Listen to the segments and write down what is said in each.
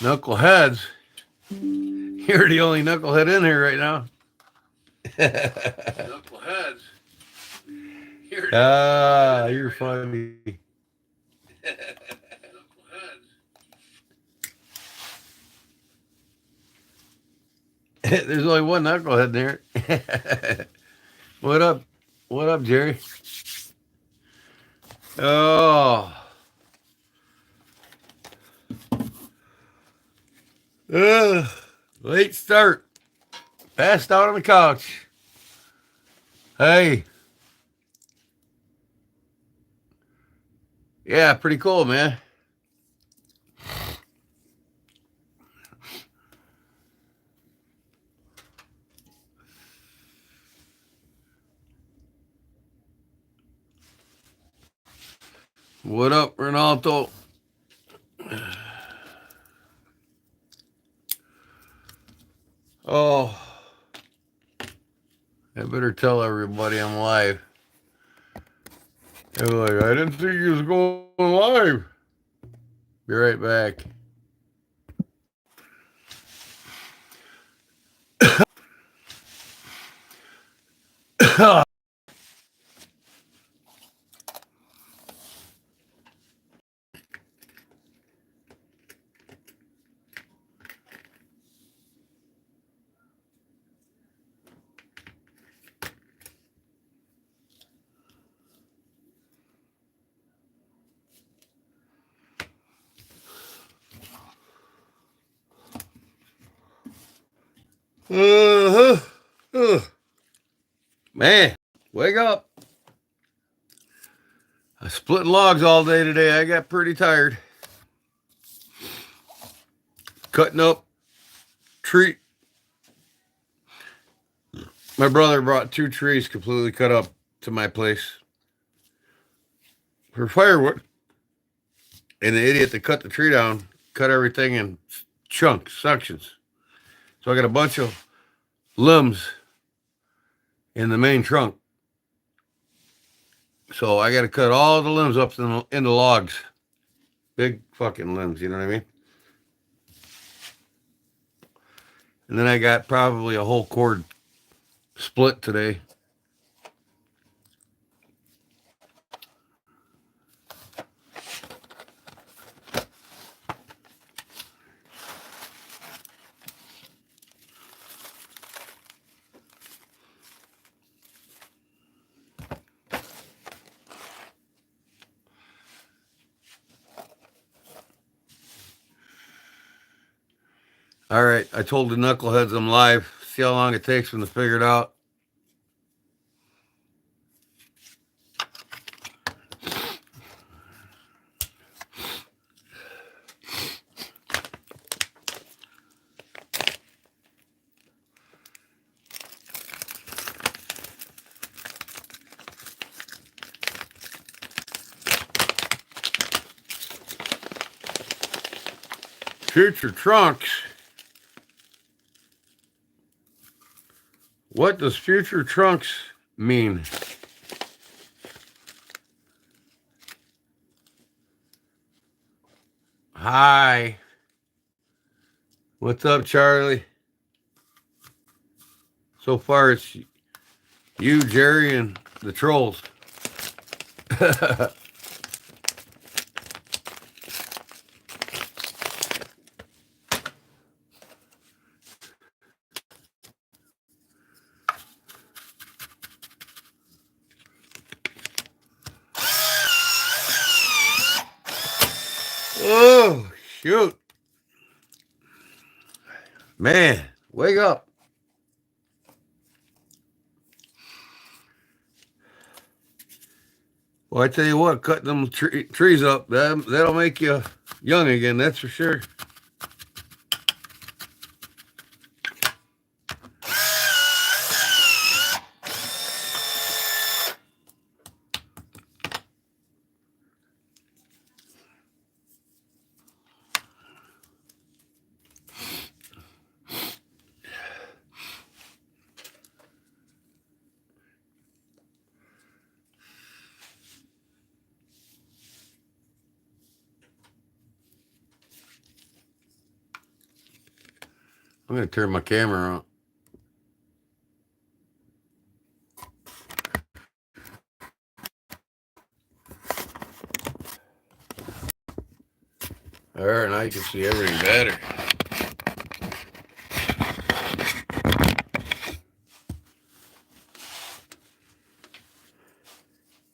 Knuckleheads. You're the only knucklehead in here right now. Knuckleheads. You're funny. There's only one knucklehead in there. What up? What up, Jerry? Oh. Uh, Late start. Passed out on the couch. Hey. Yeah, pretty cool, man. What up, Ronaldo? Oh, I better tell everybody I'm live. They're like, I didn't think you was going live. Be right back. Uh-huh. Uh, Man, wake up. I split logs all day today. I got pretty tired. Cutting up tree. My brother brought 2 trees completely cut up to my place for firewood. And the idiot that cut the tree down cut everything in chunks, sections. So I got a bunch of limbs in the main trunk. So I got to cut all the limbs up into logs. Big fucking limbs, you know what I mean? And then I got probably a whole cord split today. All right, I told the knuckleheads I'm live. See how long it takes them to figure it out. Future trunks. What does future trunks mean? Hi. What's up, Charlie? So far, it's you, Jerry, and the trolls. Oh, shoot. Man, wake up. Well, I tell you what, cutting them trees up, that'll make you young again, that's for sure. I'm going to turn my camera on. There, and I can see everything better.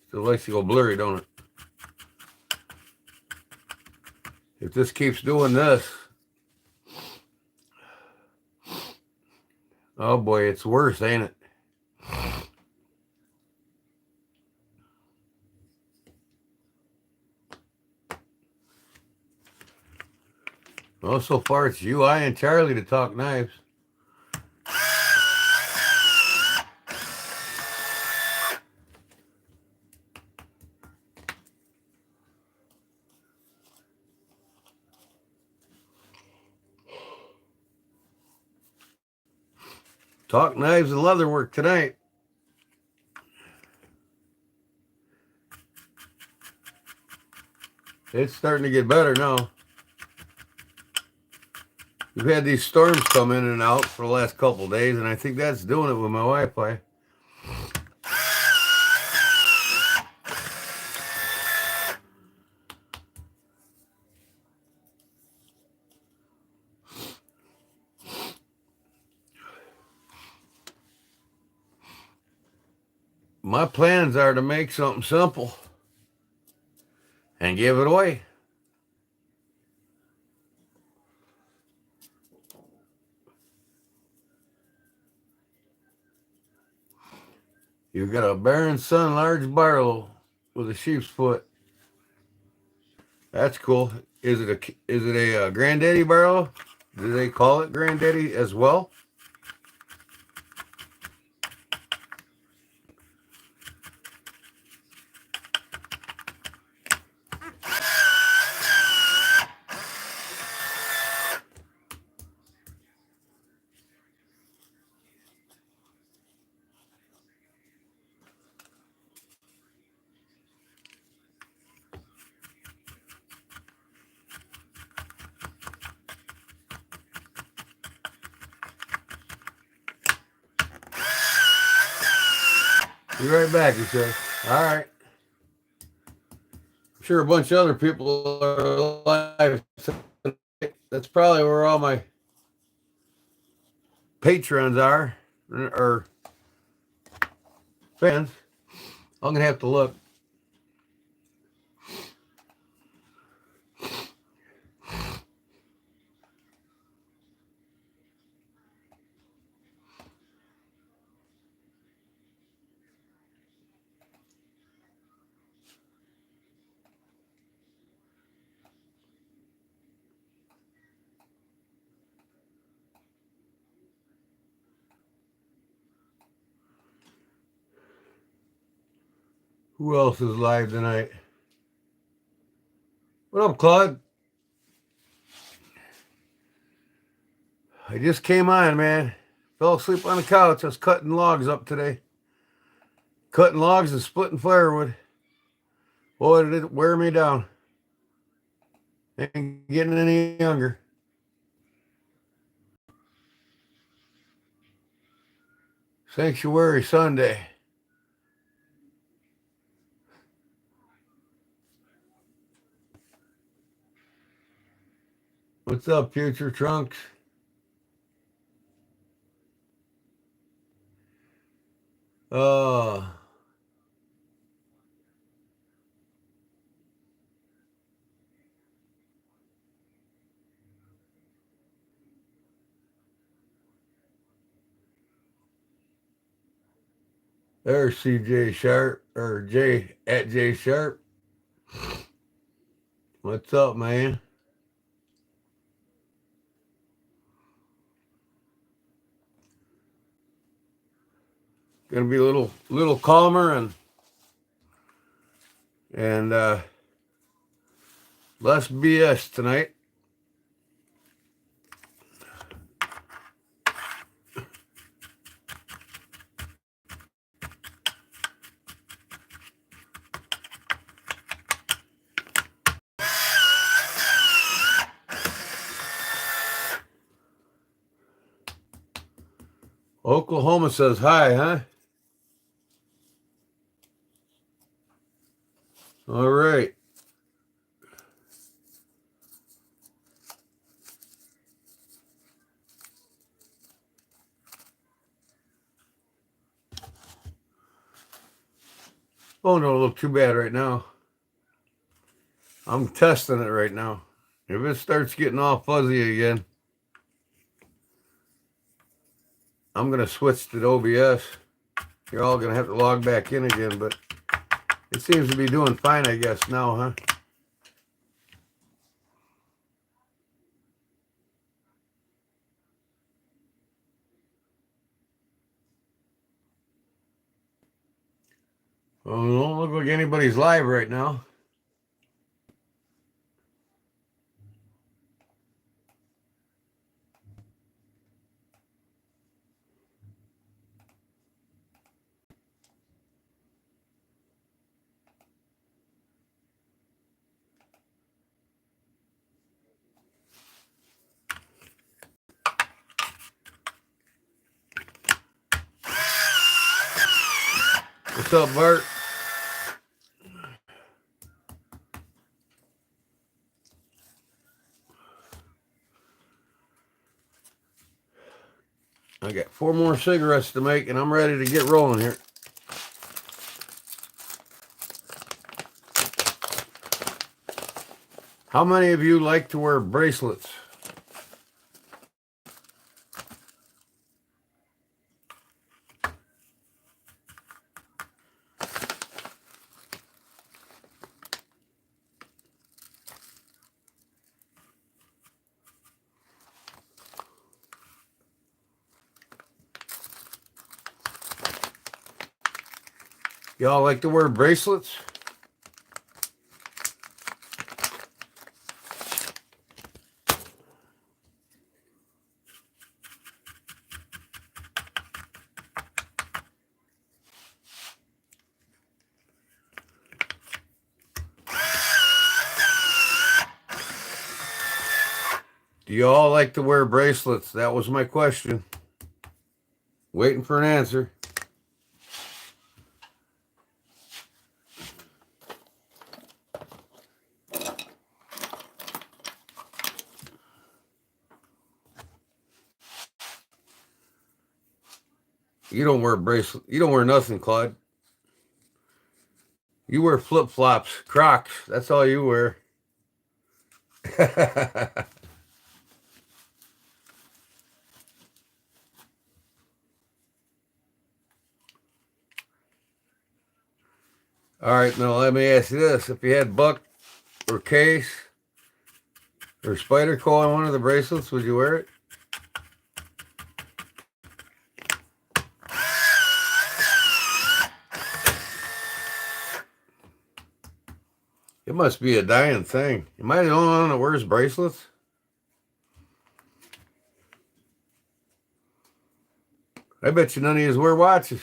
Still likes to go blurry, don't it? If this keeps doing this, oh boy, it's worse, ain't it? Well, so far it's you, I, and Charlie to talk knives. Talk knives and leatherwork tonight. It's starting to get better now. We've had these storms come in and out for the last couple of days, and I think that's doing it with my Wi-Fi. My plans are to make something simple and give it away. You've got a Baron Sun large barlow with a sheep's foot. That's cool. Is it a granddaddy barlow? Do they call it granddaddy as well? Be right back, he says. All right. I'm sure a bunch of other people are live. That's probably where all my patrons are, or fans. I'm going to have to look. Who else is live tonight? What up, Claude? I just came on, man. Fell asleep on the couch. I was cutting logs up today. Cutting logs and splitting firewood. Boy, did it wear me down. Ain't getting any younger. Sanctuary Sunday. What's up, Future Trunks? Uh, there's CJ Sharp, or J at J Sharp. What's up, man? Gonna be a little calmer and less BS tonight. Oklahoma says hi, huh? All right. Oh, don't look too bad right now. I'm testing it right now. If it starts getting all fuzzy again, I'm going to switch to OBS. You're all going to have to log back in again, but it seems to be doing fine, I guess, now, huh? Well, it don't look like anybody's live right now. What's up, Bart? I got 4 more cigarettes to make, and I'm ready to get rolling here. How many of you like to wear bracelets? Y'all like to wear bracelets? Do y'all like to wear bracelets? That was my question. Waiting for an answer. You don't wear bracelet. You don't wear nothing, Claude. You wear flip-flops, Crocs. That's all you wear. All right, now let me ask you this. If you had Buck or Case or Spyderco on one of the bracelets, would you wear it? It must be a dying thing. Am I the only one that wears bracelets? I bet you none of you wear watches.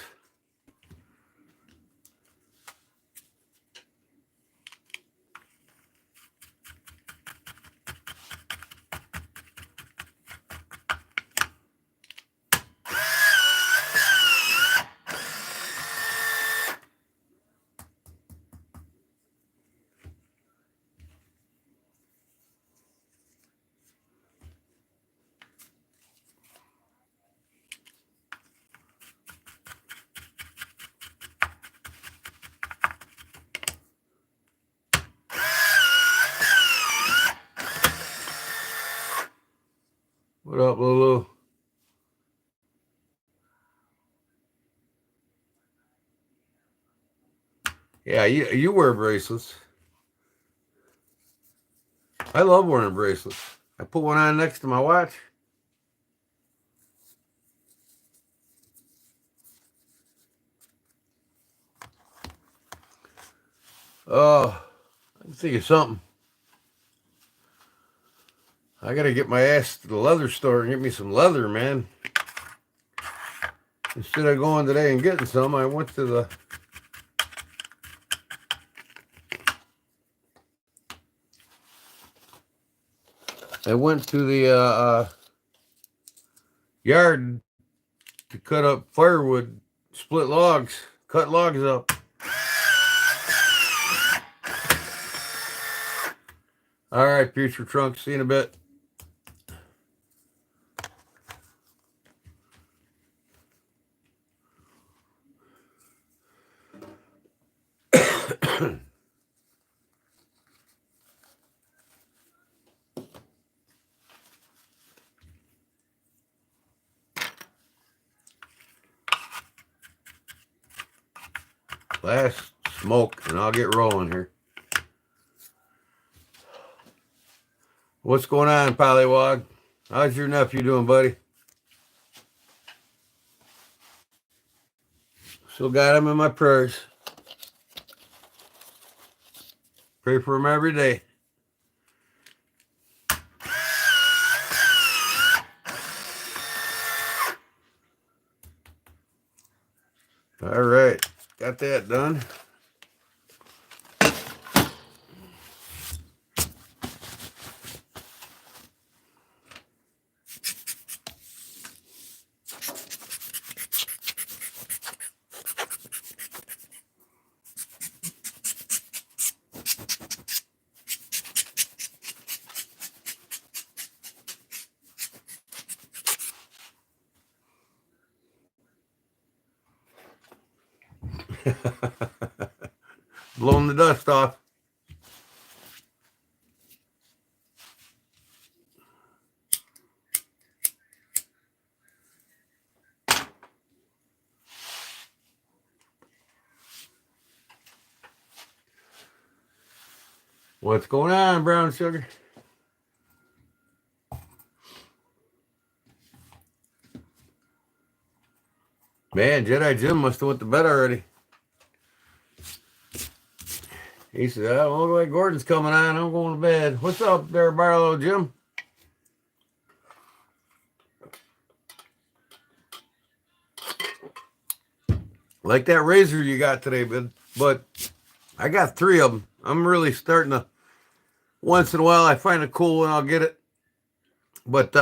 What up, Lulu? Yeah, you wear bracelets. I love wearing bracelets. I put one on next to my watch. Oh, I can think of something. I gotta get my ass to the leather store and get me some leather, man. Instead of going today and getting some, I went to the yard to cut up firewood, split logs, cut logs up. All right, future trunks, see you in a bit. Last smoke, and I'll get rolling here. What's going on, Pollywog? How's your nephew doing, buddy? Still got him in my prayers. Pray for him every day. All right, got that done. Blowing the dust off. What's going on, brown sugar? Man, Jedi Jim must have went to bed already. He said, "I don't look like Gordon's coming on. I'm going to bed." What's up there, Barlow Jim? Like that razor you got today, but I got 3 of them. I'm really starting to, once in a while, I find a cool one, I'll get it. But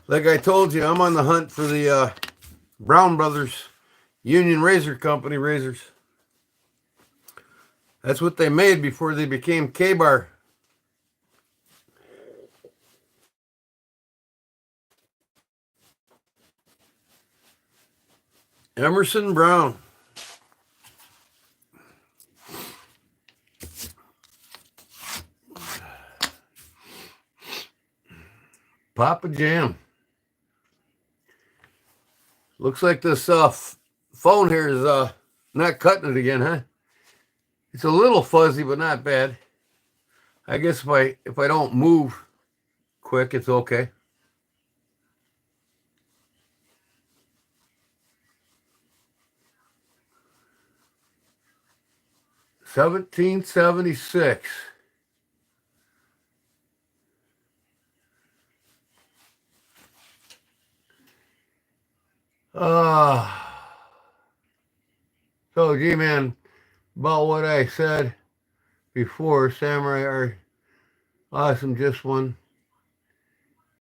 like I told you, I'm on the hunt for the Brown Brothers Union Razor Company razors. That's what they made before they became K-Bar. Emerson Brown. Papa Jam. Looks like this phone here is not cutting it again, huh? It's a little fuzzy, but not bad. I guess if I don't move quick, it's okay. $17.76. So, G-Man, about what I said before, Samurai are awesome, just one.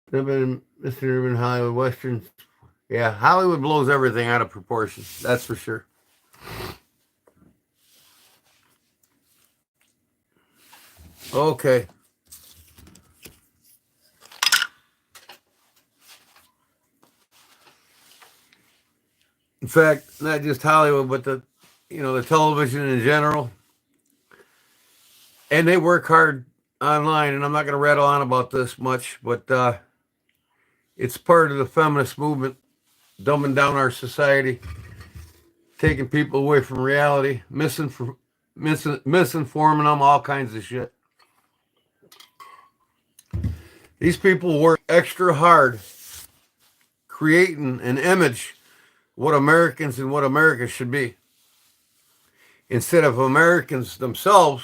They've been Mr. Urban Hollywood Westerns. Yeah, Hollywood blows everything out of proportion. That's for sure. Okay. In fact, not just Hollywood, but the television in general. And they work hard online, and I'm not going to rattle on about this much, but it's part of the feminist movement, dumbing down our society, taking people away from reality, misinforming them, all kinds of shit. These people work extra hard creating an image what Americans and what America should be, instead of Americans themselves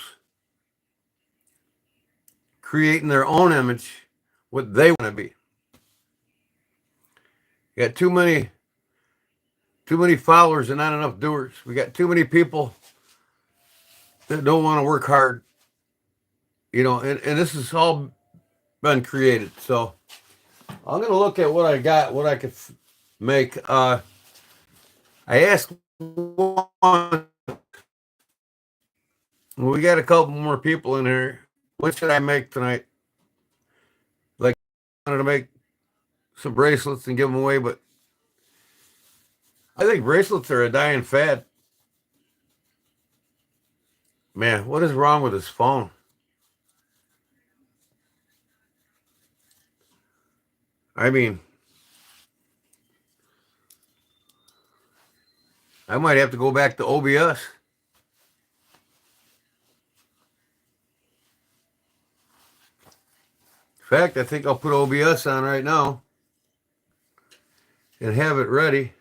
creating their own image, what they want to be. You got too many followers and not enough doers. We got too many people that don't want to work hard, and this has all been created. So I'm going to look at what I got, what I could make. I asked one. We got a couple more people in here. What should I make tonight? Like, I wanted to make some bracelets and give them away, but I think bracelets are a dying fad. Man, what is wrong with this phone? I mean, I might have to go back to OBS. In fact, I think I'll put OBS on right now and have it ready.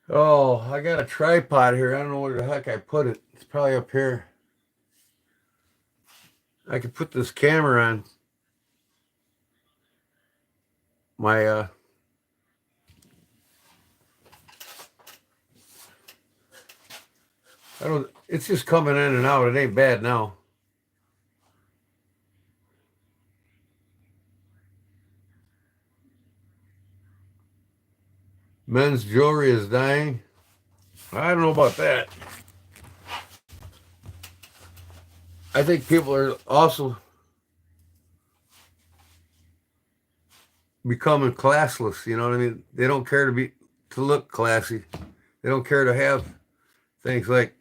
Oh, I got a tripod here. I don't know where the heck I put it. It's probably up here. I could put this camera on my I don't it's just coming in and out. It ain't bad now. Men's jewelry is dying. I don't know about that. I think people are also becoming classless, you know what I mean? They don't care to look classy. They don't care to have things like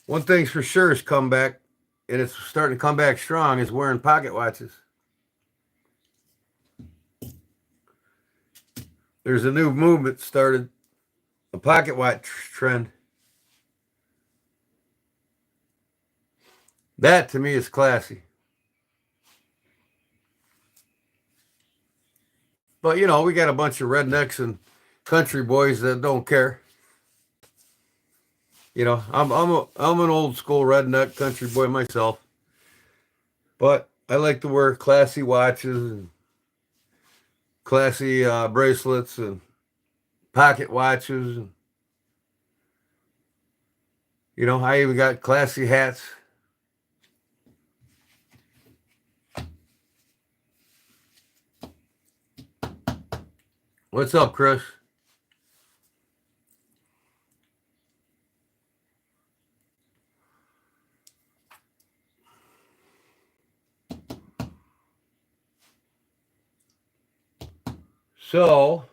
one thing's for sure is come back, and it's starting to come back strong, is wearing pocket watches. There's a new movement started, a pocket watch trend. That to me is classy. But you know, we got a bunch of rednecks and country boys that don't care. You know, I'm an old school redneck country boy myself, but I like to wear classy watches and classy bracelets and pocket watches. And, you know, I even got classy hats. What's up, Chris? So,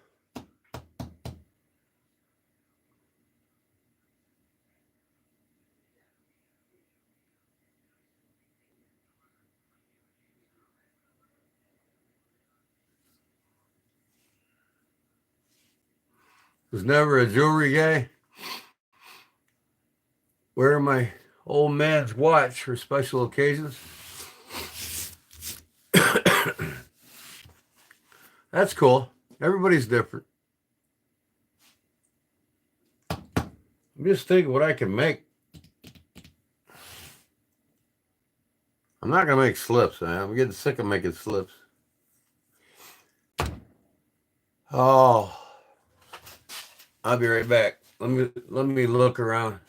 was never a jewelry guy. Wearing my old man's watch for special occasions. That's cool. Everybody's different. I'm just thinking what I can make. I'm not gonna make slips. I'm getting sick of making slips. Oh, I'll be right back. Let me look around.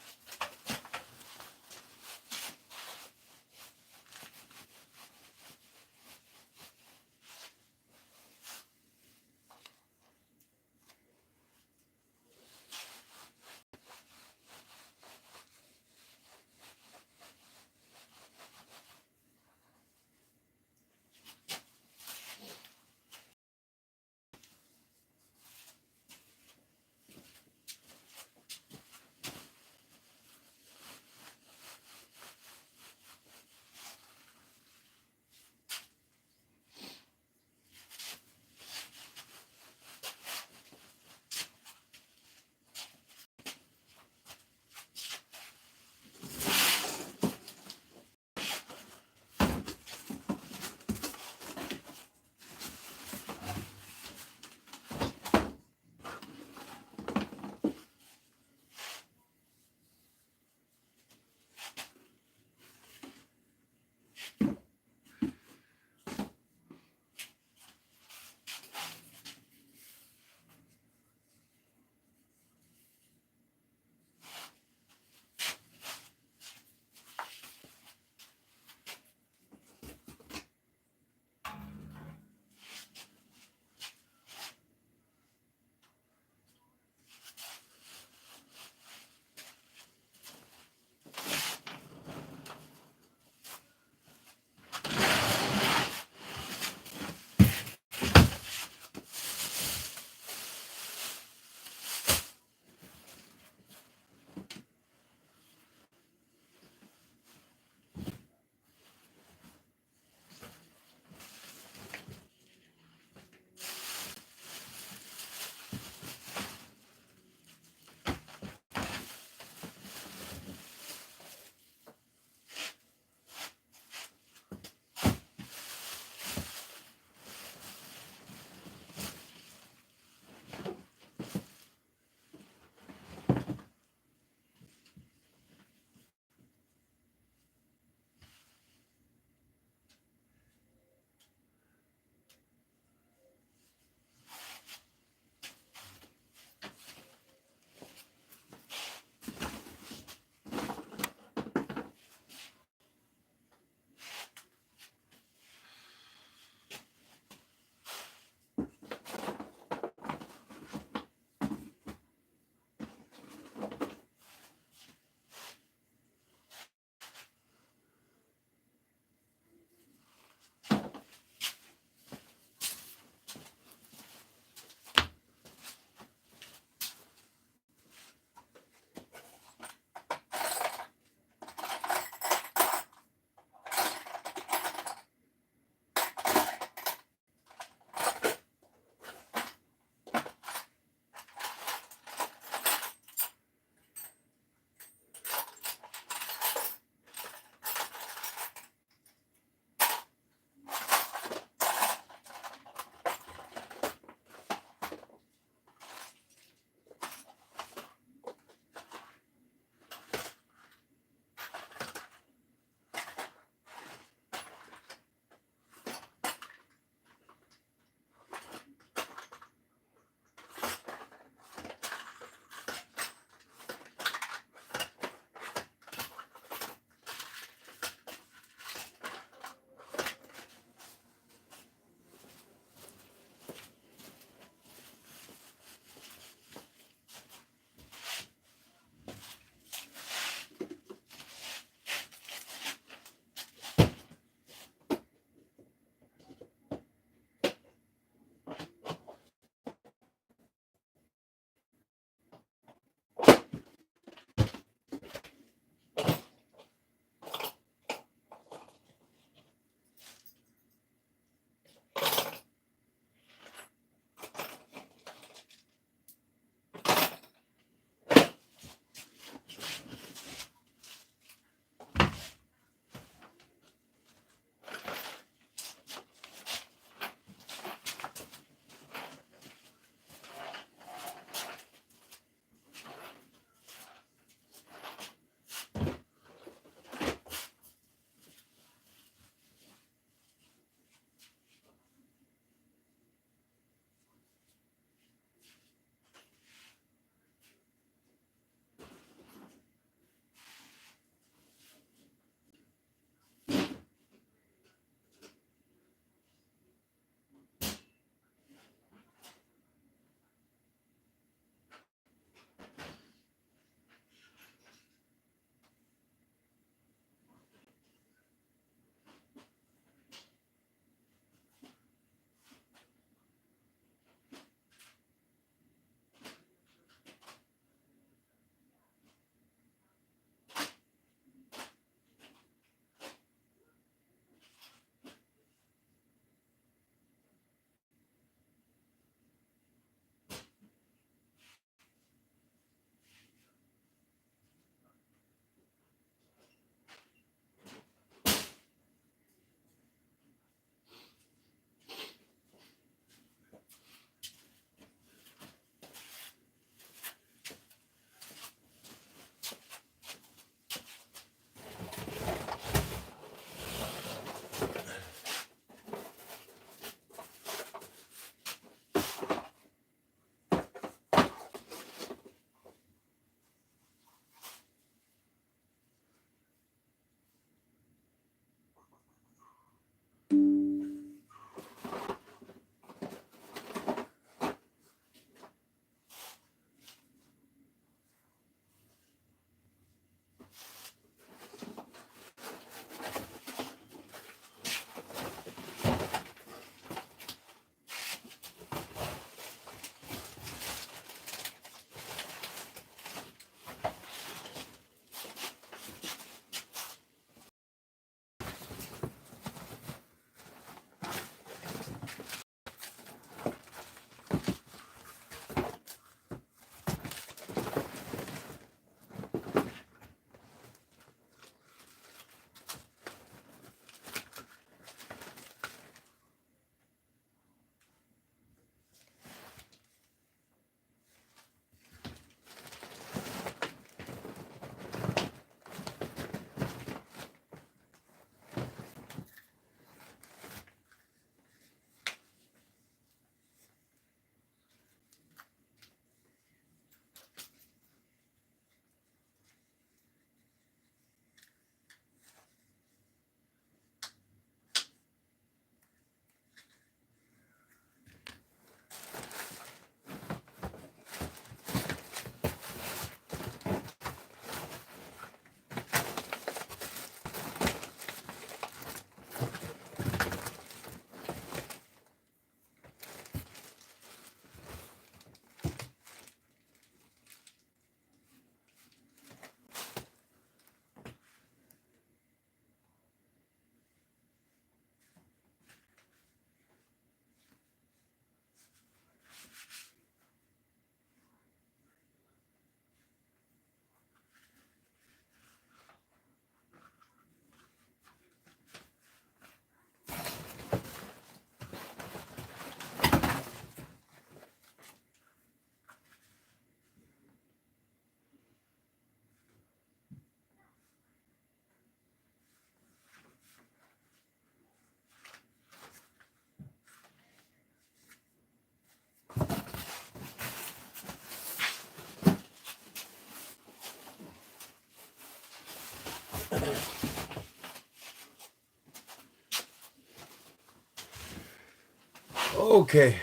Okay,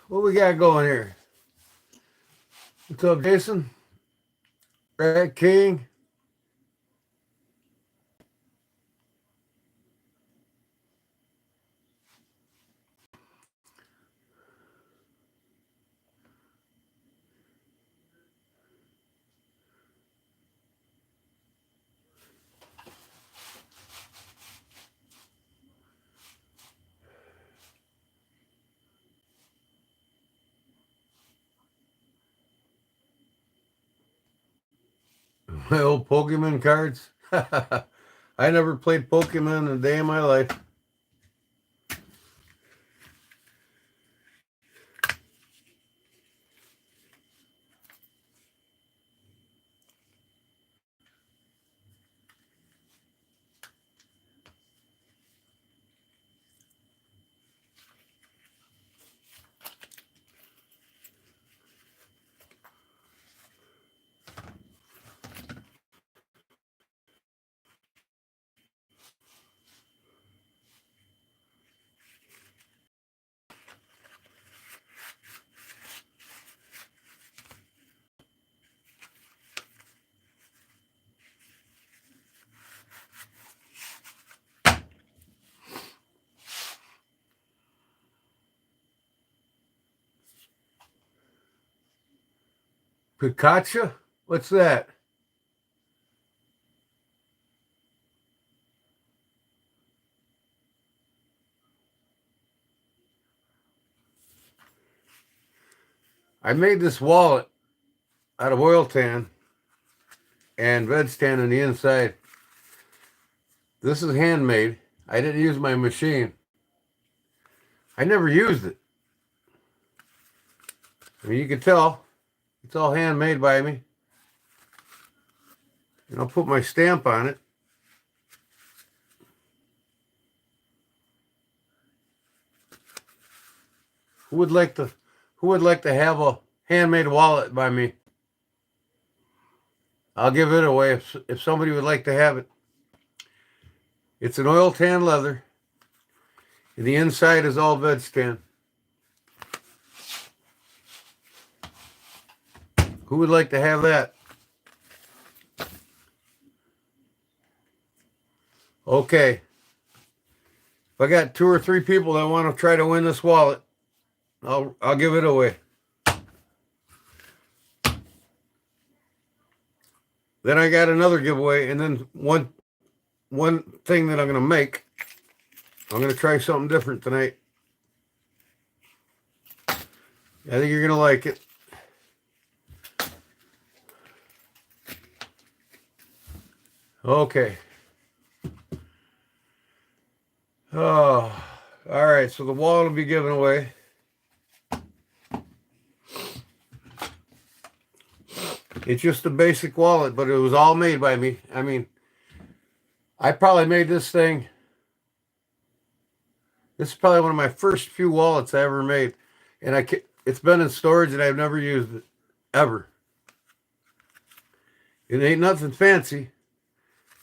what we got going here? What's up, Jason? Rat King? My old Pokemon cards? I never played Pokemon a day in my life. Pikachu? What's that? I made this wallet out of oil tan and red tan on the inside. This is handmade. I didn't use my machine. I never used it. I mean, you can tell it's all handmade by me. And I'll put my stamp on it. Who would like to have a handmade wallet by me? I'll give it away if somebody would like to have it. It's an oil tan leather. And the inside is all veg tan. Who would like to have that? Okay. If I got 2 or 3 people that want to try to win this wallet, I'll give it away. Then I got another giveaway, and then one thing that I'm going to make. I'm going to try something different tonight. I think you're going to like it. Okay. Oh, all right. So the wallet will be given away. It's just a basic wallet, but it was all made by me. I mean, I probably made this thing. This is probably one of my first few wallets I ever made. And it's been in storage and I've never used it. Ever. It ain't nothing fancy,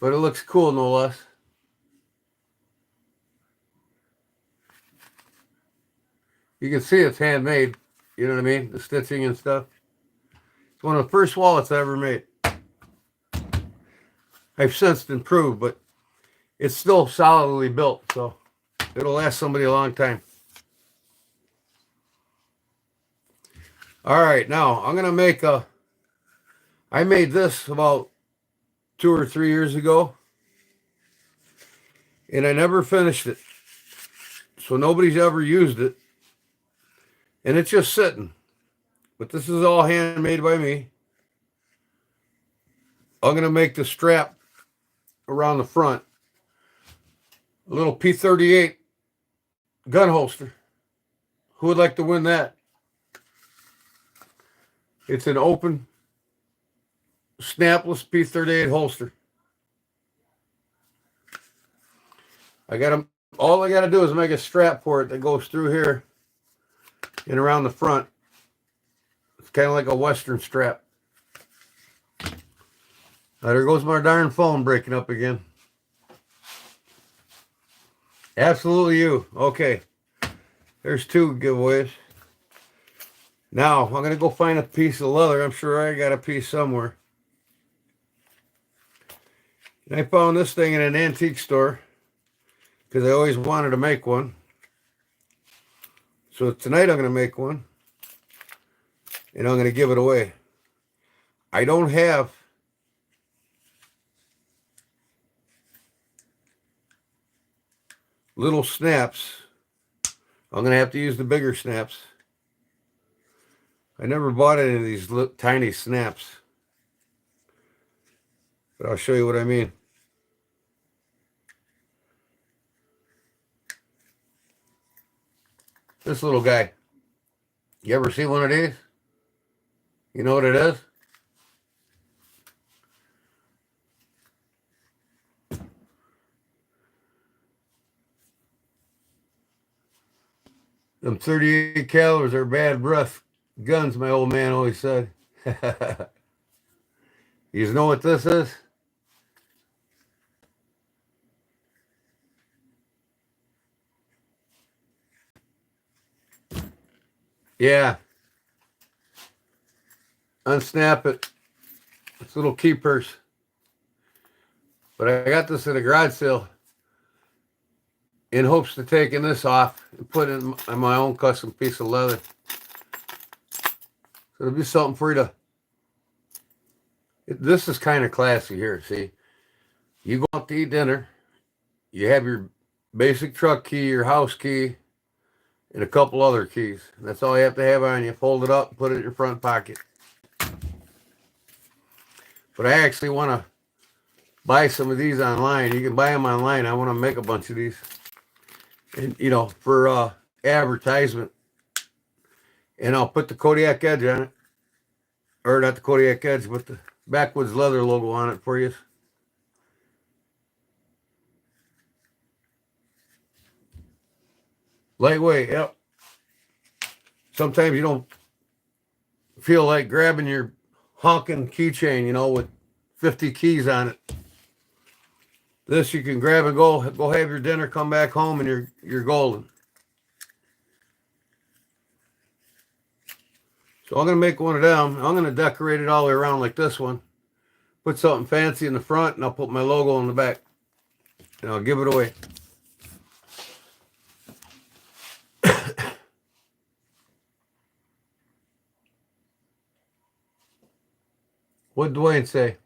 but it looks cool no less. You can see it's handmade. You know what I mean? The stitching and stuff. It's one of the first wallets I ever made. I've since improved, but it's still solidly built, so it'll last somebody a long time. All right, now I'm gonna make I made this about 2 or 3 years ago, and I never finished it, so nobody's ever used it, and it's just sitting. But this is all handmade by me. I'm gonna make the strap around the front, a little P38 gun holster. Who would like to win that? It's an open, snapless P38 holster. All I got to do is make a strap for it that goes through here and around the front. It's kind of like a Western strap. Now, there goes my darn phone breaking up again. Absolutely you. Okay. There's 2 giveaways. Now, I'm going to go find a piece of leather. I'm sure I got a piece somewhere. And I found this thing in an antique store because I always wanted to make one. So tonight I'm going to make one. And I'm going to give it away. I don't have little snaps. I'm going to have to use the bigger snaps. I never bought any of these tiny snaps. But I'll show you what I mean. This little guy. You ever see one of these? You know what it is? Them 38 calibers are bad breath guns, my old man always said. You know what this is? Yeah. Unsnap it. It's a little key purse. But I got this at a garage sale in hopes of taking this off and put it in my own custom piece of leather. So it'll be something for you to... This is kind of classy here, see? You go out to eat dinner, you have your basic truck key, your house key, and a couple other keys. That's all you have to have on you. Fold it up, put it in your front pocket. But I actually want to buy some of these online. You can buy them online. I want to make a bunch of these. And, you know, for advertisement. And I'll put the Kodiak Edge on it. Or not the Kodiak Edge, but the Backwoods Leather logo on it for you. Lightweight, yep. Sometimes you don't feel like grabbing your honking keychain, you know, with 50 keys on it. This you can grab and go have your dinner, come back home, and you're golden. So I'm gonna make one of them. I'm gonna decorate it all the way around like this one. Put something fancy in the front, and I'll put my logo on the back. And I'll give it away. What'd Dwayne say?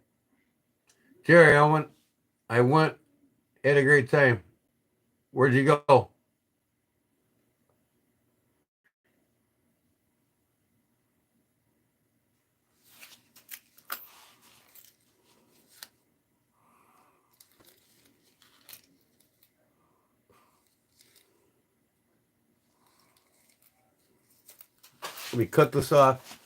Jerry, I went, had a great time. Where'd you go? Let me cut this off.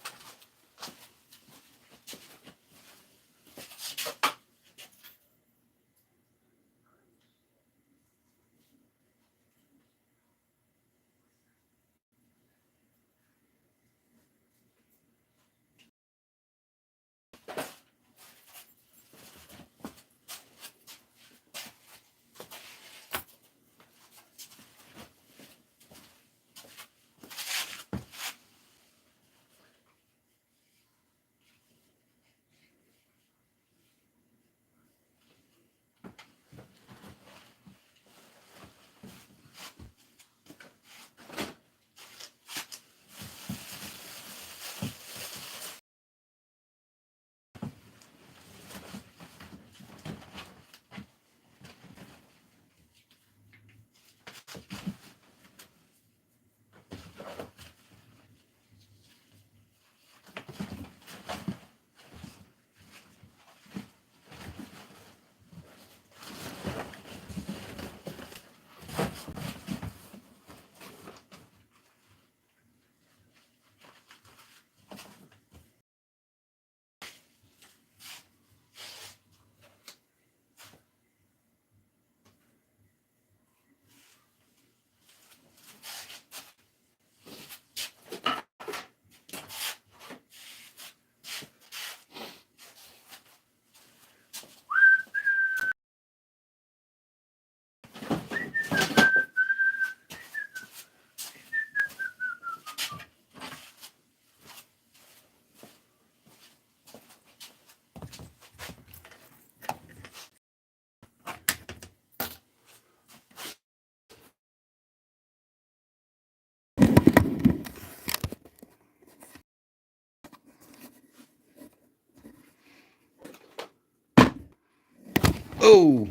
Oh,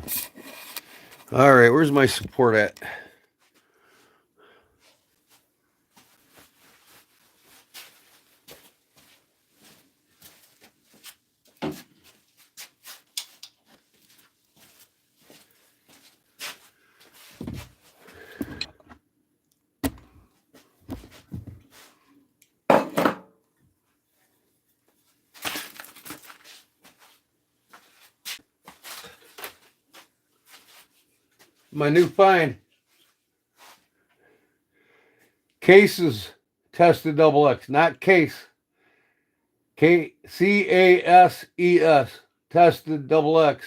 all right. Where's my support at? My new find. Cases tested double X, not case. CASES tested double X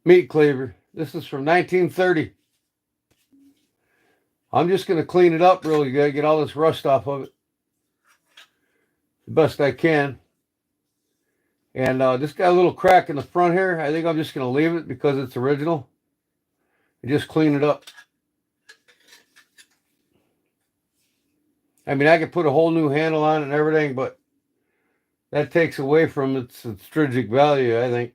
meat cleaver. This is from 1930. I'm just going to clean it up really good, get all this rust off of it the best I can. And this got a little crack in the front here. I think I'm just going to leave it because it's original. And just clean it up. I mean, I could put a whole new handle on it and everything, but that takes away from its intrinsic value, I think.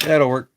That'll work.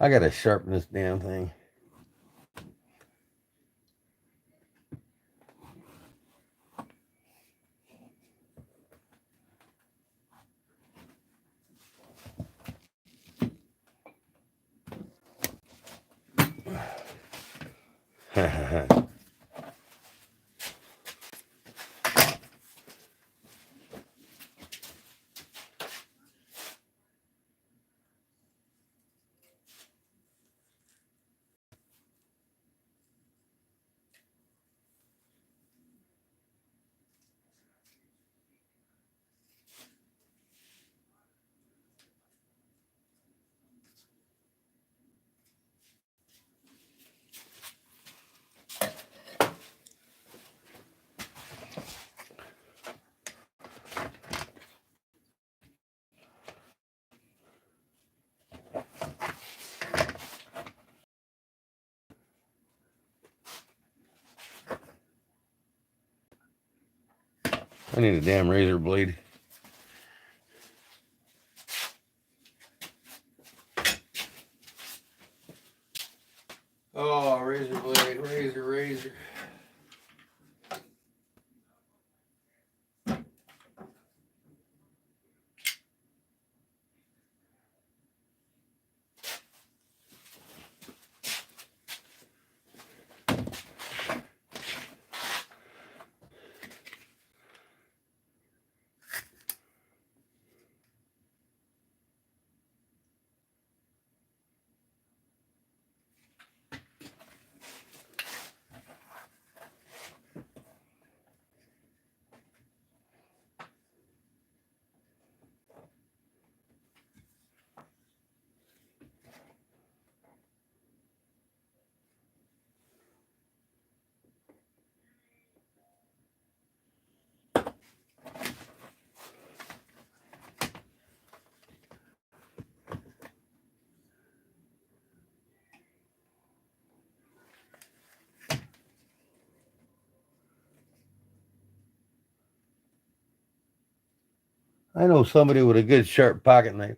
I gotta sharpen this damn thing. I need a damn razor blade. Oh, razor blade, razor. I know somebody with a good sharp pocket knife.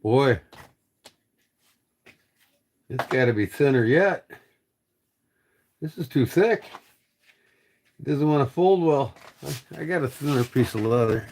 Boy, it's got to be thinner yet. This is too thick. It doesn't want to fold well. I got a thinner piece of leather.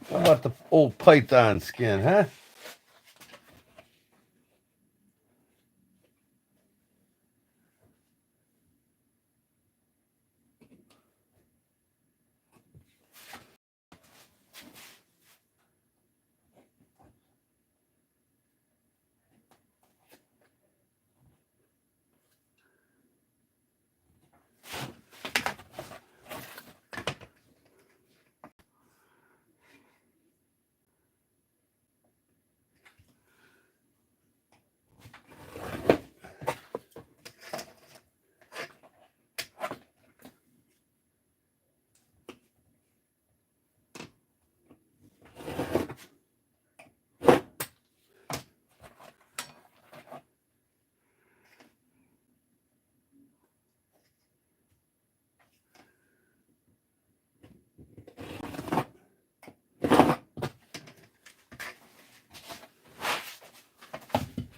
How about the old python skin, huh?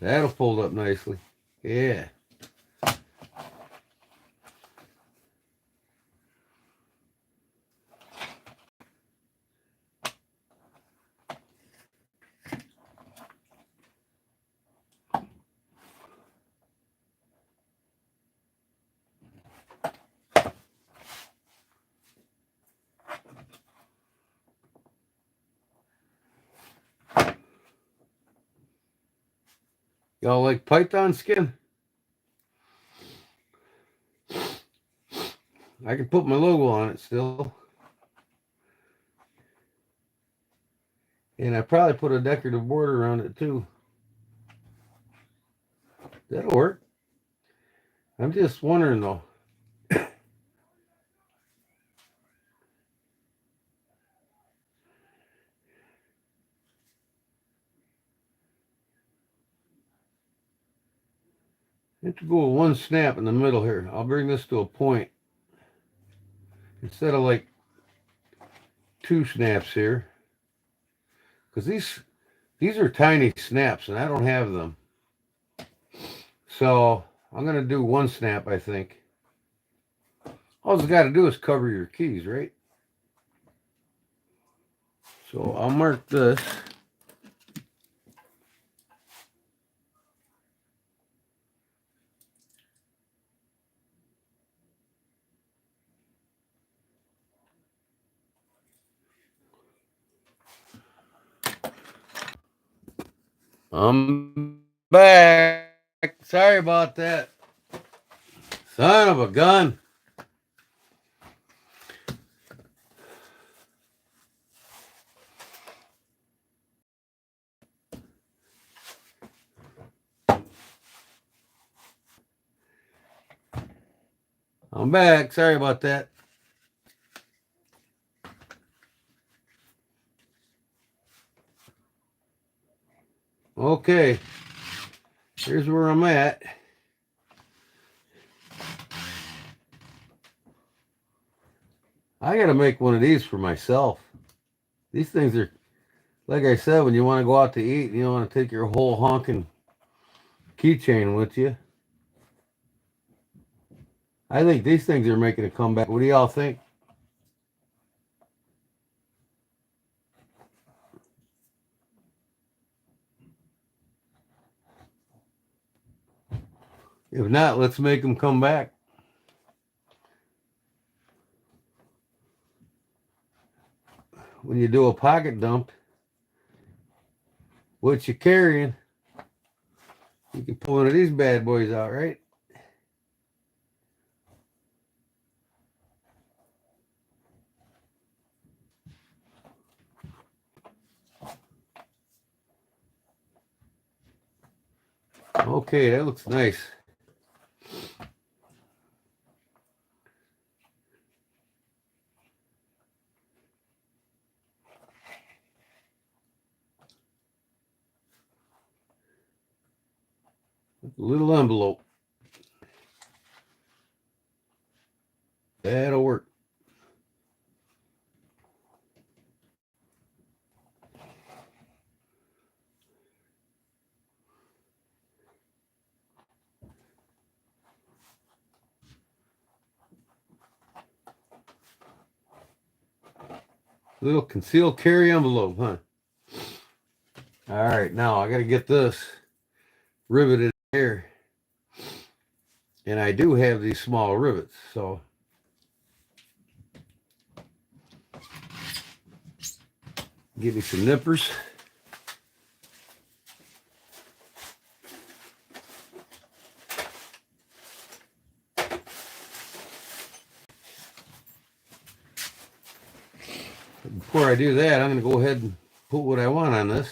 That'll fold up nicely. Yeah. Y'all like python skin? I can put my logo on it still. And I probably put a decorative border around it too. That'll work. I'm just wondering though. I have to go with one snap in the middle here. I'll bring this to a point. Instead of like 2 snaps here. Because these are tiny snaps and I don't have them. So I'm going to do 1 snap, I think. All you got to do is cover your keys, right? So I'll mark this. I'm back. Sorry about that. Son of a gun. I'm back. Sorry about that. Okay. Here's where I'm at. I got to make one of these for myself. These things are, like I said, when you want to go out to eat, you don't want to take your whole honking keychain with you. I think these things are making a comeback. What do y'all think? If not, let's make them come back. When you do a pocket dump, what you carrying, you can pull one of these bad boys out, right? Okay, that looks nice. A little envelope. That'll work. Little concealed carry envelope, huh? All right, now I got to get this riveted here. And I do have these small rivets, so give me some nippers. Before I do that, I'm going to go ahead and put what I want on this.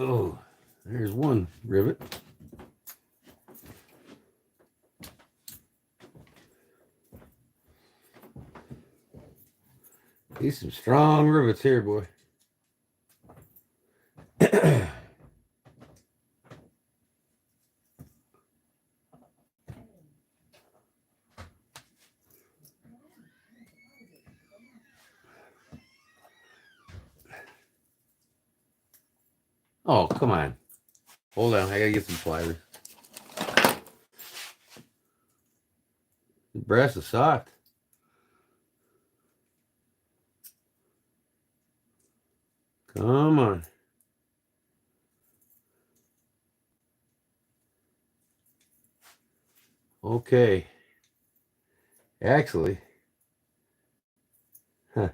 Oh, there's one rivet. These some strong rivets here, boy. Oh, come on. Hold on, I gotta get some pliers. The brass is soft. Come on. Okay. Actually, huh,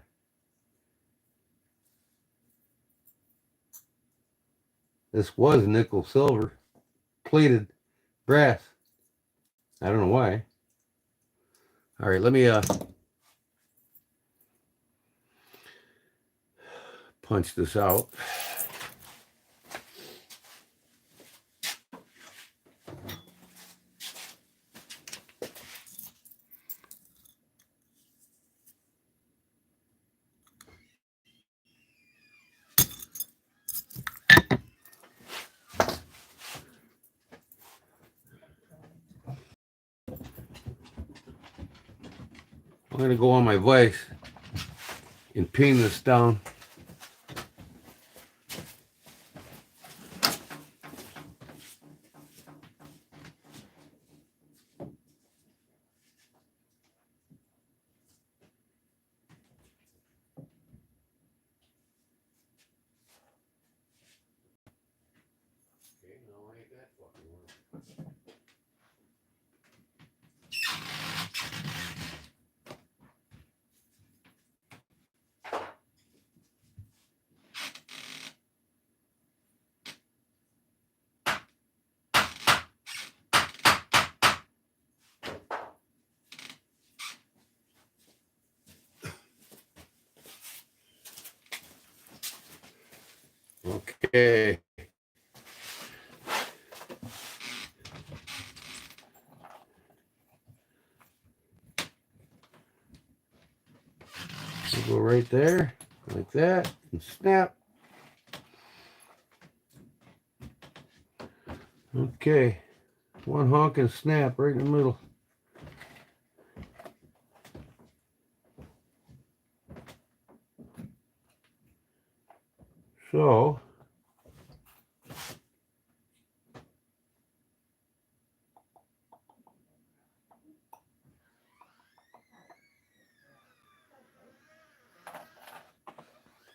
this was nickel silver plated brass. I don't know why. All right, let me punch this out. I'm going to go on my vise and pin this down. Okay, now ain't that fucking work. Okay. We'll go right there, like that, and snap. Okay. One honk and snap right in the middle. So,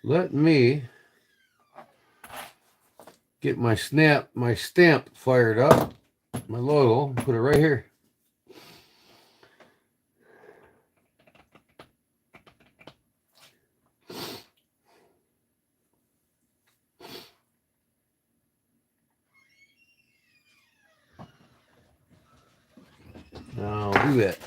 let me get my stamp fired up, my logo, put it right here. Now I'll do that.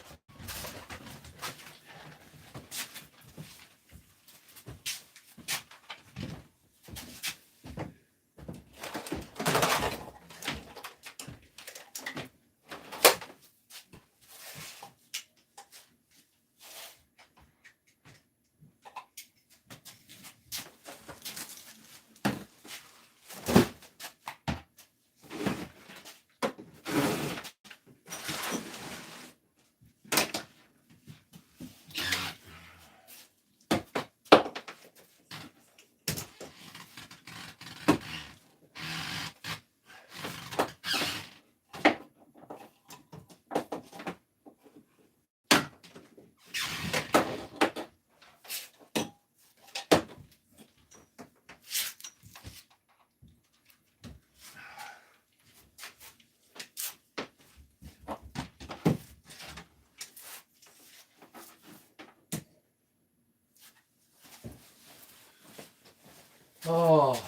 Oh.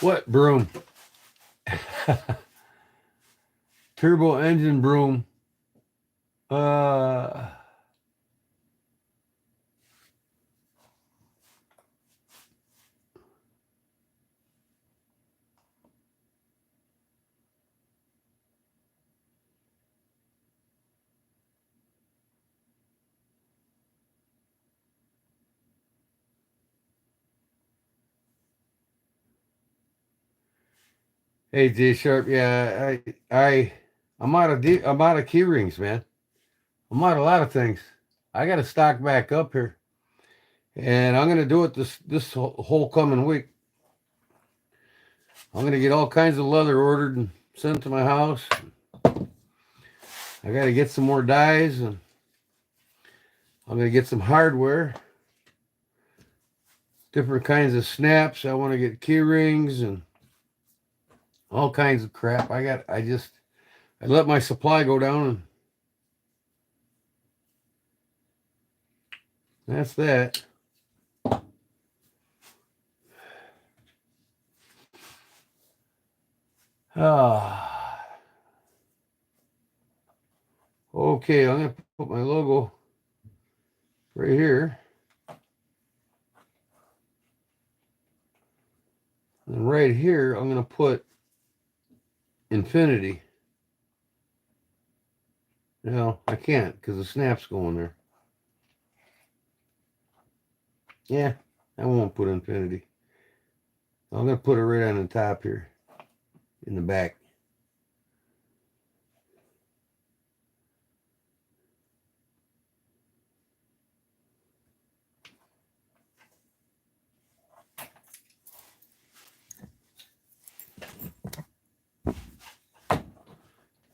What broom? Turbo engine broom. Hey J Sharp, yeah, I'm out of key rings, man. I'm out of a lot of things. I got to stock back up here, and I'm gonna do it this whole coming week. I'm gonna get all kinds of leather ordered and sent to my house. I got to get some more dies, and I'm gonna get some hardware, different kinds of snaps. I want to get key rings and all kinds of crap. I let my supply go down, and that's that. Ah, okay. I'm gonna put my logo right here, and right here I'm gonna put infinity. No, I can't because the snap's going there. Yeah, I won't put infinity. I'm gonna put it right on the top here, in the back.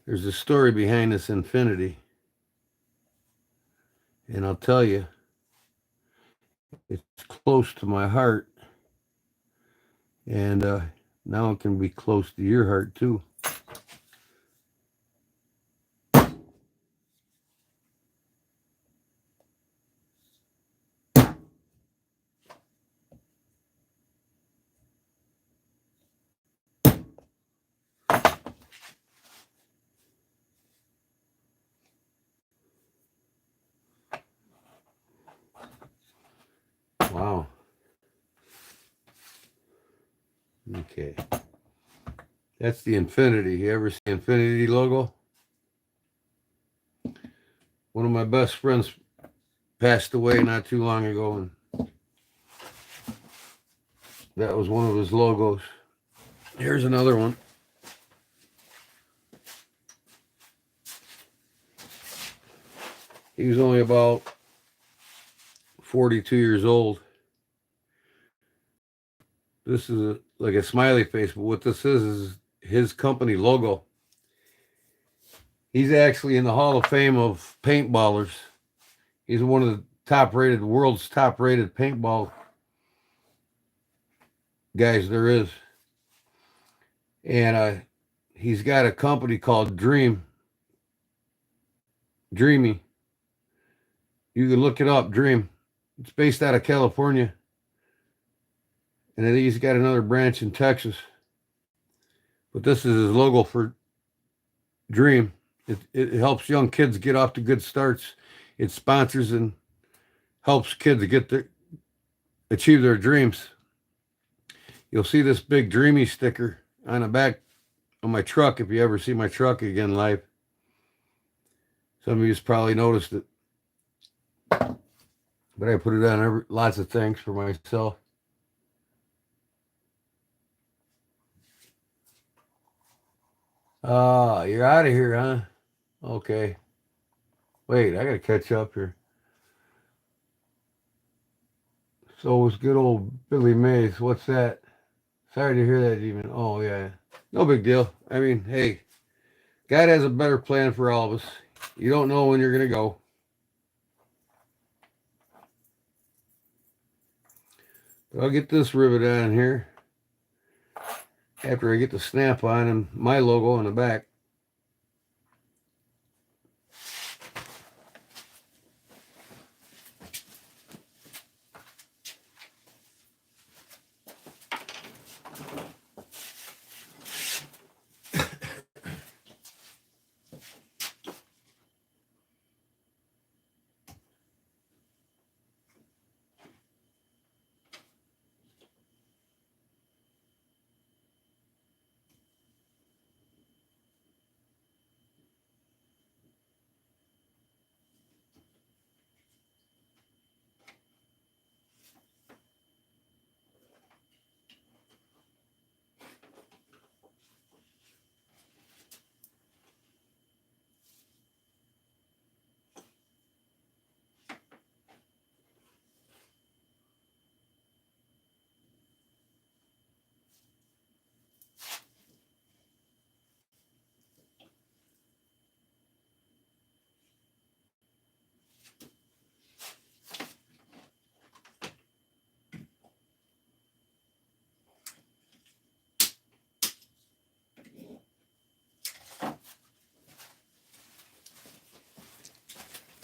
There's a story behind this infinity, and I'll tell you, it's close to my heart, and now it can be close to your heart too. Wow. Okay. That's the infinity. You ever see the infinity logo? One of my best friends passed away not too long ago, and that was one of his logos. Here's another one. He was only about 42 years old. This is like a smiley face, but what this is his company logo. He's actually in the Hall of Fame of paintballers. He's one of the world's top rated paintball guys there is. And he's got a company called Dreamy. You can look it up, Dream. It's based out of California. And I think he's got another branch in Texas. But this is his logo for Dream. It helps young kids get off to good starts. It sponsors and helps kids achieve their dreams. You'll see this big Dreamy sticker on the back of my truck if you ever see my truck again live. Some of you probably noticed it. But I put it on lots of things for myself. You're out of here, huh? Okay. Wait, I gotta catch up here. So was good old Billy Mays. What's that? Sorry to hear that, even. Oh, yeah. No big deal. I mean, hey, God has a better plan for all of us. You don't know when you're going to go. But I'll get this rivet on here after I get the snap on and my logo on the back.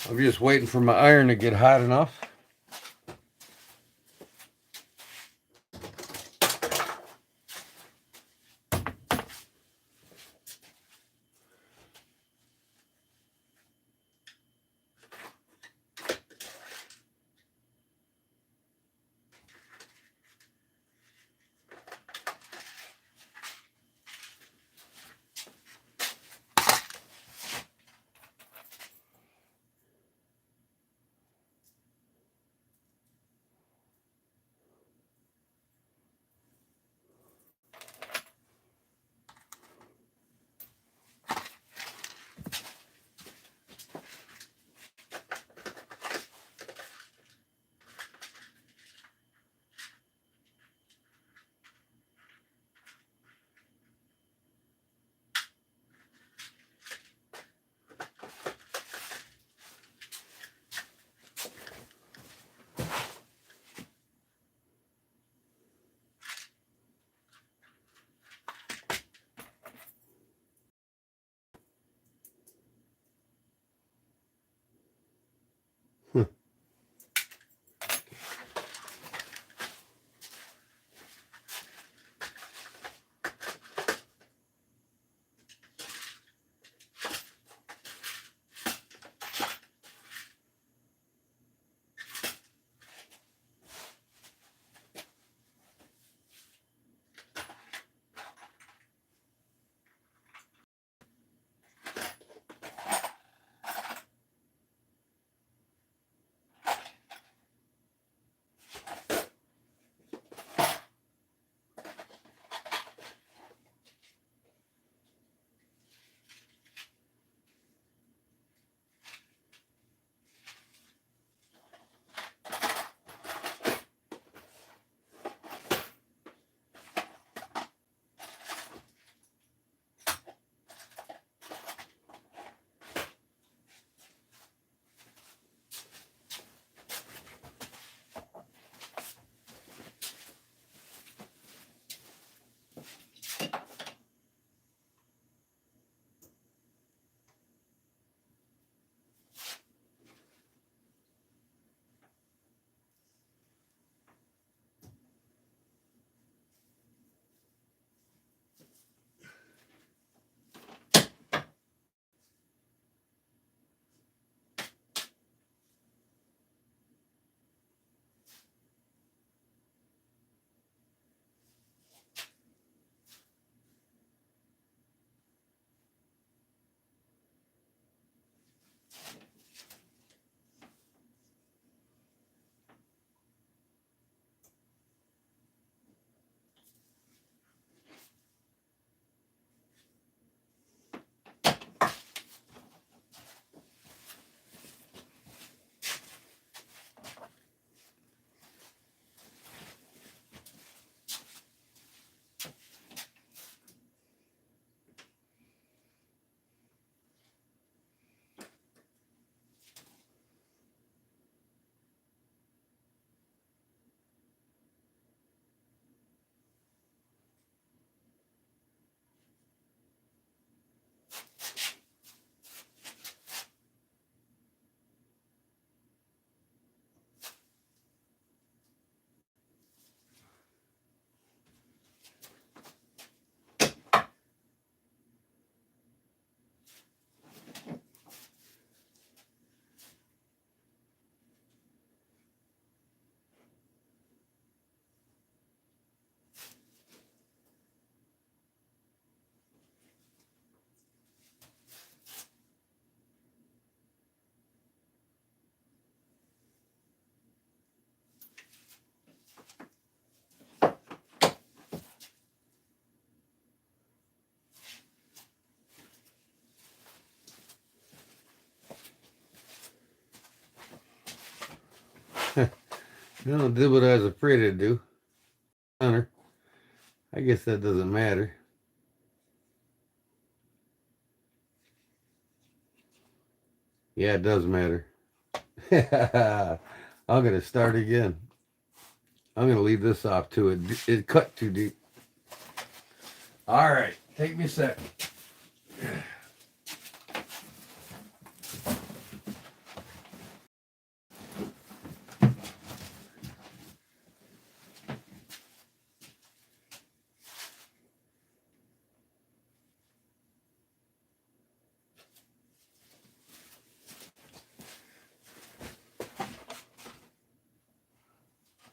I'm just waiting for my iron to get hot enough. No, did what I was afraid to do. Hunter. I guess that doesn't matter. Yeah, it does matter. I'm gonna start again. I'm gonna leave this off too. It cut too deep. All right, take me a second.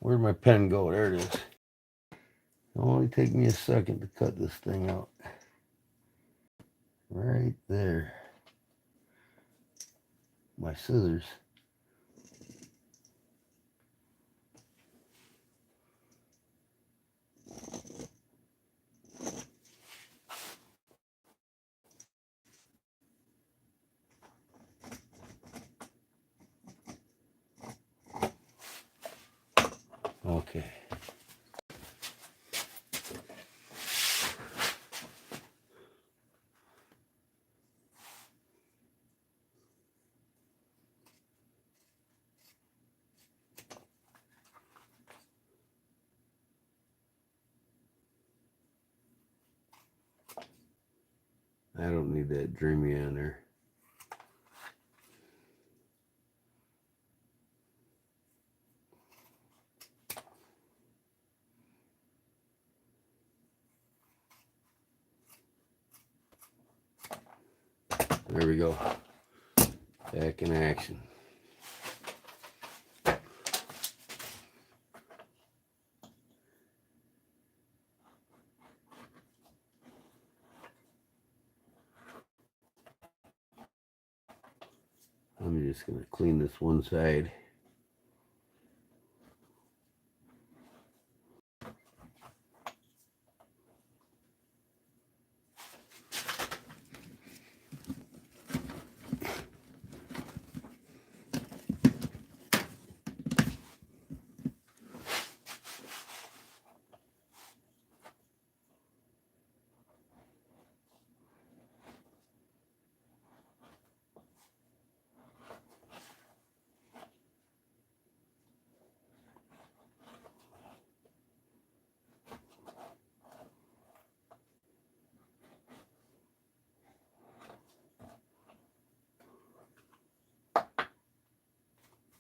Where'd my pen go? There it is. It'll only take me a second to cut this thing out. Right there. My scissors. Okay. I don't need that dreamy on there. There we go. Back in action. I'm just going to clean this one side.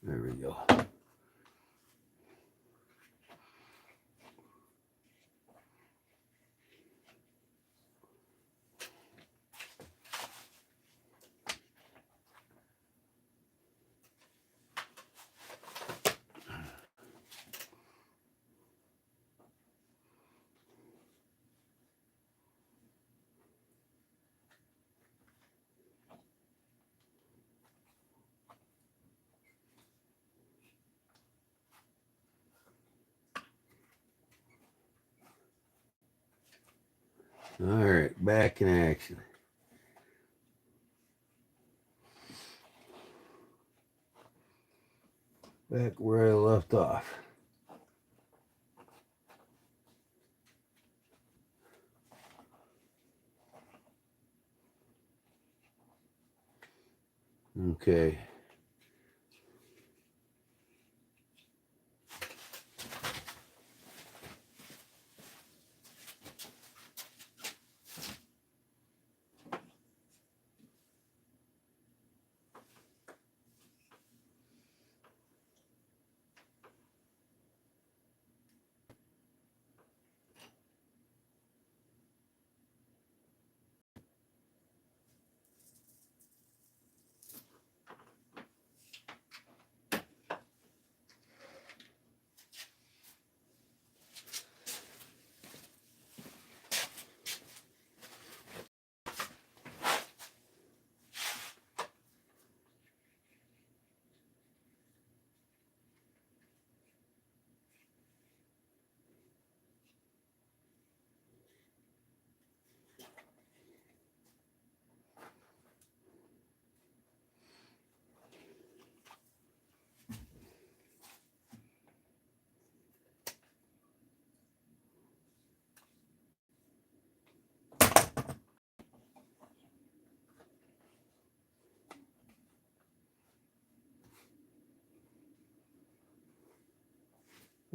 There we go. All right, back in action. Back where I left off. Okay.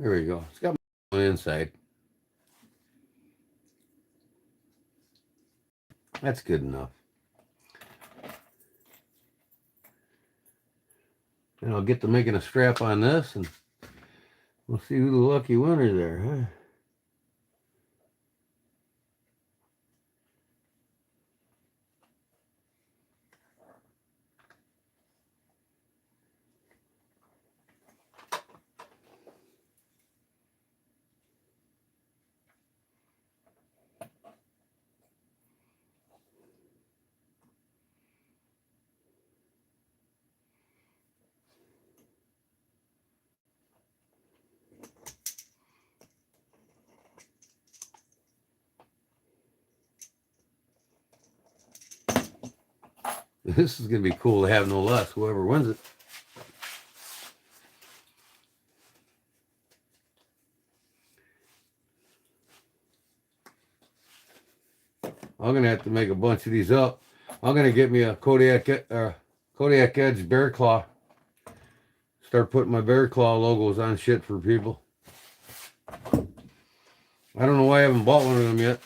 There we go. It's got my inside. That's good enough. And I'll get to making a strap on this, and we'll see who the lucky winner there, huh? This is going to be cool to have no less, whoever wins it. I'm going to have to make a bunch of these up. I'm going to get me a Kodiak Edge bear claw. Start putting my bear claw logos on shit for people. I don't know why I haven't bought one of them yet.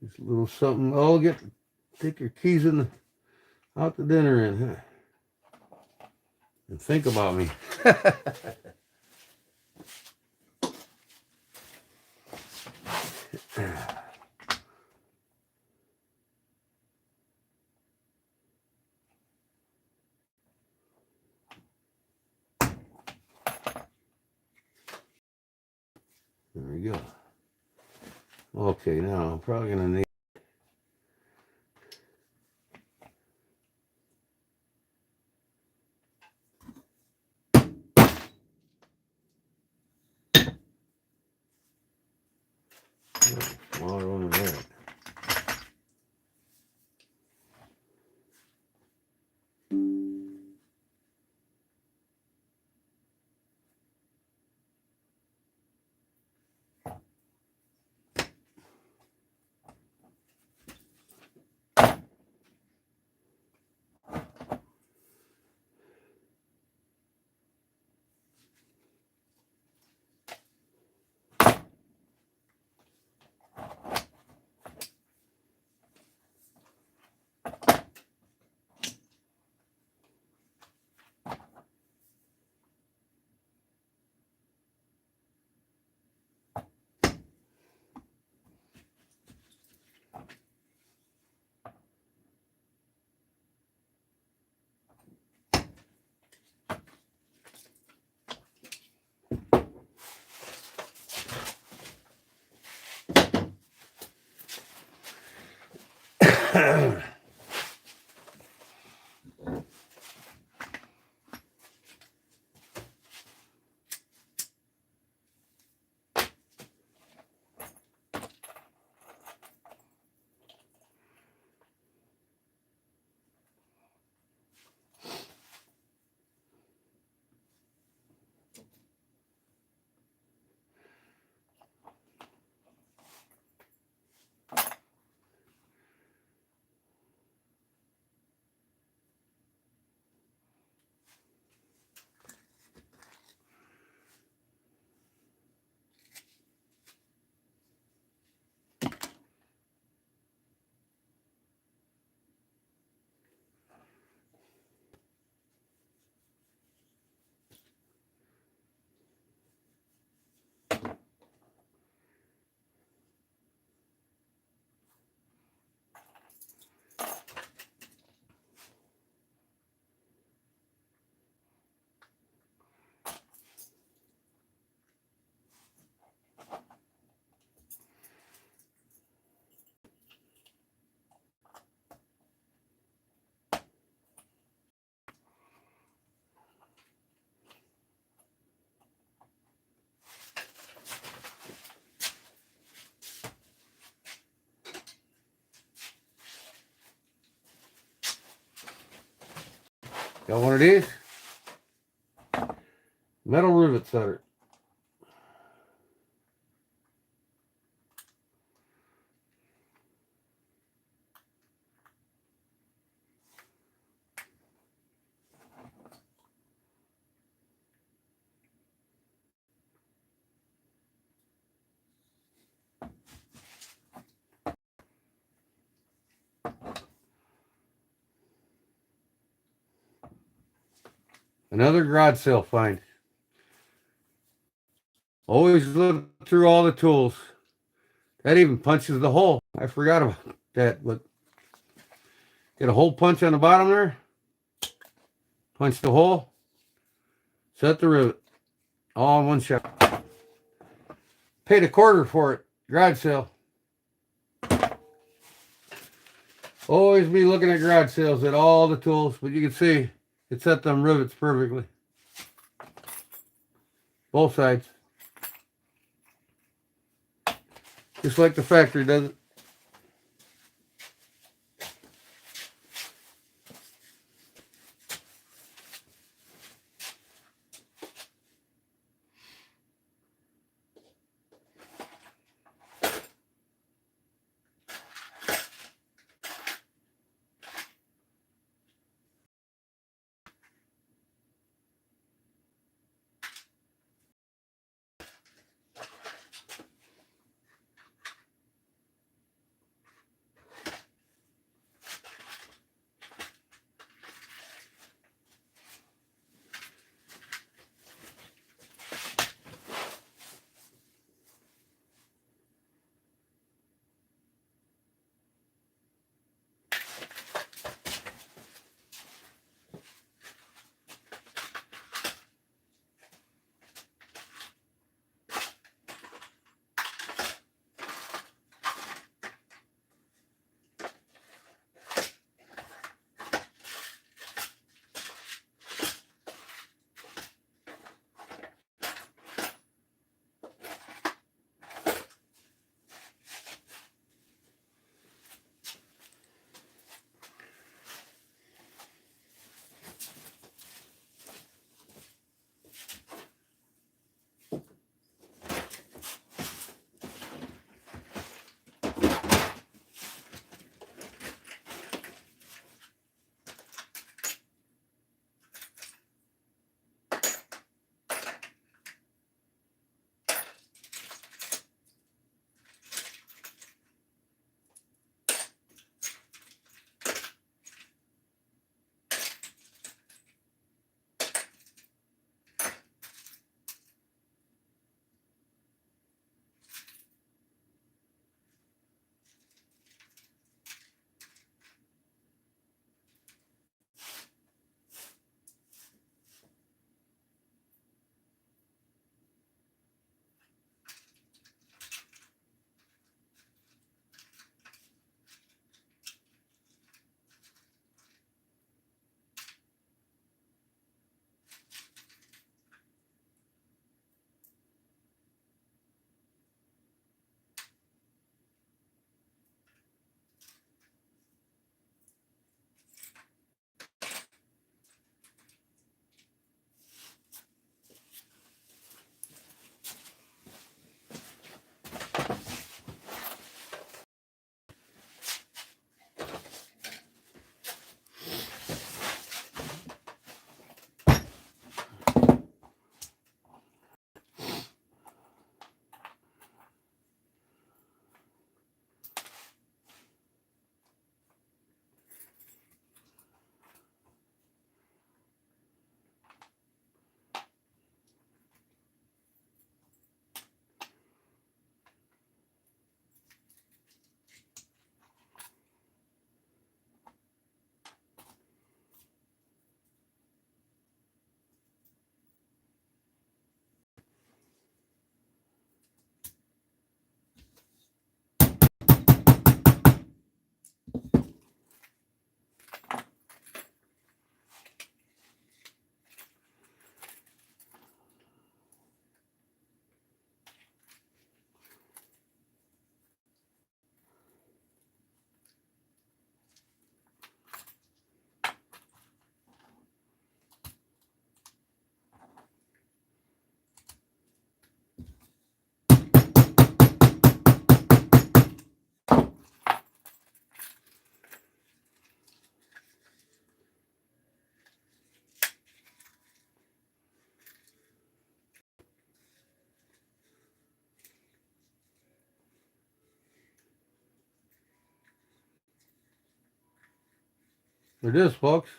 Just a little something. Oh, take your keys out the dinner in, huh? And think about me. There we go. Okay, now I'm probably going to need... Smaller one than that. Got one of these? Metal rivet setter. Another garage sale find. Always look through all the tools. That even punches the hole. I forgot about that, but get a hole punch on the bottom there. Punch the hole. Set the rivet. All in one shot. Paid a quarter for it. Garage sale. Always be looking at garage sales at all the tools, but you can see it set them rivets perfectly. Both sides. Just like the factory does it. There it is, folks.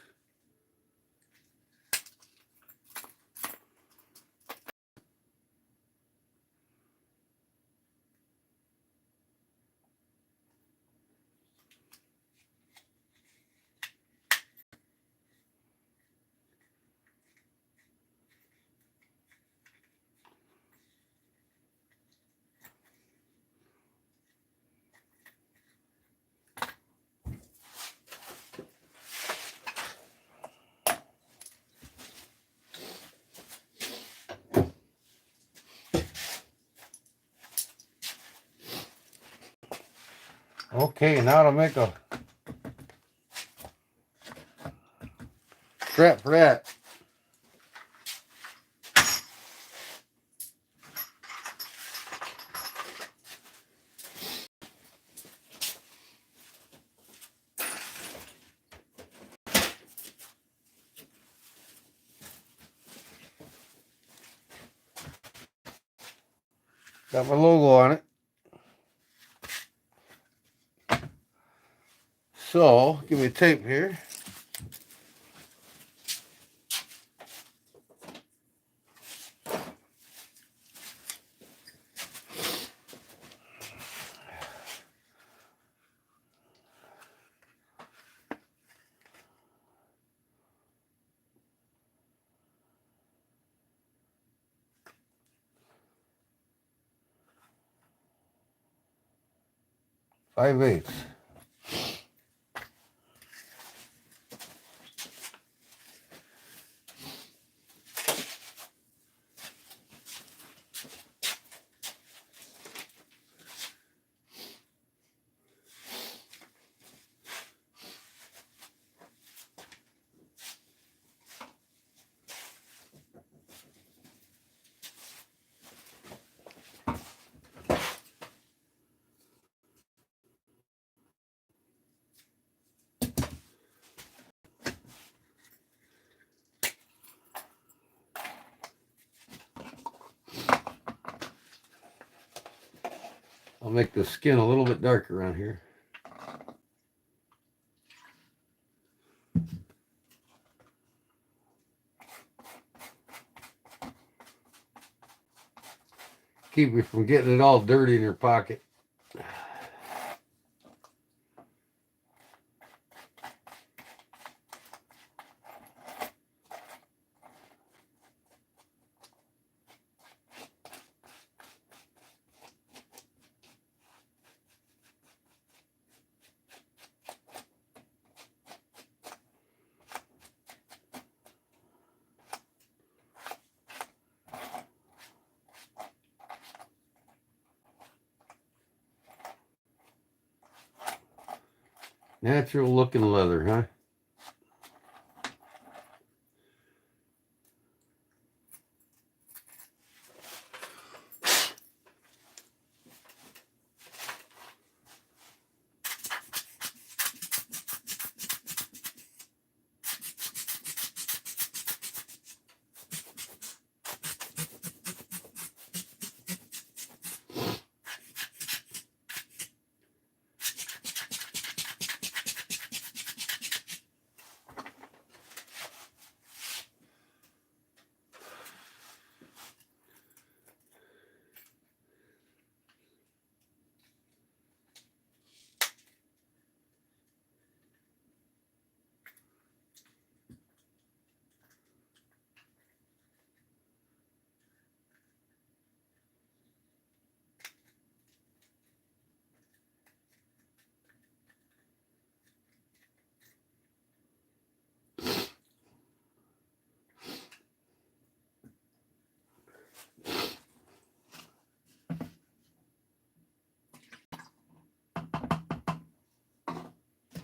Okay, now to make a strap for that. Got my logo on it. So, give me tape here. Five eighths. I'll make the skin a little bit darker around here. Keep you from getting it all dirty in your pocket. Natural looking leather, huh?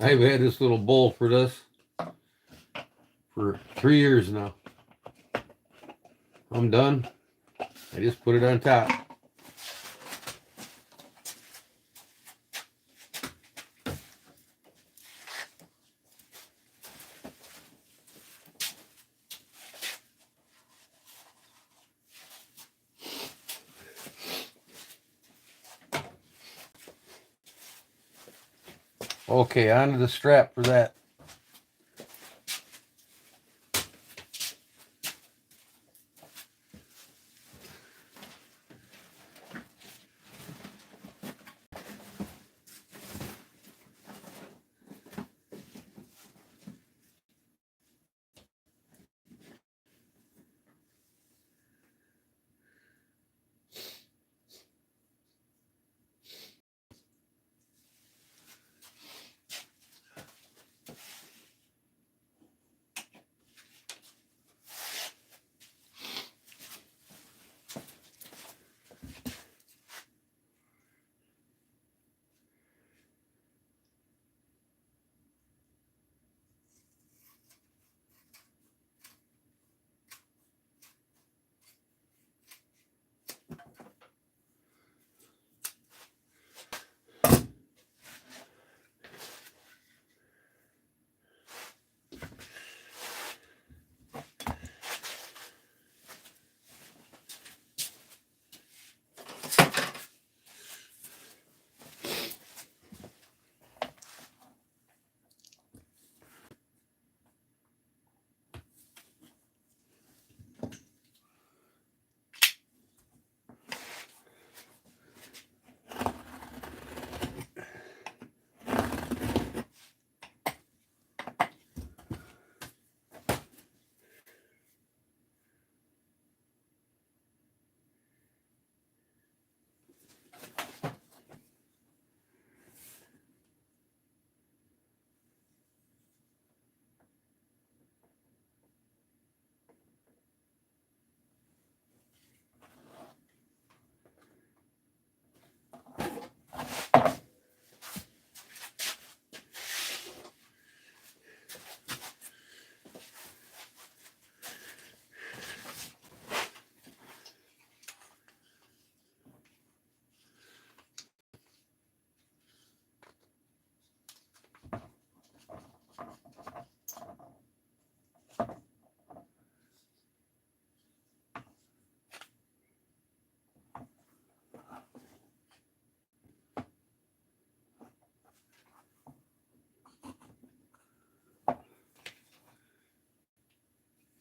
I've had this little bowl for this for 3 years now. I'm done. I just put it on top. Okay, onto the strap for that.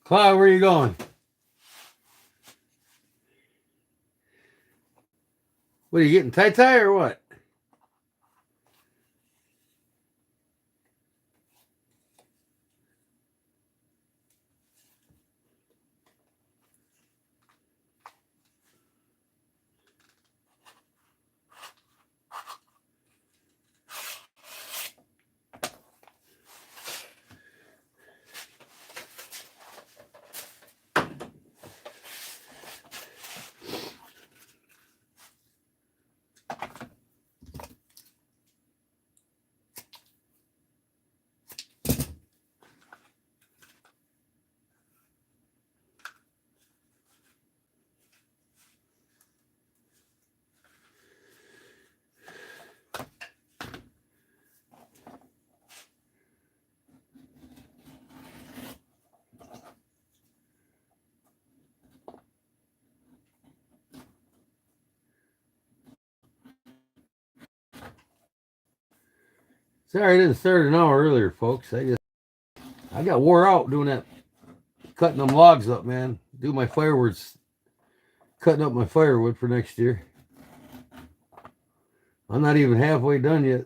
Clyde, where are you going? What, are you getting tie-tie or what? Sorry I didn't start an hour earlier, folks. I got wore out doing that, cutting them logs up, man. Do my firewoods, cutting up my firewood for next year. I'm not even halfway done yet.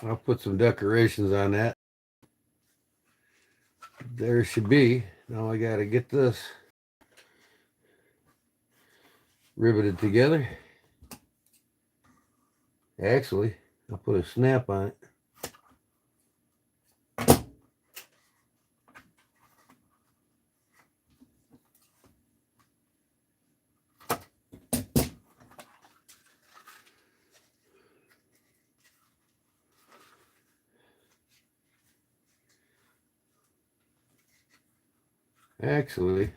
I'll put some decorations on that. There it should be. Now I got to get this riveted together. Actually, I'll put a snap on it. Actually,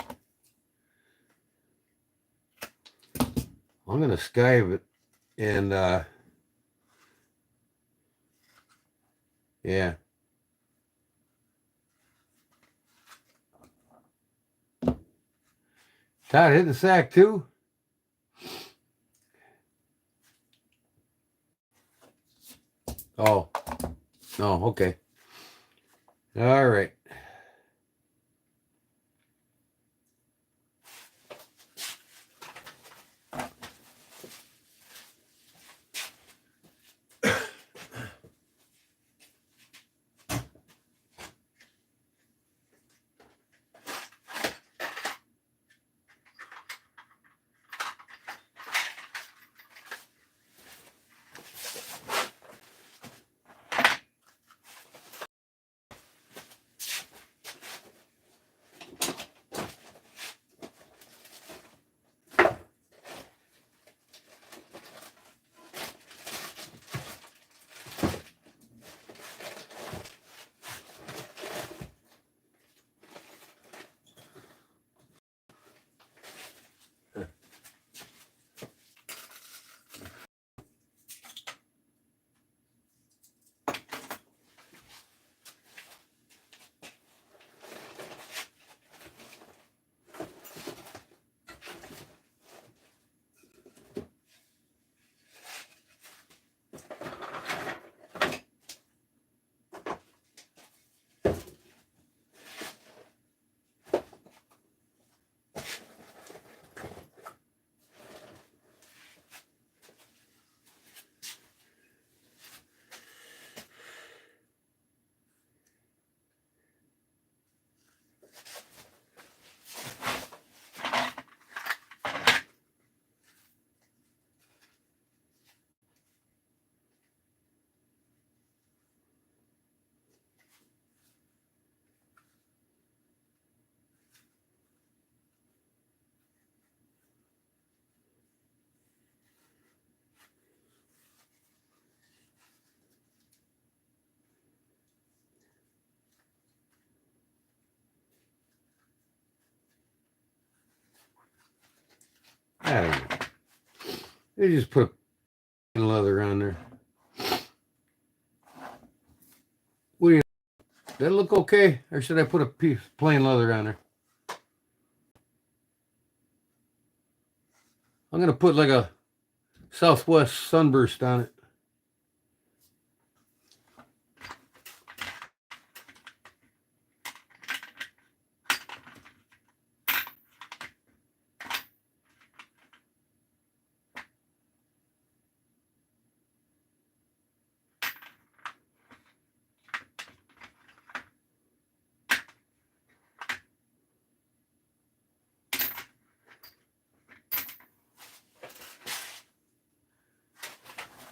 I'm going to skive it and, yeah. Todd, hit the sack too? Oh, no, okay. All right. I don't know. They just put a leather on there. What do you? That look okay, or should I put a piece plain leather on there? I'm gonna put like a Southwest sunburst on it.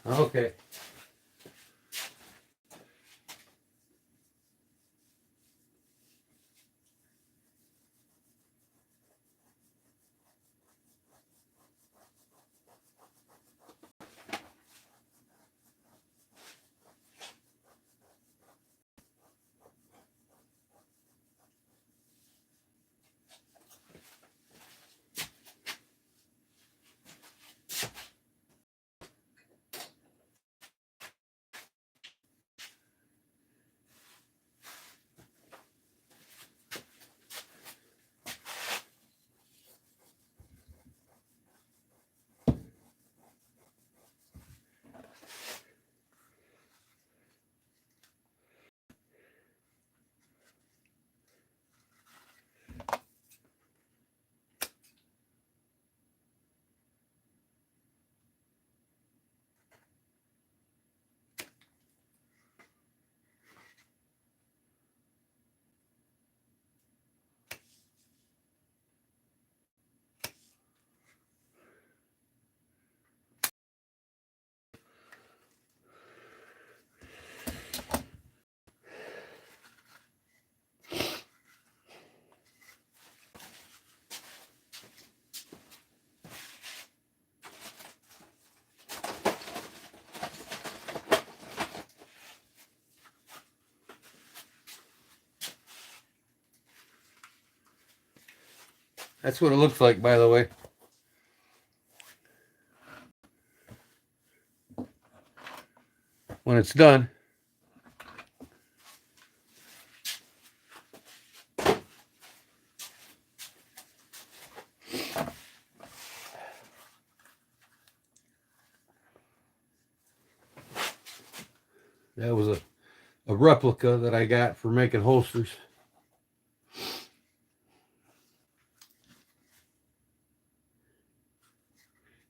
Okay. That's what it looks like, by the way. When it's done. That was a replica that I got for making holsters.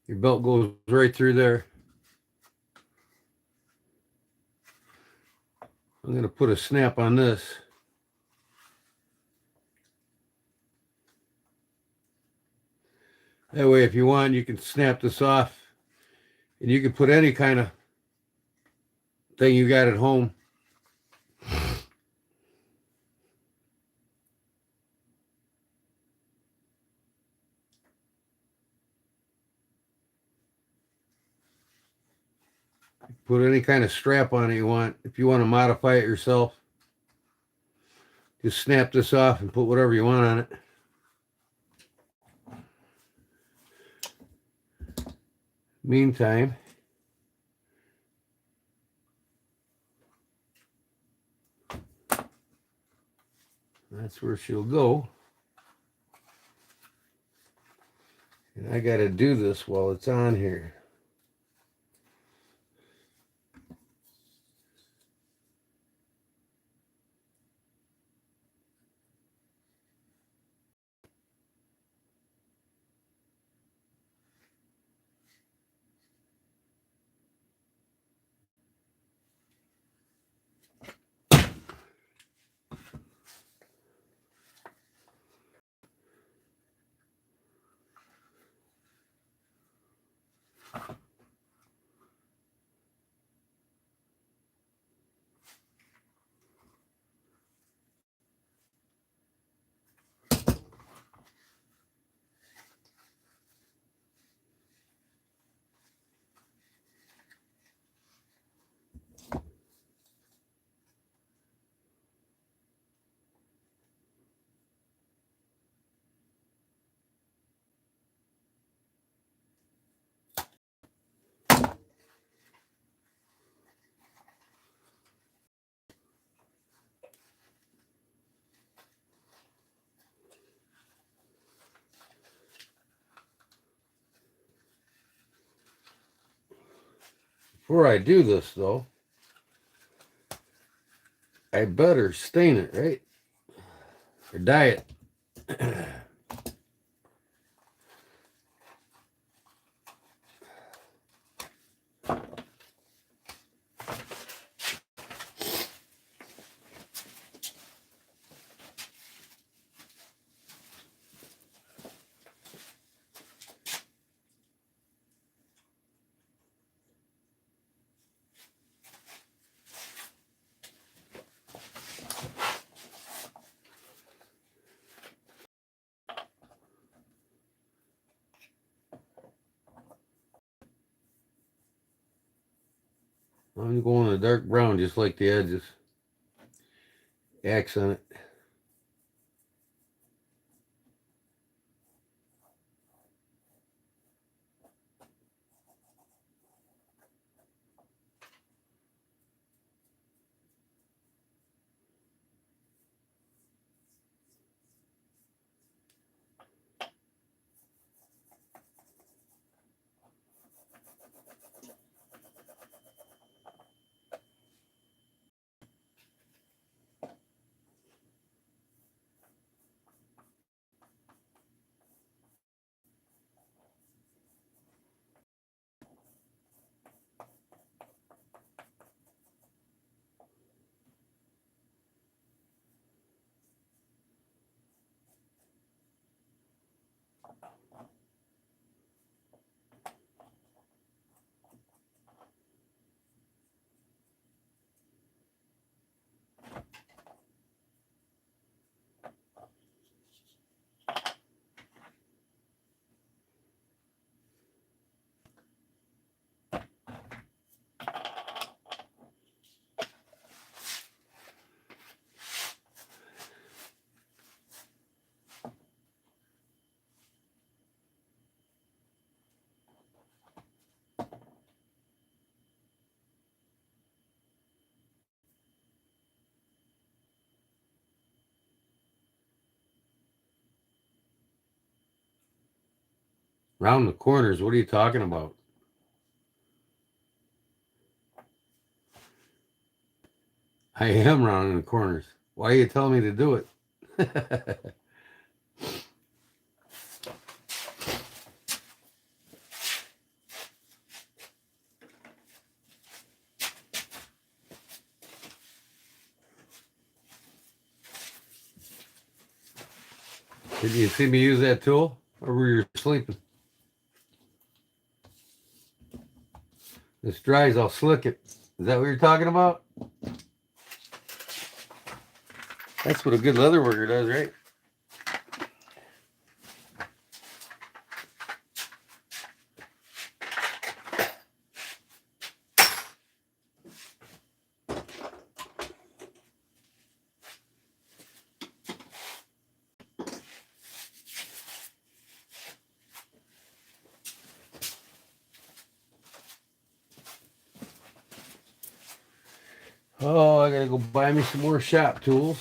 Your belt goes right through there. I'm going to put a snap on this. That way, if you want, you can snap this off. And you can put any kind of thing you got at home. Put any kind of strap on it you want. If you want to modify it yourself, just snap this off and put whatever you want on it. Meantime, that's where she'll go. And I got to do this while it's on here. Before I do this, though, I better stain it, right? Or dye it. I'm going a dark brown, just like the edges. Accent it. Round the corners, what are you talking about? I am rounding the corners. Why are you telling me to do it? Did you see me use that tool? Or were you sleeping? This dries, I'll slick it. Is that what you're talking about? That's what a good leather worker does, right? Oh, I gotta go buy me some more shop tools.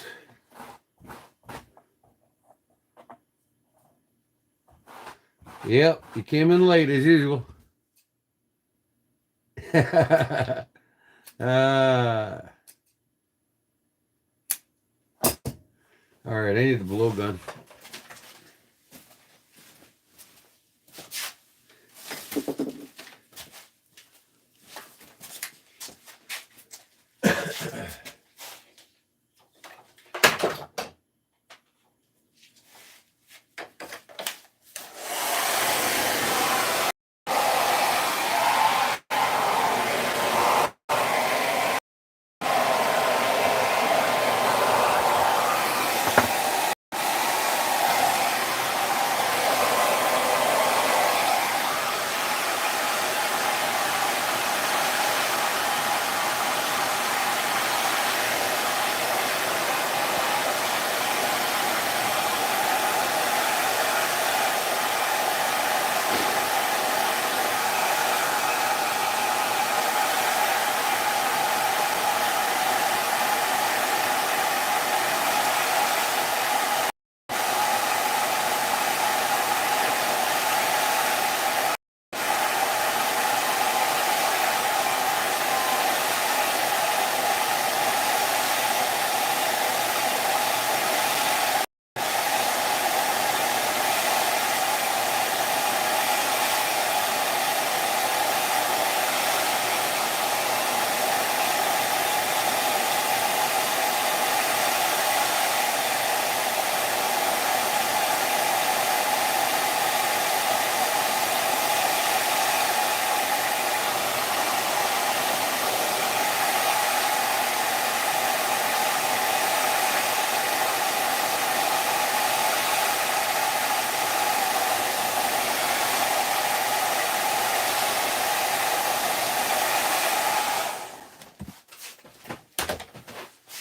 Yep, you came in late as usual. All right, I need the blowgun.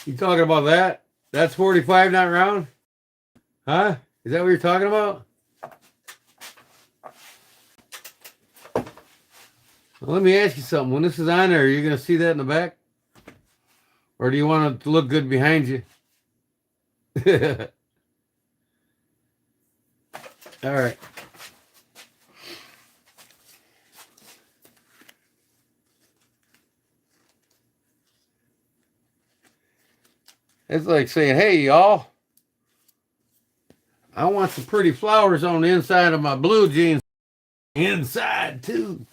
You talking about that? That's 45, not round? Huh? Is that what you're talking about? Well, let me ask you something. When this is on there, are you going to see that in the back? Or do you want it to look good behind you? All right. It's like saying, hey, y'all, I want some pretty flowers on the inside of my blue jeans. Inside, too.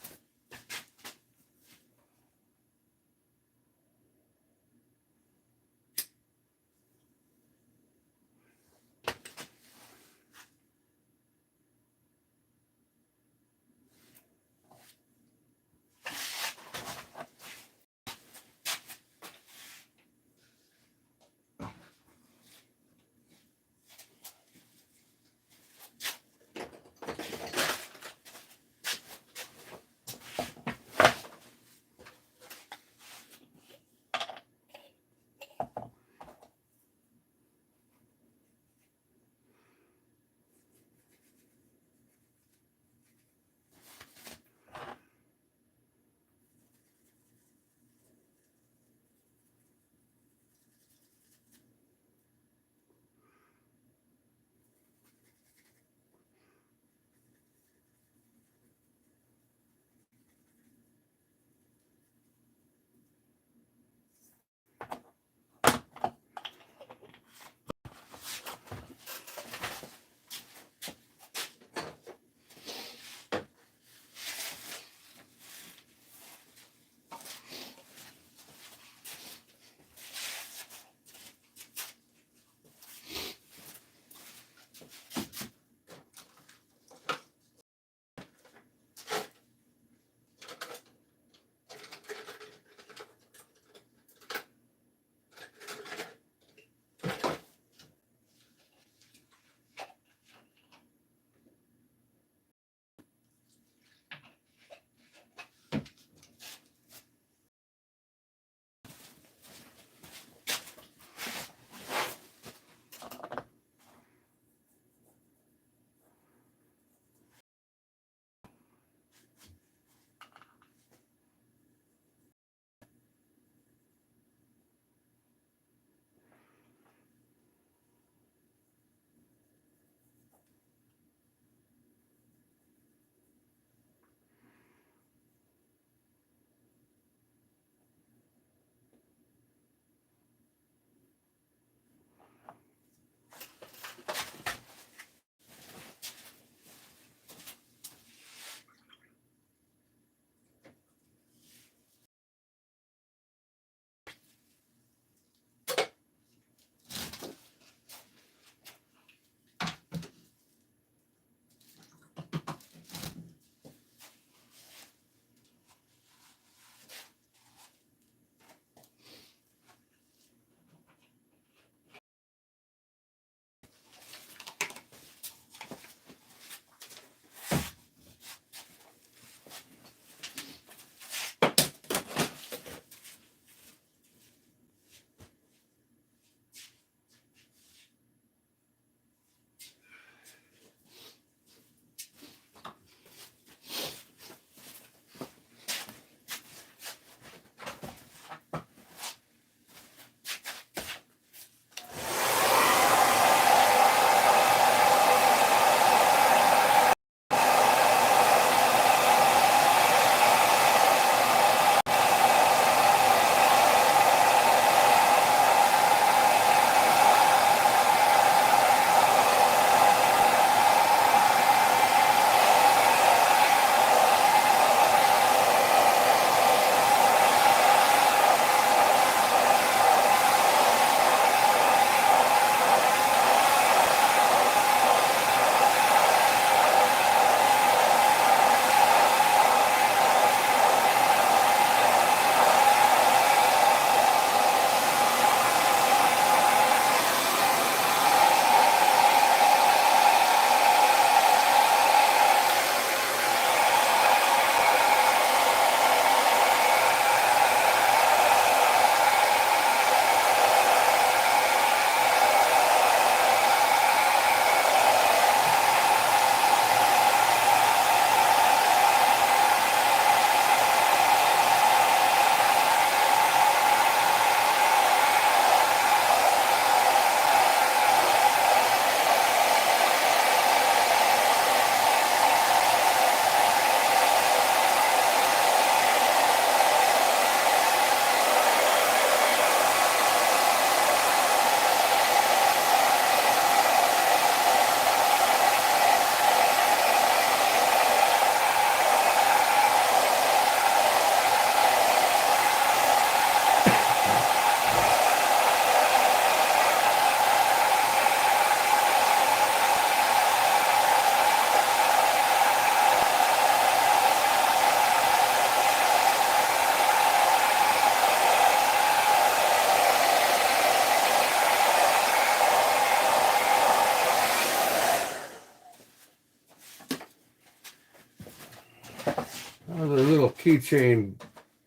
keychain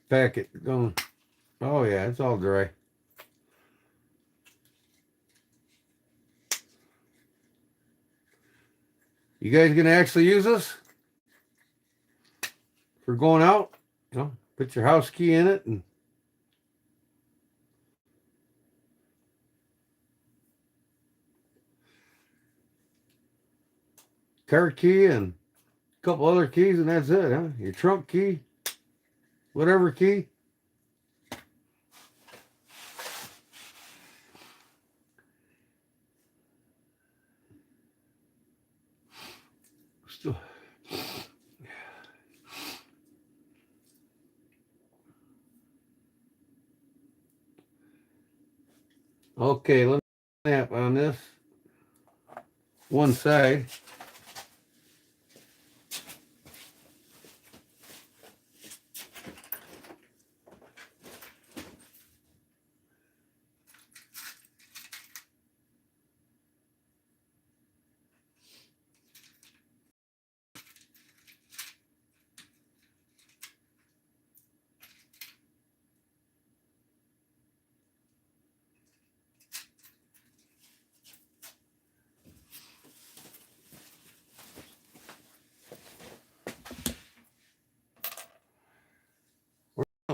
packet going. Oh yeah, it's all dry. You guys gonna actually use this for going out? You know, put your house key in it and car key and a couple other keys, and that's it, huh? Your trunk key, whatever key. Still. Okay, let me snap on this one side.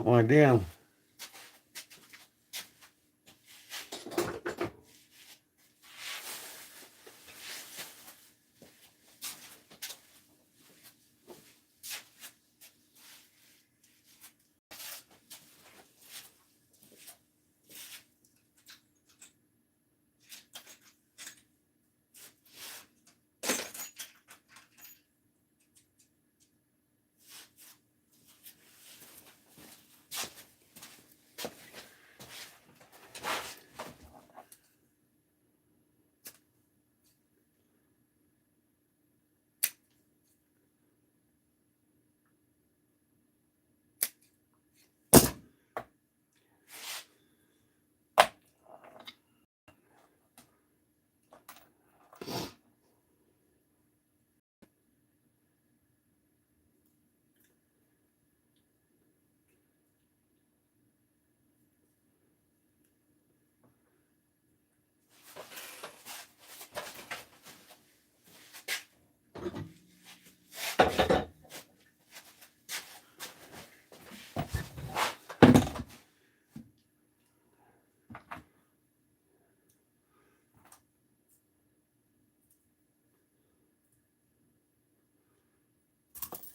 My damn.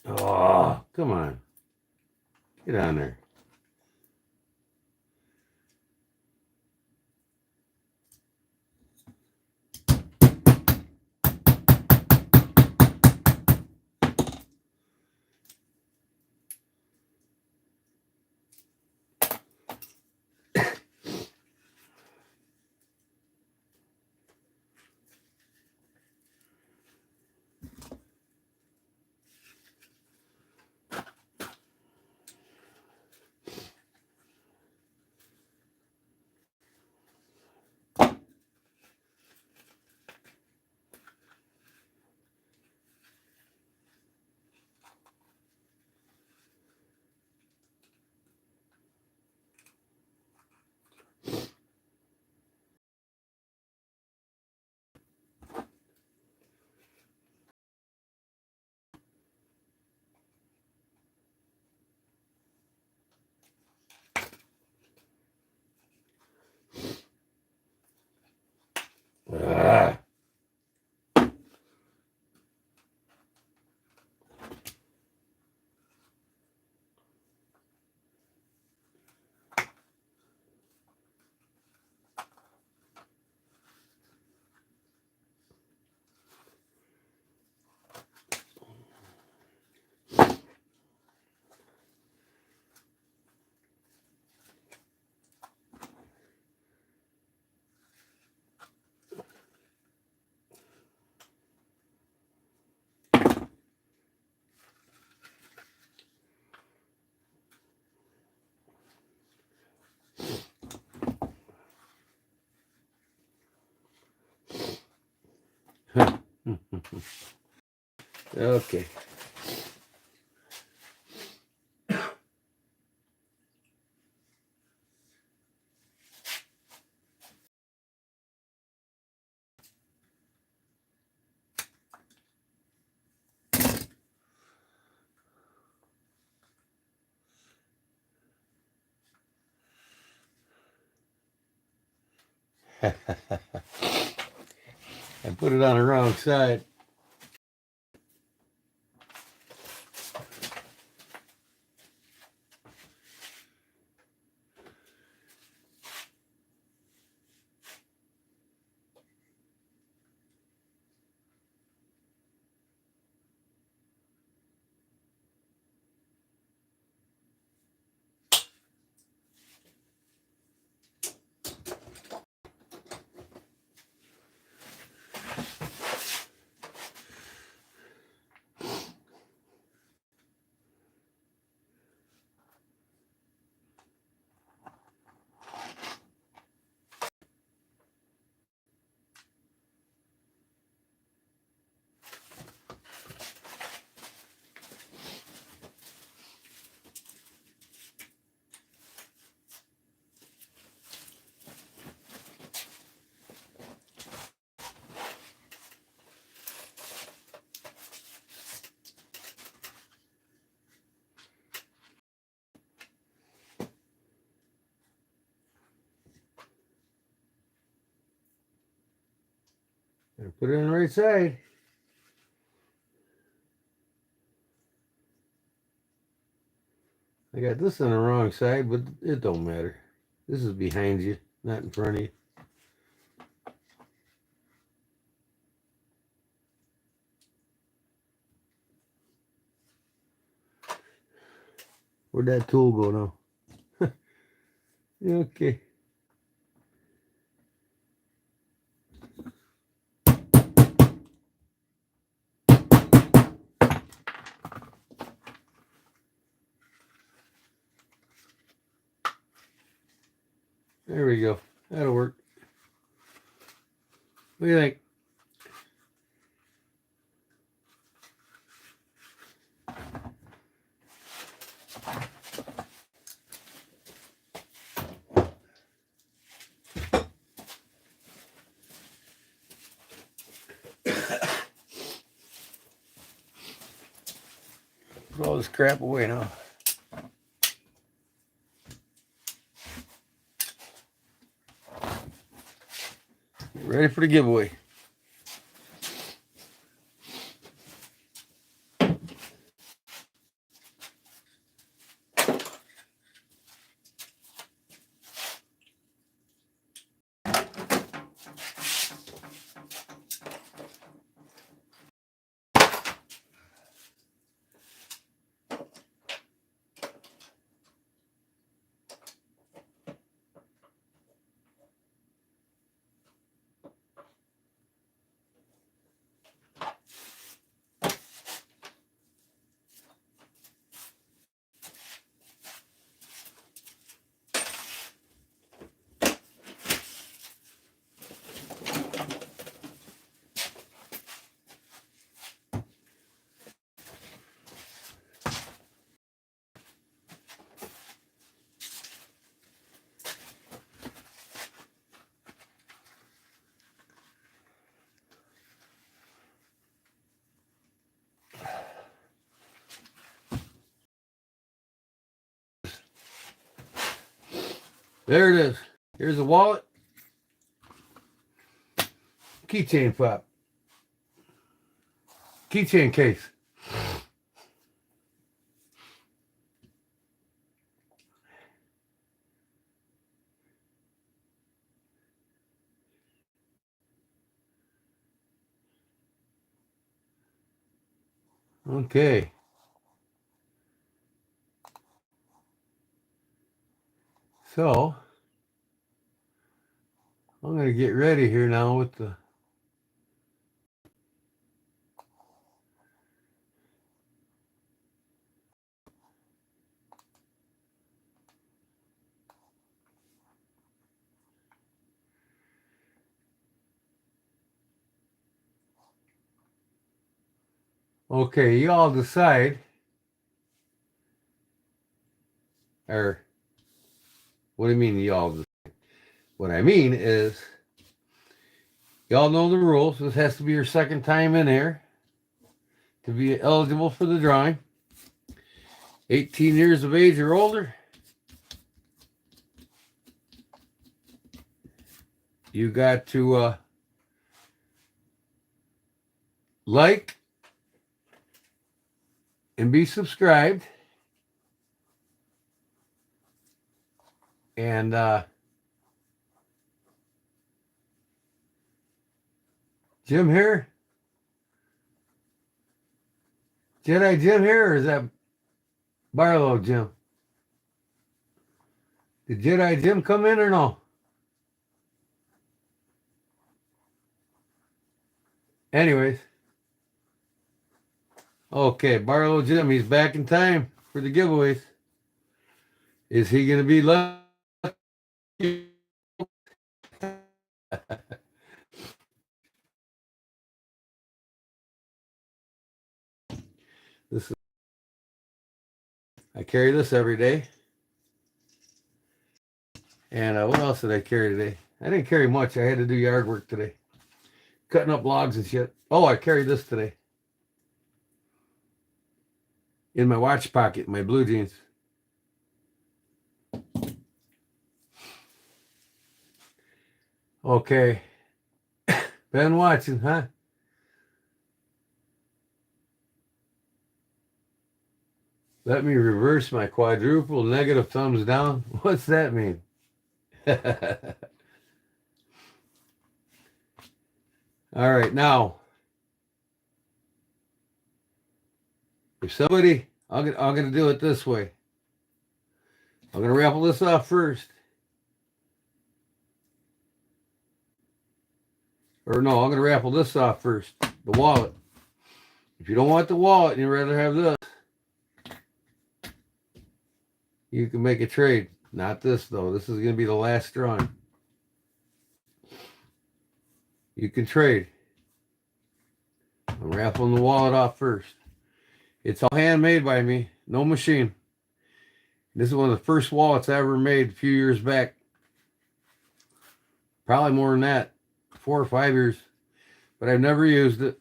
Oh, come on. Get on there. Ah. Okay. I put it on the wrong side. Put it on the right side. I got this on the wrong side, but it don't matter. This is behind you, not in front of you. Where'd that tool go now? Okay. There we go. That'll work. What do you think? Put all this crap away now. Get ready for the giveaway. There it is. Here's the wallet. Keychain flap. Keychain case. Okay. So, I'm going to get ready here now with the okay, you all decide, or what do you mean you all decide? What I mean is, y'all know the rules. This has to be your second time in here to be eligible for the drawing. 18 years of age or older. you got to like and be subscribed. And Jim here? Jedi Jim here, or is that Barlow Jim? Did Jedi Jim come in or no? Anyways. Okay, Barlow Jim, he's back in time for the giveaways. Is he going to be lucky? This is, I carry this every day. And what else did I carry today? I didn't carry much. I had to do yard work today. Cutting up logs and shit. Oh, I carried this today. In my watch pocket, my blue jeans. Okay. Been watching, huh? Let me reverse my quadruple negative thumbs down. What's that mean? All right, now, if somebody, I'm gonna do it this way. I'm gonna raffle this off first. Or no, I'm gonna raffle this off first. The wallet. If you don't want the wallet and you'd rather have this, you can make a trade. Not this though. This is gonna be the last drawing. You can trade. I'm raffling the wallet off first. It's all handmade by me, no machine. This is one of the first wallets I ever made a few years back. Probably more than that, 4 or 5 years. But I've never used it.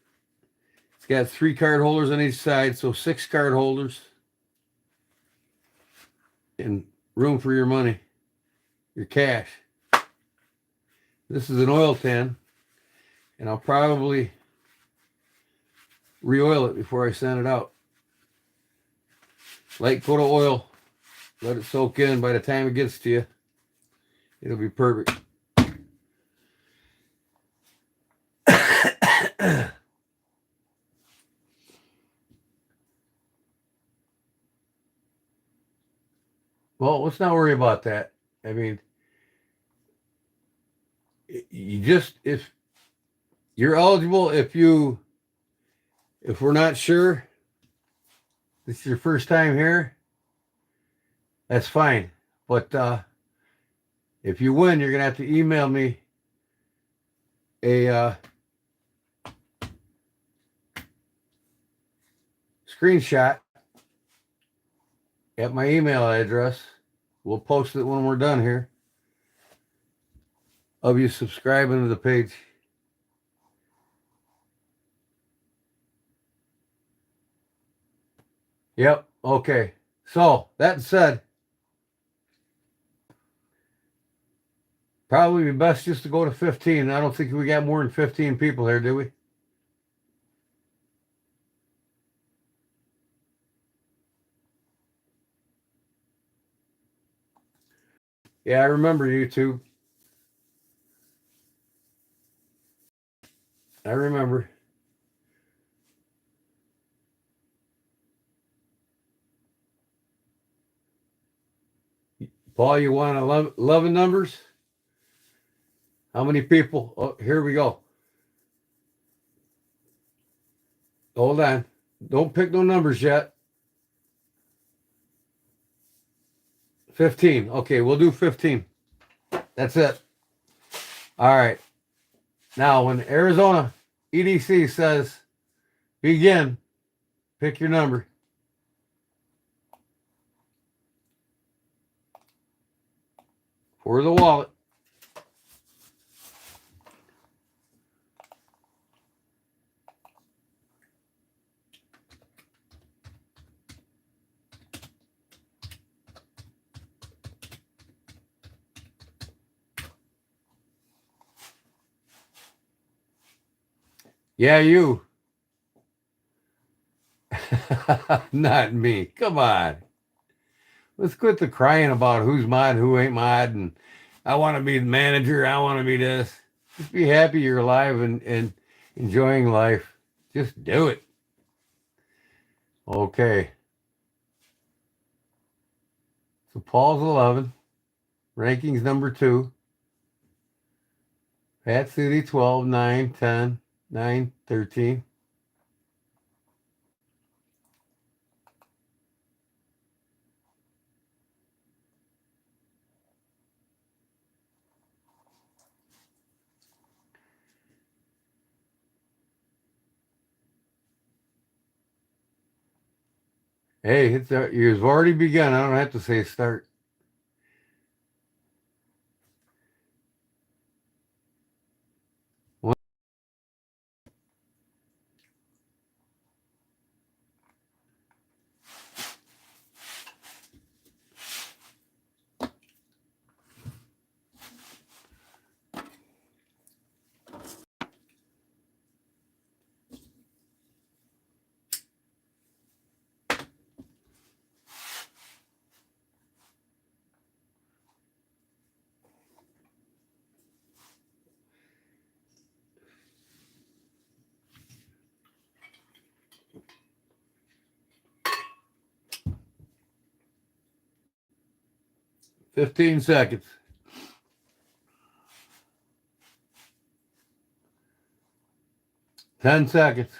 It's got 3 card holders on each side, so 6 card holders. And room for your money, your cash. This is an oil tan. And I'll probably re-oil it before I send it out. Light coat of oil. Let it soak in. By the time it gets to you, it'll be perfect. Well, let's not worry about that. I mean, you just, if you're eligible, if we're not sure, this is your first time here, that's fine. But if you win, you're going to have to email me a screenshot at my email address. We'll post it when we're done here of you subscribing to the page. Yep. Okay. So that said, probably be best just to go to 15. I don't think we got more than 15 people here, do we? Yeah, I remember YouTube. I remember. Paul, you want 11 numbers? How many people? Oh, here we go. Hold on. Don't pick no numbers yet. 15. Okay, we'll do 15. That's it. All right. Now, when Arizona EDC says begin, pick your number. For the wallet. Yeah, you. Not me. Come on. Let's quit the crying about who's mod, who ain't mod, and I want to be the manager. I want to be this. Just be happy you're alive and enjoying life. Just do it. Okay. So Paul's 11. Rankings number 2. Pat City 12, 9, 10, 9, 13. Hey, you've already begun. I don't have to say start. One, 15 seconds. 10 seconds.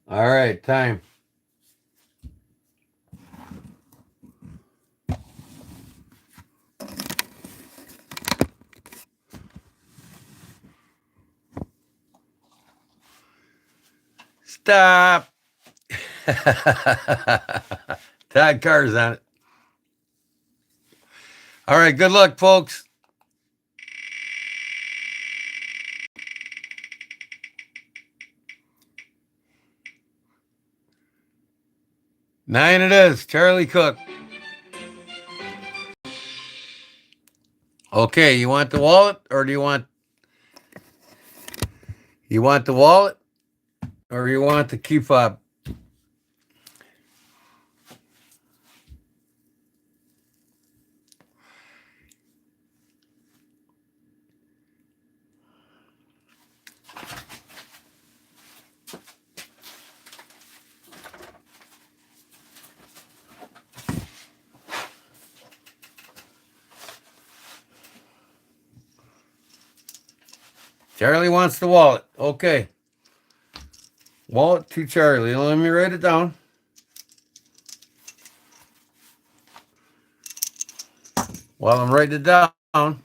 All right, time. Stop. Tag cars on it. All right, good luck, folks. Nine it is. Charlie Cook. Okay, you want the wallet or do you want the wallet or you want the key fob? Charlie wants the wallet. Okay. Wallet to Charlie. Let me write it down. While I'm writing it down, I'm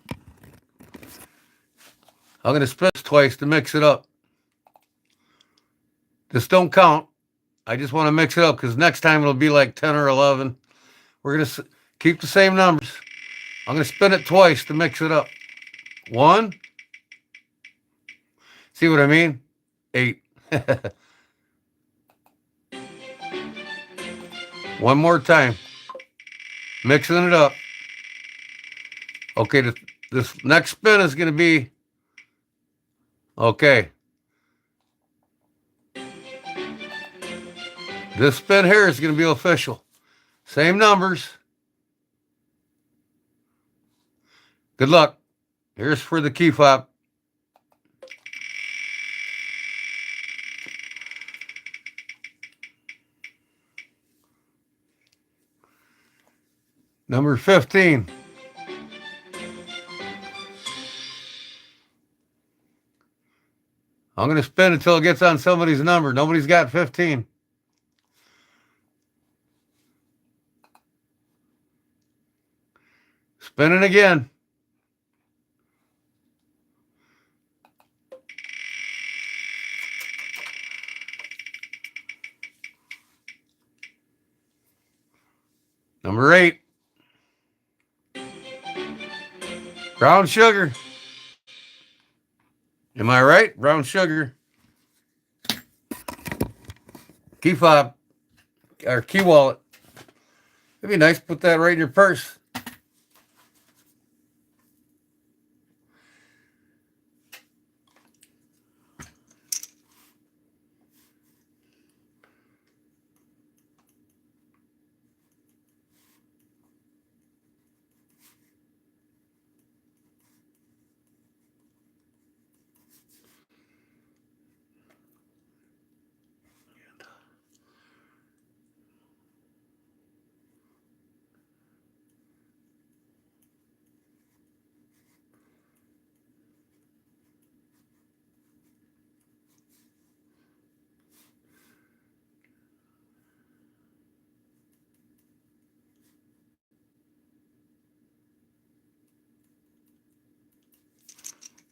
going to split this twice to mix it up. This don't count. I just want to mix it up because next time it'll be like 10 or 11. We're going to keep the same numbers. I'm going to spin it twice to mix it up. 1. See what I mean? 8. One more time. Mixing it up. Okay, this next spin is going to be, okay. This spin here is going to be official. Same numbers. Good luck. Here's for the key fob. Number 15. I'm going to spin until it gets on somebody's number. Nobody's got 15. Spinning again. Number 8. Brown sugar. Am I right? Brown sugar. Key fob. Or key wallet. It'd be nice to put that right in your purse.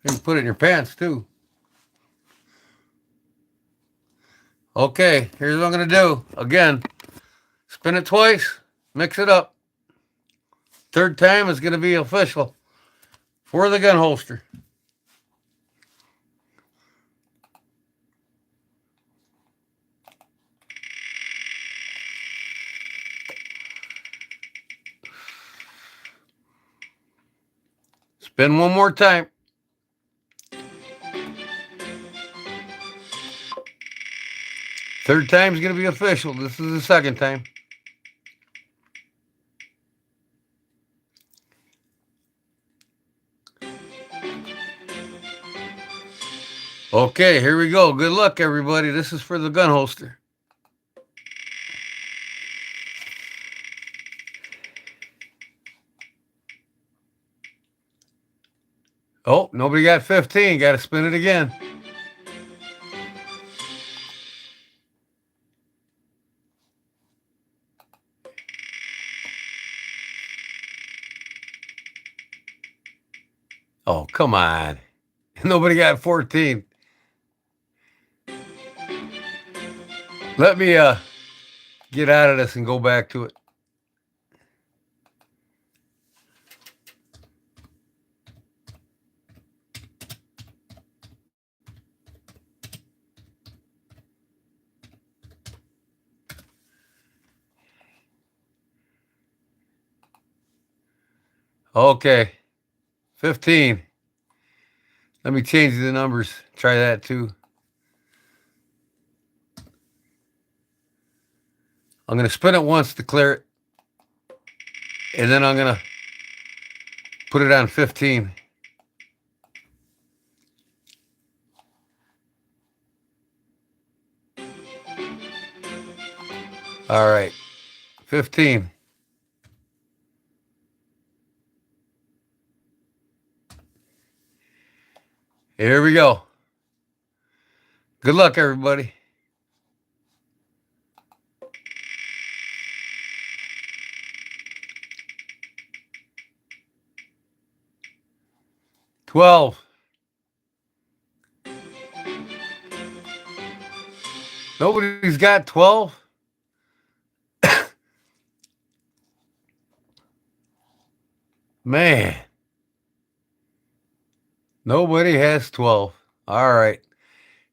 You can put it in your pants too. Okay, here's what I'm going to do. Again, spin it twice, mix it up. Third time is going to be official for the gun holster. Spin one more time. Third time is going to be official. This is the second time. Okay, here we go. Good luck, everybody. This is for the gun holster. Oh, nobody got 15. Got to spin it again. Oh, come on. Nobody got 14. Let me get out of this and go back to it. Okay, 15. Let me change the numbers. Try that too. I'm going to spin it once to clear it. And then I'm going to put it on 15. All right, 15. Here we go. Good luck, everybody. $12. Nobody's got 12. Man. Nobody has 12. All right.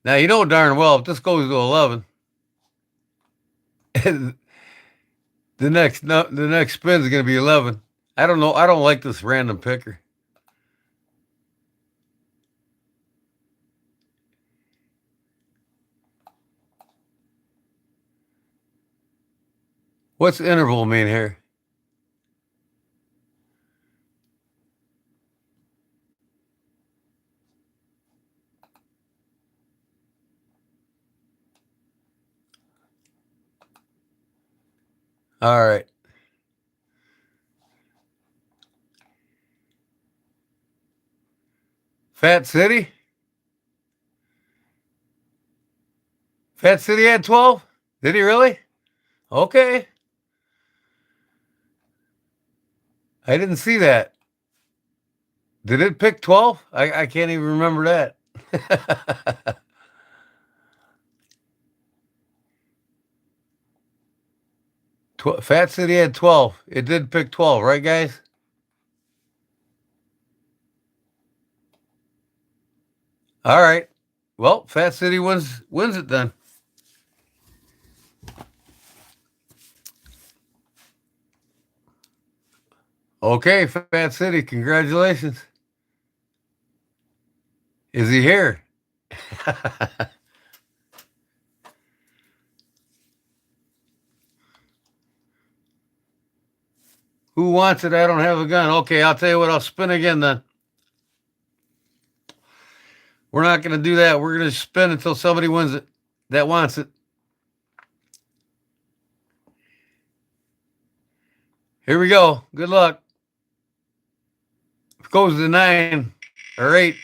Now, you know darn well if this goes to 11, the next spin is going to be 11. I don't know. I don't like this random picker. What's interval mean here? All right. Fat City? Fat City had 12? Did he really? Okay. I didn't see that. Did it pick 12? I can't even remember that. Fat City had 12. It did pick 12, right, guys? All right. Well, Fat City wins it then. Okay, Fat City, congratulations. Is he here? Who wants it? I don't have a gun. Okay, I'll tell you what, I'll spin again then. We're not going to do that. We're going to spin until somebody wins it that wants it. Here we go. Good luck. If it goes to 9 or 8.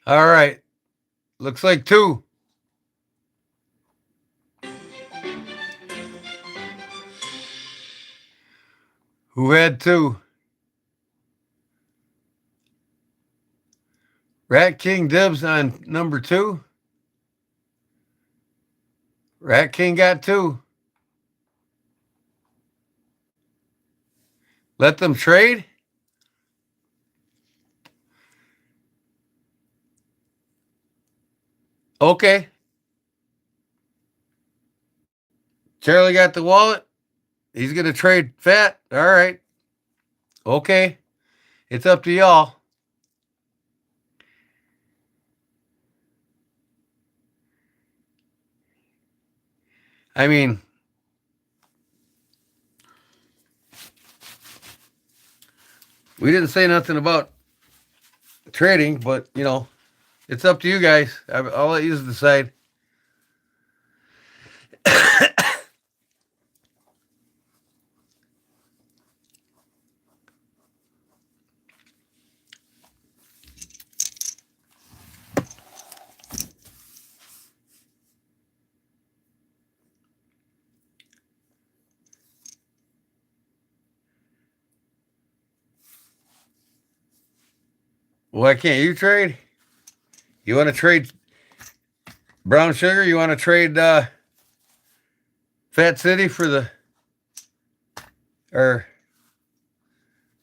All right. Looks like 2. Who had 2? Rat King dibs on number 2. Rat King got 2. Let them trade? Okay. Charlie got the wallet. He's going to trade Fat. All right. Okay. It's up to y'all. I mean, we didn't say nothing about trading, but, it's up to you guys. I'll let you decide. Why can't you trade? You want to trade brown sugar? You want to trade Fat City for the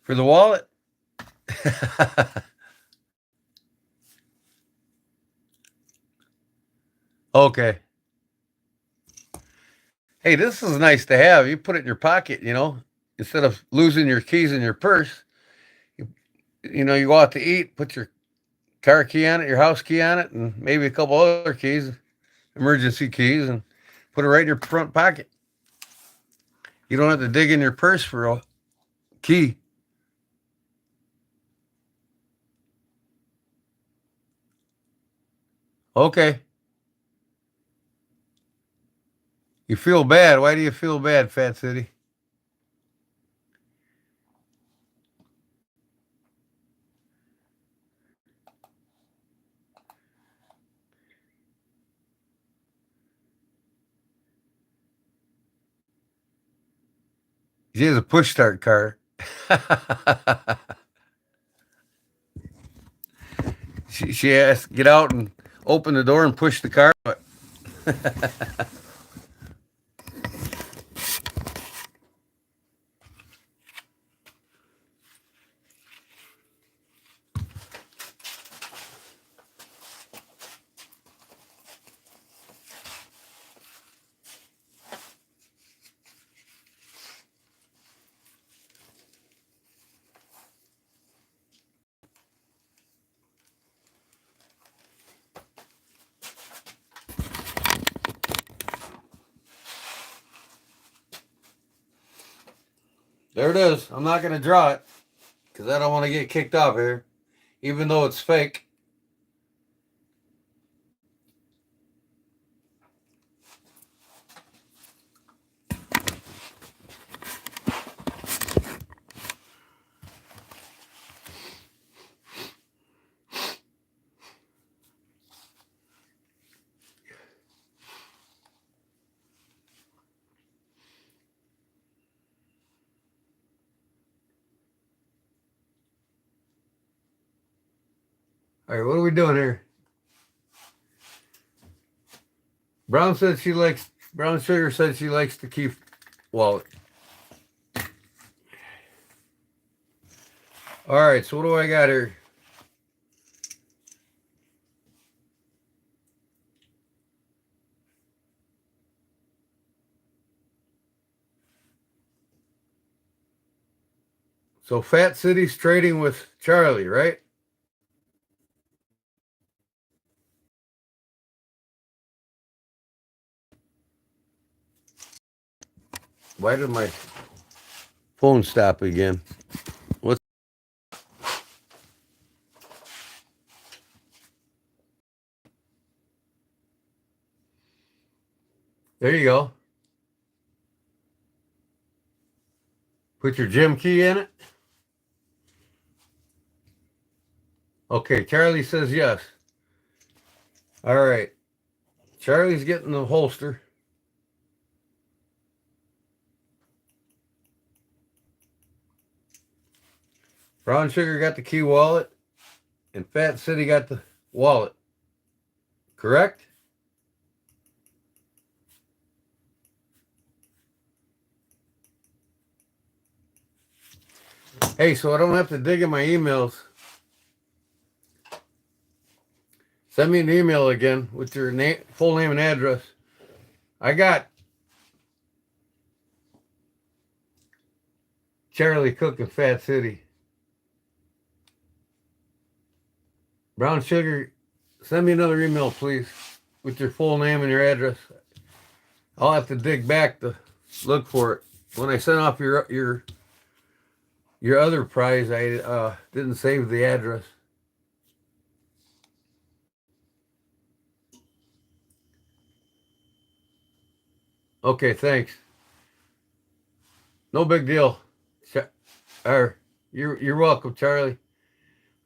wallet? Okay. Hey, this is nice to have. You put it in your pocket, instead of losing your keys in your purse. You go out to eat, put your car key on it, your house key on it, and maybe a couple other keys, emergency keys, and put it right in your front pocket. You don't have to dig in your purse for a key. Okay. You feel bad. Why do you feel bad, Fat City? She has a push start car. she has to get out and open the door and push the car. But there it is. I'm not going to draw it because I don't want to get kicked off here, even though it's fake. All right, what are we doing here? Brown sugar said she likes to keep wallet. All right, so what do I got here? So Fat City's trading with Charlie, right? Why did my phone stop again? What's there you go. Put your gym key in it. Okay, Charlie says yes. All right. Charlie's getting the holster. Brown Sugar got the key wallet, and Fat City got the wallet. Correct? Hey, so I don't have to dig in my emails. Send me an email again with your full name and address. I got Charlie Cook in Fat City. Brown Sugar, send me another email, please, with your full name and your address. I'll have to dig back to look for it. When I sent off your other prize, I didn't save the address. Okay, thanks. No big deal. You're welcome, Charlie.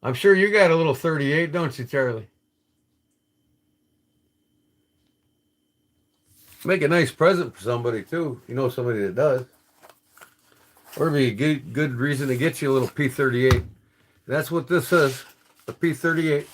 I'm sure you got a little 38, don't you, Charlie? Make a nice present for somebody too. You know somebody that does. Or it'd be a good reason to get you a little P38. That's what this is, a P38.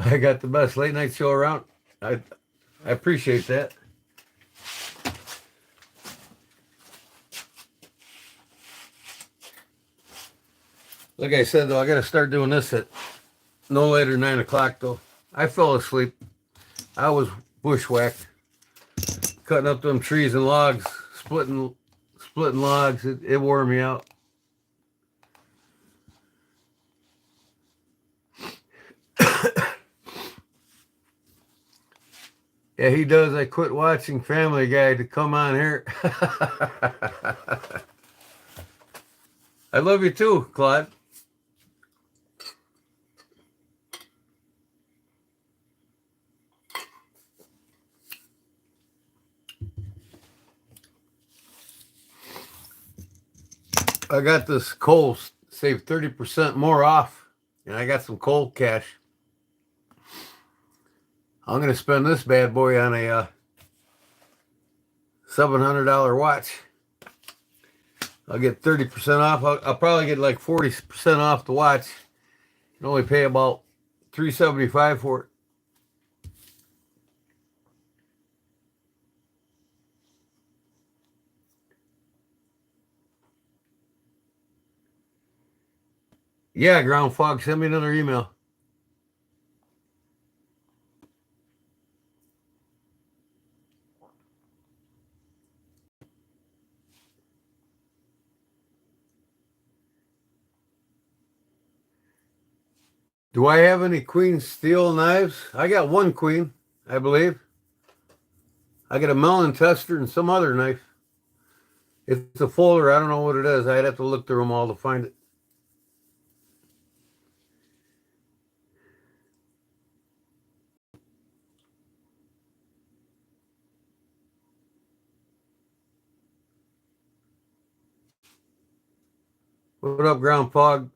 I got the best late night show around. I appreciate that. Like I said, though, I got to start doing this at no later than 9 o'clock, though. I fell asleep. I was bushwhacked, cutting up them trees and logs, splitting logs. It wore me out. Yeah, he does. I quit watching Family Guy to come on here. I love you too, Claude. I got this coal, saved 30% more off, and I got some coal cash. I'm going to spend this bad boy on a $700 watch. I'll get 30% off. I'll probably get like 40% off the watch. You only pay about $375 for it. Yeah, Ground Fog, send me another email. Do I have any queen steel knives? I got one queen, I believe. I got a melon tester and some other knife. It's a folder. I don't know what it is. I'd have to look through them all to find it. What up, Ground Fog?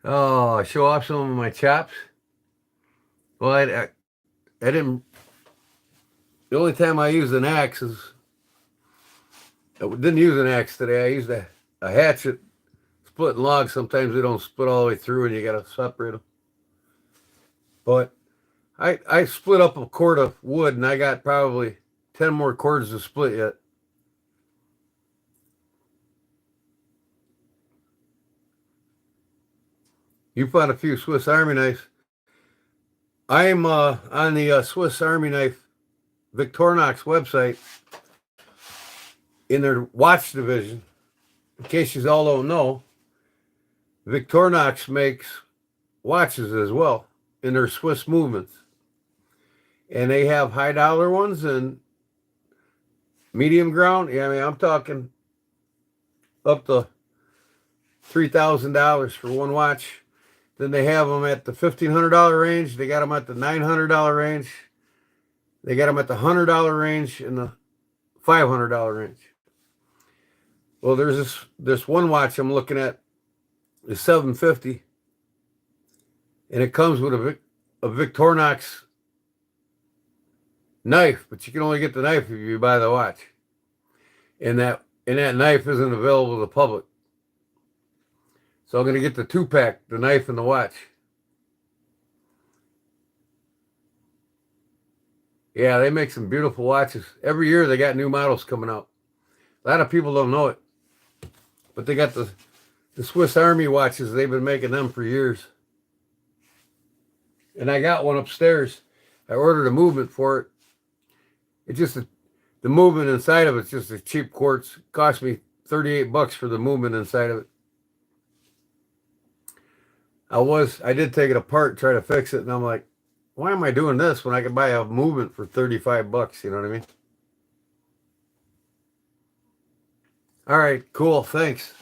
Oh, show off some of my chops. Well, I didn't. The only time I used an axe is I didn't use an axe today. I used a hatchet splitting logs. Sometimes they don't split all the way through, and you got to separate them. But I split up a cord of wood, and I got probably 10 more cords to split yet. You found a few Swiss Army knives. I'm on the Swiss Army knife Victorinox website in their watch division. In case you all don't know, Victorinox makes watches as well in their Swiss movements. And they have high dollar ones and medium ground. Yeah, I mean, I'm talking up to $3,000 for one watch. Then they have them at the $1,500 range. They got them at the $900 range. They got them at the $100 range and the $500 range. Well, there's this one watch I'm looking at, the 750, and it comes with a Victorinox knife, but you can only get the knife if you buy the watch. And that knife isn't available to the public. So I'm going to get the 2-pack, the knife and the watch. Yeah, they make some beautiful watches. Every year they got new models coming out. A lot of people don't know it. But they got the Swiss Army watches. They've been making them for years. And I got one upstairs. I ordered a movement for it. It's just the movement inside of it's just a cheap quartz. It cost me $38 for the movement inside of it. I did take it apart, try to fix it, and I'm like, why am I doing this when I can buy a movement for $35? You know what I mean? All right, cool. Thanks.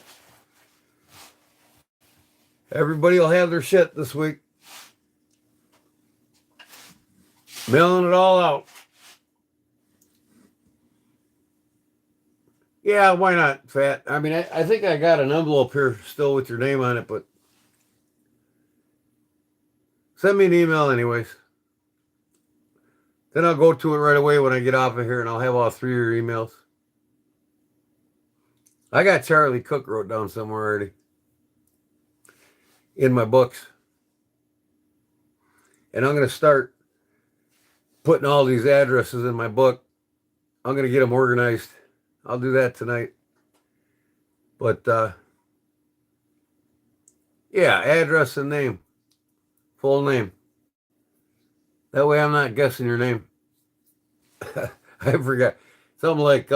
Everybody will have their shit this week. Mailing it all out. Yeah, why not, Fat? I mean, I think I got an envelope here still with your name on it, but send me an email anyways. Then I'll go to it right away when I get off of here, and I'll have all 3 of your emails. I got Charlie Cook wrote down somewhere already in my books. And I'm going to start putting all these addresses in my book. I'm going to get them organized. I'll do that tonight. But, yeah, address and name. Full name. That way I'm not guessing your name. I forgot. Something like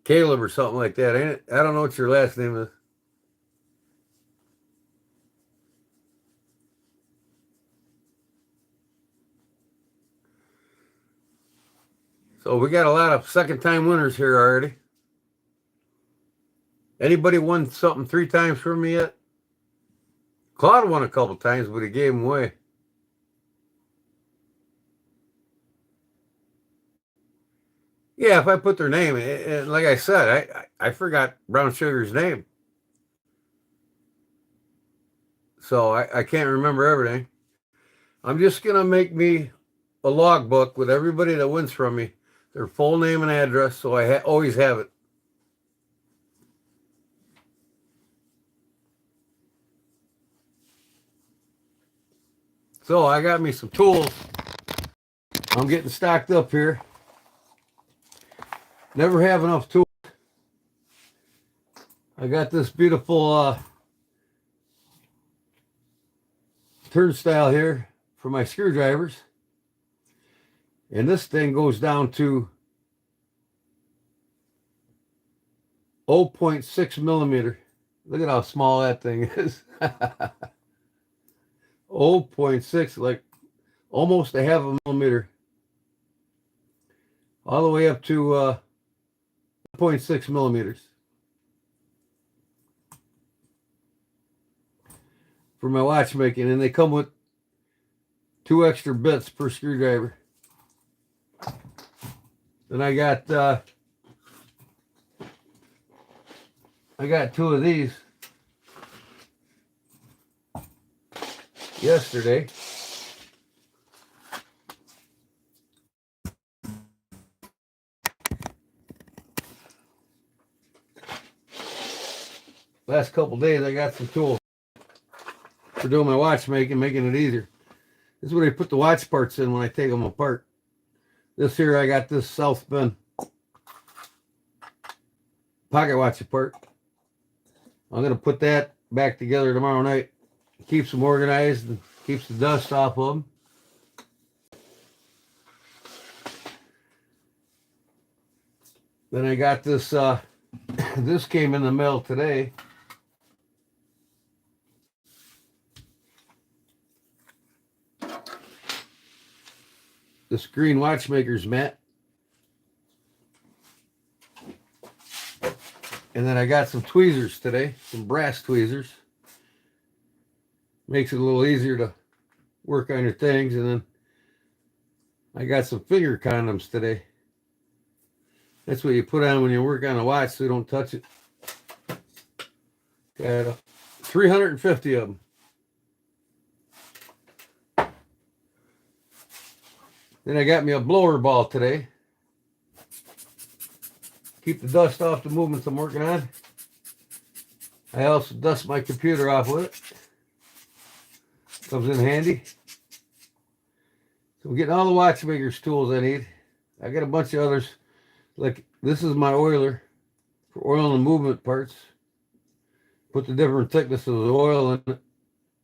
Caleb or something like that, ain't it? I don't know what your last name is. So we got a lot of second-time winners here already. Anybody won something 3 times from me yet? Claude won a couple times, but he gave them away. Yeah, if I put their name, and like I said, I forgot Brown Sugar's name. So I can't remember everything. I'm just going to make me a logbook with everybody that wins from me, their full name and address, so I always have it. So I got me some tools. I'm getting stocked up here. Never have enough tools. I got this beautiful turnstile here for my screwdrivers. And this thing goes down to 0.6 millimeter. Look at how small that thing is. 0.6, like almost a half a millimeter. All the way up to 0.6 millimeters. For my watchmaking. And they come with 2 extra bits per screwdriver. Then I got 2 of these yesterday. Last couple days I got some tools for doing my watchmaking, making it easier. This is where I put the watch parts in when I take them apart. This here, I got this South Bend pocket watch apart. I'm going to put that back together tomorrow night. Keeps them organized and keeps the dust off of them. Then I got this, this came in the mail today. This green watchmaker's mat. And then I got some tweezers today, some brass tweezers. Makes it a little easier to work on your things. And then I got some finger condoms today. That's what you put on when you work on a watch so you don't touch it. Got 350 of them. Then I got me a blower ball today. Keep the dust off the movements I'm working on. I also dust my computer off with it. Comes in handy. So I'm getting all the watchmaker's tools I need. I got a bunch of others. Like this is my oiler for oil and movement parts. Put the different thicknesses of oil in it.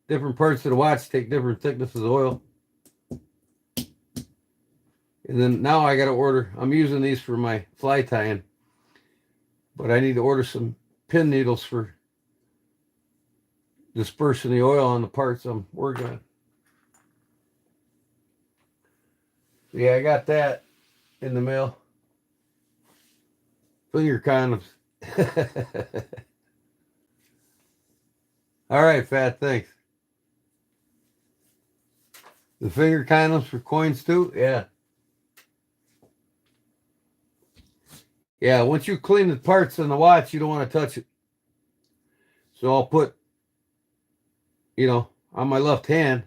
Different parts of the watch take different thicknesses of oil. And then now I got to order, I'm using these for my fly tying, but I need to order some pin needles for dispersing the oil on the parts I'm working on. So yeah, I got that in the mail. Finger condoms. All right, Fat, thanks. The finger condoms for coins too? Yeah. Yeah, once you clean the parts in the watch, you don't want to touch it. So I'll put, on my left hand,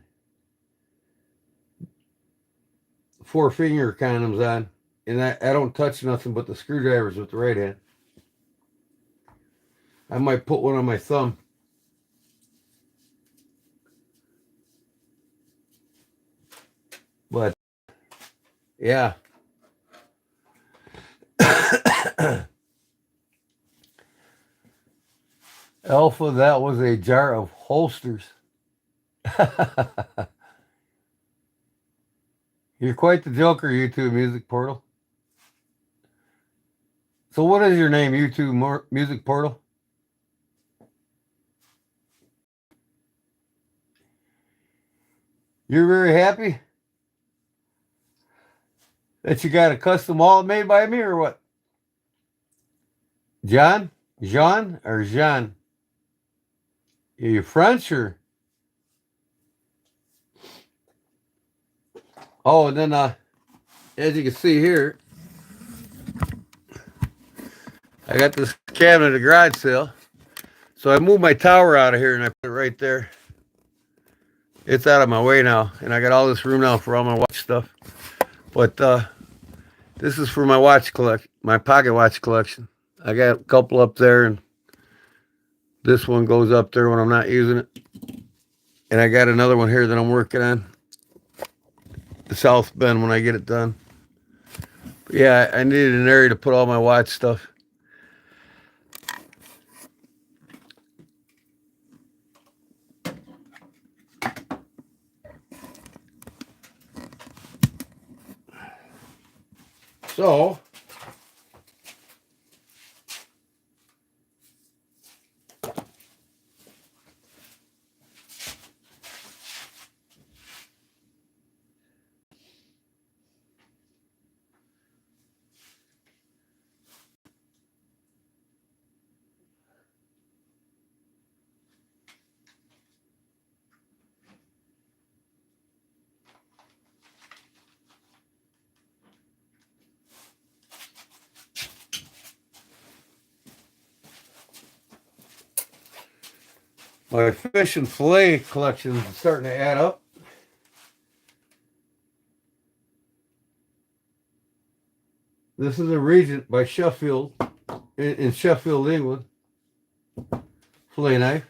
4 finger condoms on, and I don't touch nothing but the screwdrivers with the right hand. I might put one on my thumb. But, yeah. Alpha, that was a jar of holsters. You're quite the joker, YouTube Music Portal. So what is your name, YouTube Music Portal? You're very happy that you got a custom wallet made by me or what? John? Jean or Jean? Are you French or? Oh, and then as you can see here, I got this cabinet at a garage sale. So I moved my tower out of here and I put it right there. It's out of my way now. And I got all this room now for all my watch stuff. But this is for my watch collection, my pocket watch collection. I got a couple up there and this one goes up there when I'm not using it. And I got another one here that I'm working on. The South Bend when I get it done. But yeah, I needed an area to put all my watch stuff. So, My fish and fillet collection is starting to add up. This is a Regent by Sheffield, in Sheffield, England. Fillet knife.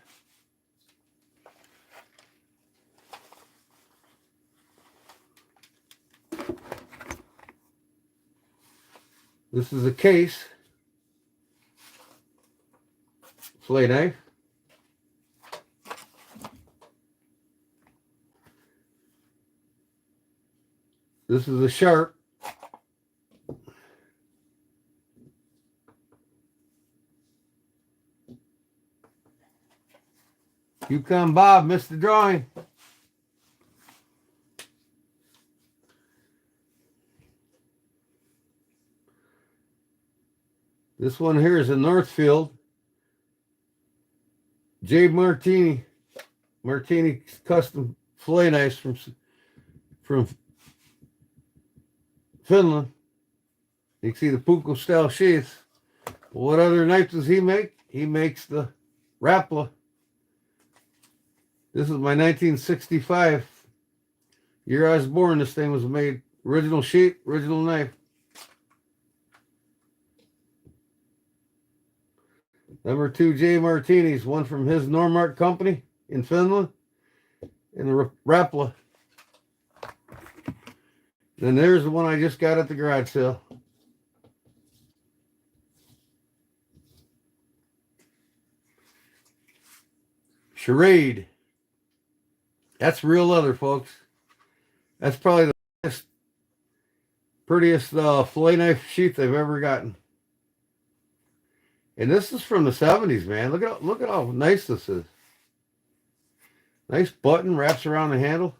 This is a case. Fillet knife. This is a sharp. Yukon Bob missed the drawing. This one here is a Northfield. J. Martini custom fillet knives from Finland. You can see the Puukko style sheaths. What other knife does he make? He makes the Rapala. This is my 1965 year I was born. This thing was made. Original sheet, original knife. Number 2 J. Martinis, one from his Normark company in Finland, and the Rapala. Then there's the one I just got at the garage sale. Charade. That's real leather, folks. That's probably the prettiest fillet knife sheath I've ever gotten. And this is from the 70s, man. Look at how nice this is. Nice button, wraps around the handle.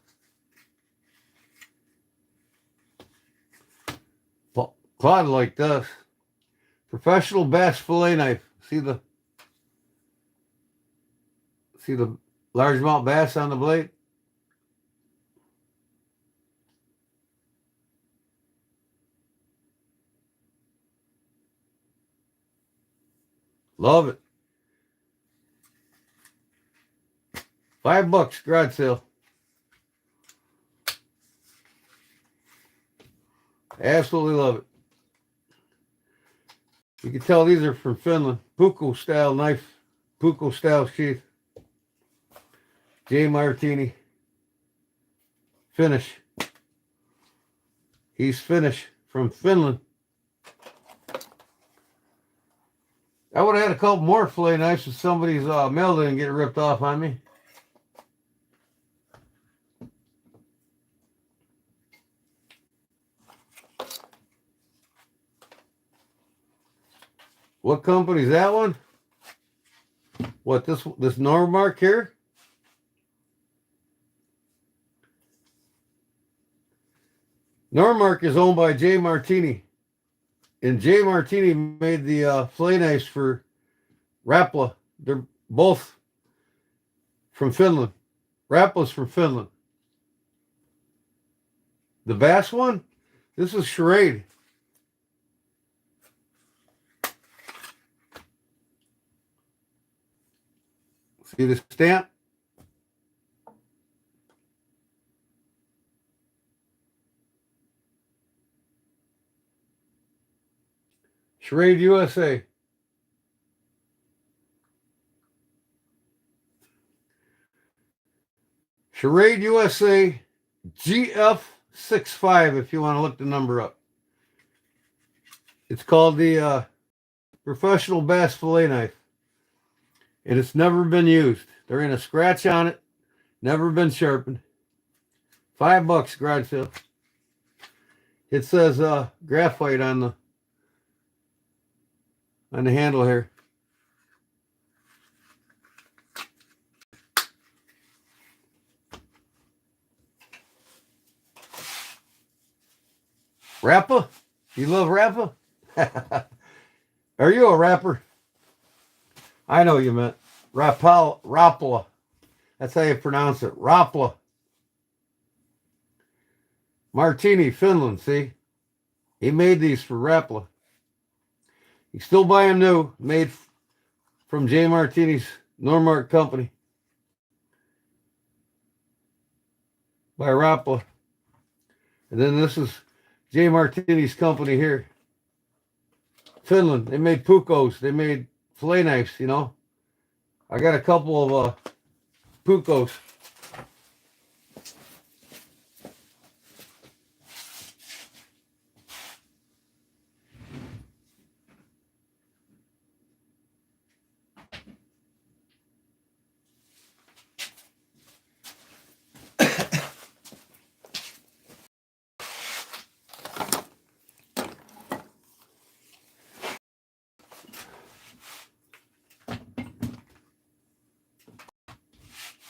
Clawed like this. Professional bass fillet knife. See the largemouth bass on the blade? Love it. $5 garage sale. Absolutely love it. You can tell these are from Finland. Puukko style knife. Puukko style sheath. J. Martini. Finnish. He's Finnish from Finland. I would have had a couple more fillet knives if somebody's mail didn't get ripped off on me. What company is that one? What, this Normark here? Normark is owned by J. Martini. And J. Martini made the fillet knives for Rapala. They're both from Finland. Rapala's from Finland. The bass one, this is Charade. See the stamp? Charade USA. Charade USA GF65 if you want to look the number up. It's called the Professional Bass Fillet Knife. And it's never been used. There ain't a scratch on it. Never been sharpened. $5 garage sale. It says graphite on the handle here. Rappa? You love Rappa? Are you a rapper? I know you meant Rapala. That's how you pronounce it. Rapala. Martini, Finland, see? He made these for Rapala. You still buy them new, made from J. Martini's Normark company. by Raffle. And then this is J. Martini's company here. Finland. They made pukos. They made fillet knives, you know. I got a couple of pukos.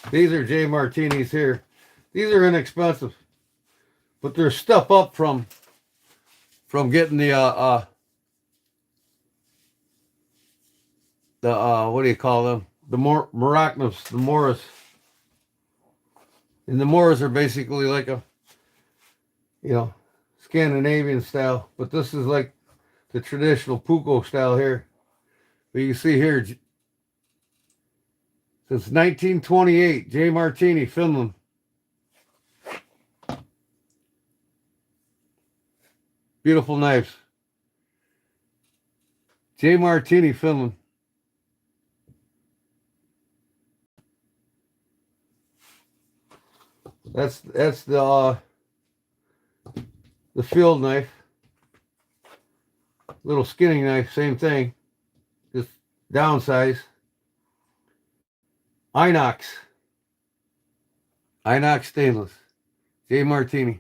These are J. Martini's here. These are inexpensive, but they're step up from getting the what do you call them? The Moroccanus, the Moras. And the Moras are basically like a, you know, Scandinavian style, but this is like the traditional puko style here. But you can see here, since 1928, J. Martini, Finland. Beautiful knives. J. Martini, Finland. That's the field knife. Little skinning knife, same thing. Just downsize. Inox stainless. J. Martini.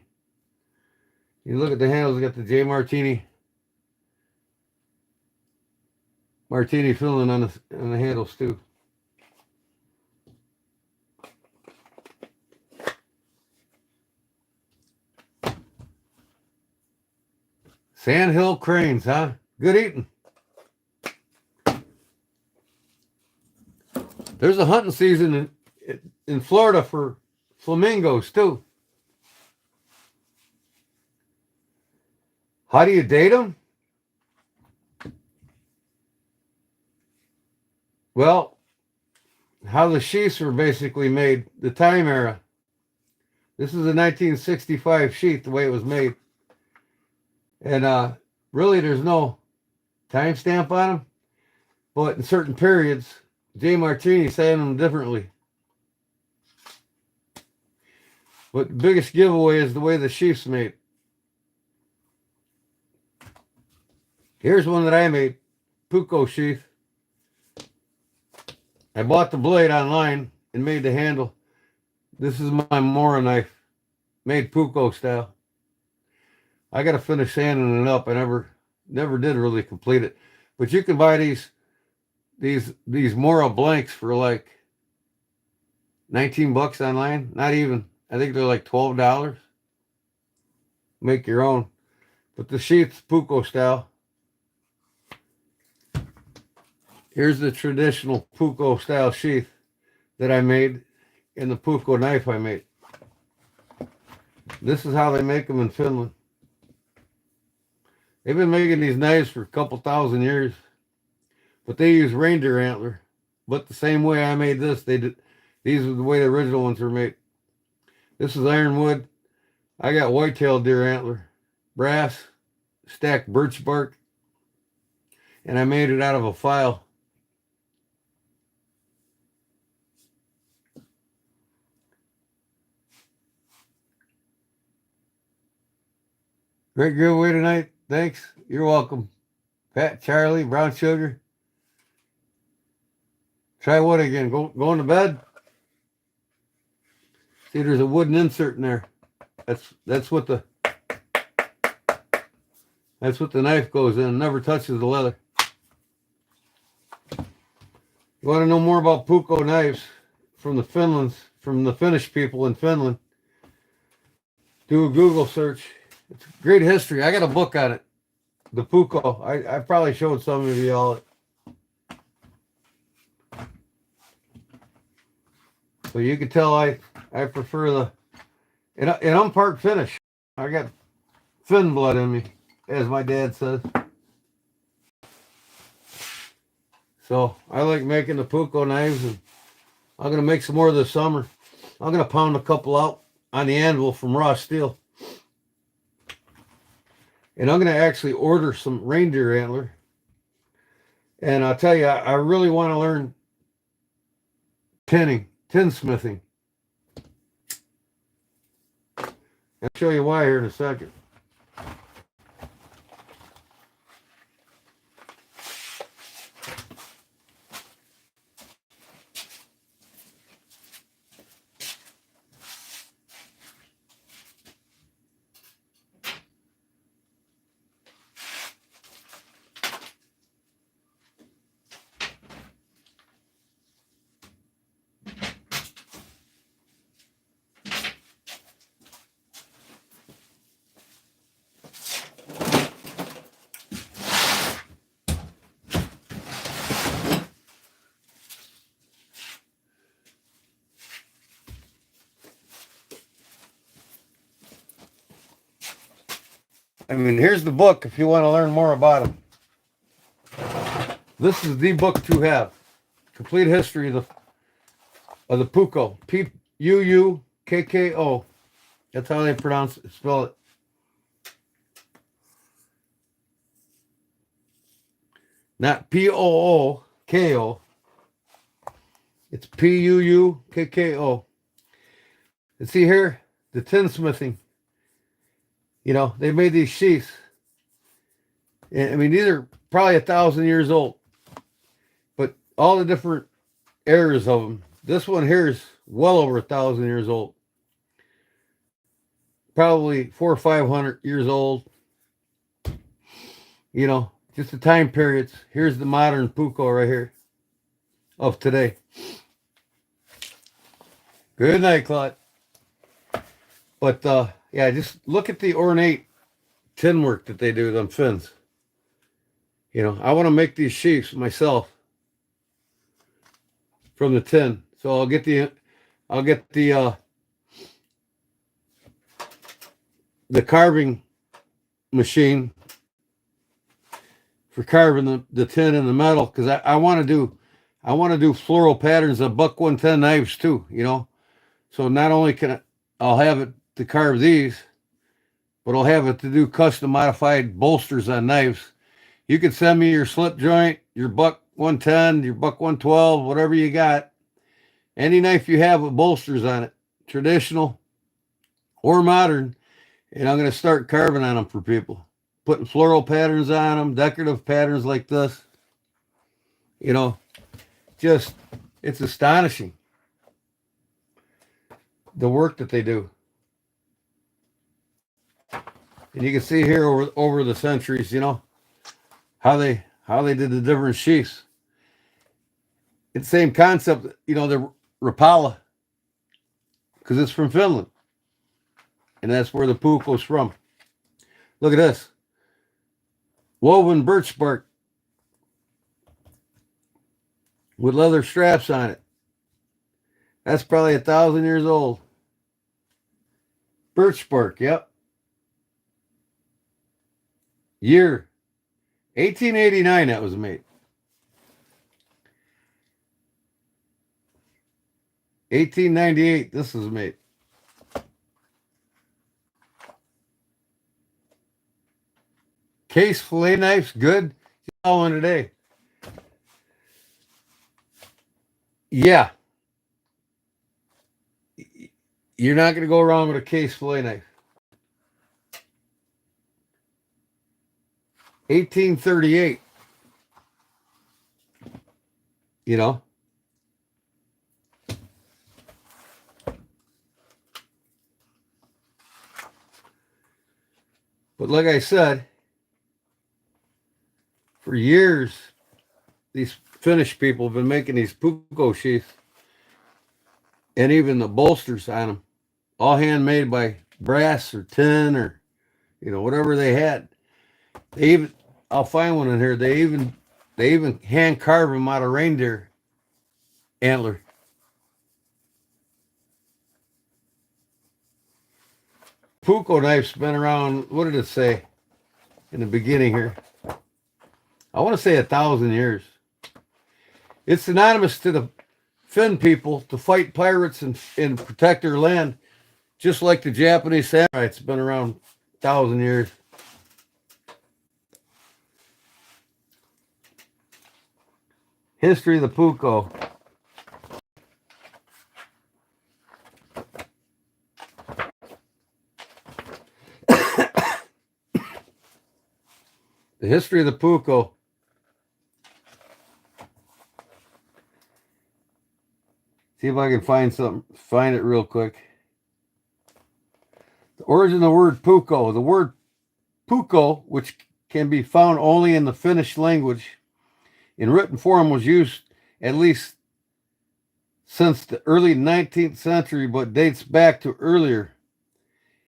You look at the handles, you got the J. Martini Finland on the handles too. Sandhill cranes, huh? Good eating. There's a hunting season in Florida for flamingos too. How do you date them? Well, how the sheaths were basically made, the time era. This is a 1965 sheath, the way it was made. And really there's no time stamp on them, but in certain periods, J. Martini saying them differently. But the biggest giveaway is the way the sheath's made. Here's one that I made, puko sheath. I bought the blade online and made the handle. This is my Mora knife, made puko style. I got to finish sanding it up. I never did really complete it. But you can buy these Mora blanks for like $19 online. Not even. I think they're like $12. Make your own. But the sheath's puko style. Here's the traditional puko style sheath that I made, and the puko knife I made. This is how they make them in Finland. They've been making these knives for a couple thousand years, but they use reindeer antler. But the same way I made this, they did. These are the way the original ones were made. This is ironwood. I got white-tailed deer antler, brass, stacked birch bark, and I made it out of a file. Great giveaway tonight. Thanks. You're welcome. Pat, Charlie, brown sugar. Try what again? Going to bed? See, there's a wooden insert in there. That's what the knife goes in. Never touches the leather. You want to know more about puko knives from the Finnish people in Finland? Do a Google search. It's great history. I got a book on it. The puko. I probably showed some of you all. So you can tell I prefer the, and I'm part Finnish. I got Finn blood in me, as my dad says. So I like making the puko knives, and I'm gonna make some more this summer. I'm gonna pound a couple out on the anvil from raw steel. And I'm going to actually order some reindeer antler. And I'll tell you, I really want to learn tinsmithing. I'll show you why here in a second. I mean, here's the book if you want to learn more about them. This is the book to have. Complete history of the puukko. Puukko. That's how they pronounce it, spell it. Not Pooko. It's Puukko. And see here, the tinsmithing. You know, they made these sheaths. I mean, these are probably 1,000 years old. But all the different eras of them. This one here is well over 1,000 years old. Probably 400 or 500 years old. You know, just the time periods. Here's the modern puukko right here of today. Good night, Claude. But, yeah, just look at the ornate tin work that they do with them fins. You know, I want to make these sheaths myself from the tin. So I'll get the carving machine for carving the tin and the metal, because I want to do floral patterns of buck 110 knives too, you know. So not only I'll have it to carve these, but I'll have it to do custom modified bolsters on knives. You can send me your slip joint, your buck 110, your buck 112, whatever you got. Any knife you have with bolsters on it, traditional or modern, and I'm going to start carving on them for people. Putting floral patterns on them, decorative patterns like this. You know, just, it's astonishing the work that they do. And you can see here over the centuries, you know, how they did the different sheaths. It's the same concept, you know, the Rapala, because it's from Finland. And that's where the puukko's from. Look at this. Woven birch bark with leather straps on it. That's probably 1,000 years old. Birch bark, yep. Year 1889 that was made. 1898 this was made. Case fillet knives, good. All one today. Yeah. You're not going to go wrong with a case fillet knife. 1838. You know. But like I said, for years, these Finnish people have been making these puukko sheaths and even the bolsters on them, all handmade by brass or tin or, you know, whatever they had. They even, I'll find one in here. They even hand carve them out of reindeer antler. Puukko knife's been around, what did it say in the beginning here? I want to say 1,000 years. It's synonymous to the Finn people to fight pirates and protect their land. Just like the Japanese samurai, it's been around 1,000 years. History of the puko. The history of the puko. See if I can find it real quick. The origin of the word puko. The word puko, which can be found only in the Finnish language, in written form was used at least since the early 19th century, but dates back to earlier.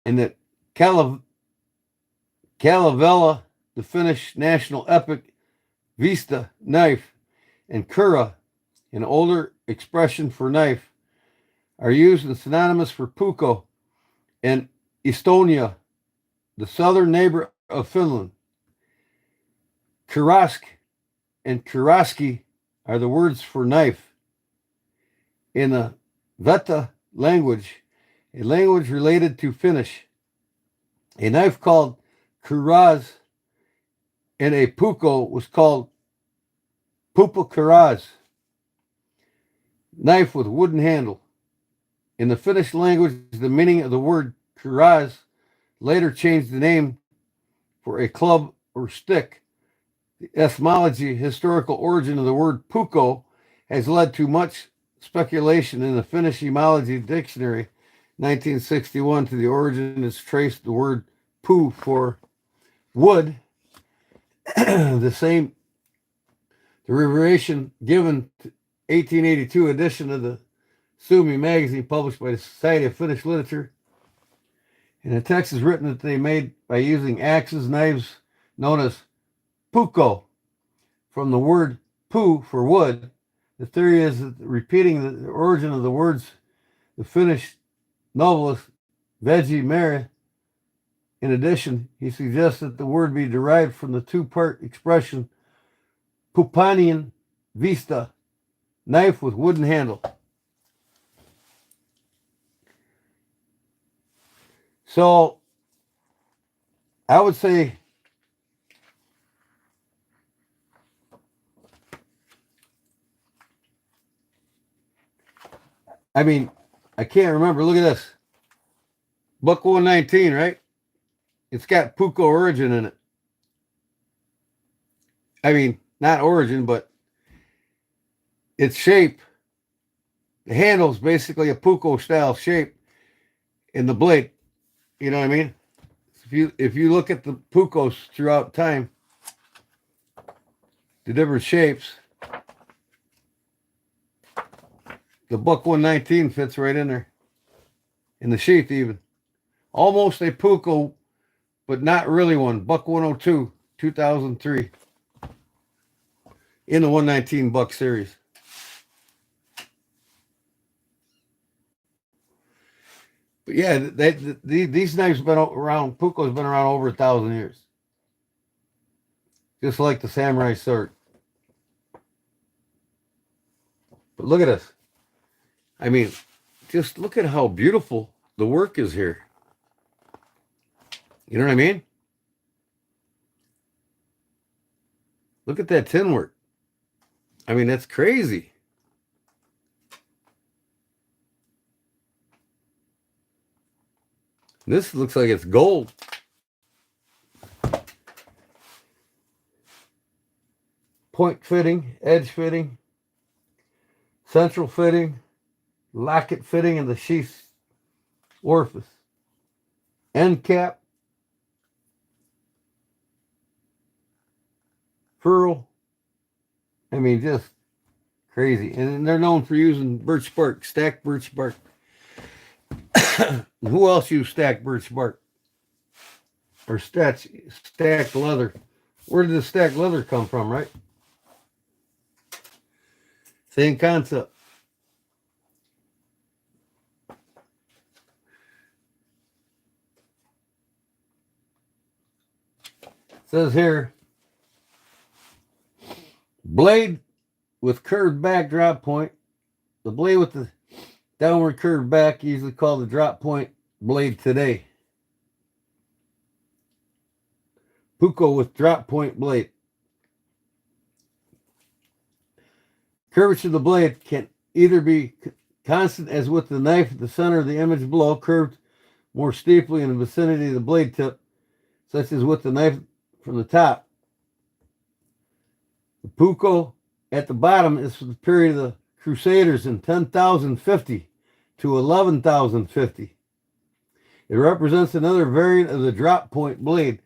In the Kalevala, the Finnish national epic, Vista, knife, and kura, an older expression for knife, are used and synonymous for puko. And Estonia, the southern neighbor of Finland. Kurask and kuraski are the words for knife. In the Veta language, a language related to Finnish, a knife called kuras and a puko was called pupokuras, knife with wooden handle. In the Finnish language, the meaning of the word kuras later changed the name for a club or stick. The etymology, historical origin of the word puko has led to much speculation. In the Finnish Etymology Dictionary, 1961, to the origin is traced the word pu for wood. The revelation given to 1882 edition of the Suomi magazine published by the Society of Finnish Literature. And the text is written that they made by using axes, knives known as puko, from the word pu for wood. The theory is that repeating the origin of the words, the Finnish novelist Vegi Meri. In addition, he suggests that the word be derived from the two-part expression pupanian vista, knife with wooden handle. So, I would say I can't remember. Look at this. Book 119, right? It's got puko origin in it. Not origin, but its shape. The handle's basically a puko style shape in the blade. You know what I mean? If you look at the pukos throughout time, the different shapes, the Buck 119 fits right in there. In the sheath even. Almost a puko, but not really one. Buck 102, 2003. In the 119 Buck series. But yeah, these knives have been around, puko's been around over 1,000 years. Just like the samurai sword. But look at this. Just look at how beautiful the work is here. You know what I mean? Look at that tin work. That's crazy. This looks like it's gold. Point fitting, edge fitting, central fitting, locket fitting in the sheath orifice, end cap, furl. Just crazy. And they're known for using birch bark, stacked birch bark. Who else used stacked birch bark? Or stacked leather? Where did the stacked leather come from, right? Same concept. It says here, blade with curved back drop point. The blade with the downward curved back, usually called the drop point blade today. Puko with drop point blade. Curvature of the blade can either be constant as with the knife at the center of the image below, curved more steeply in the vicinity of the blade tip, such as with the knife from the top. The Puko at the bottom is for the period of the Crusaders in 10,050 to 11,050. It represents another variant of the drop point blade.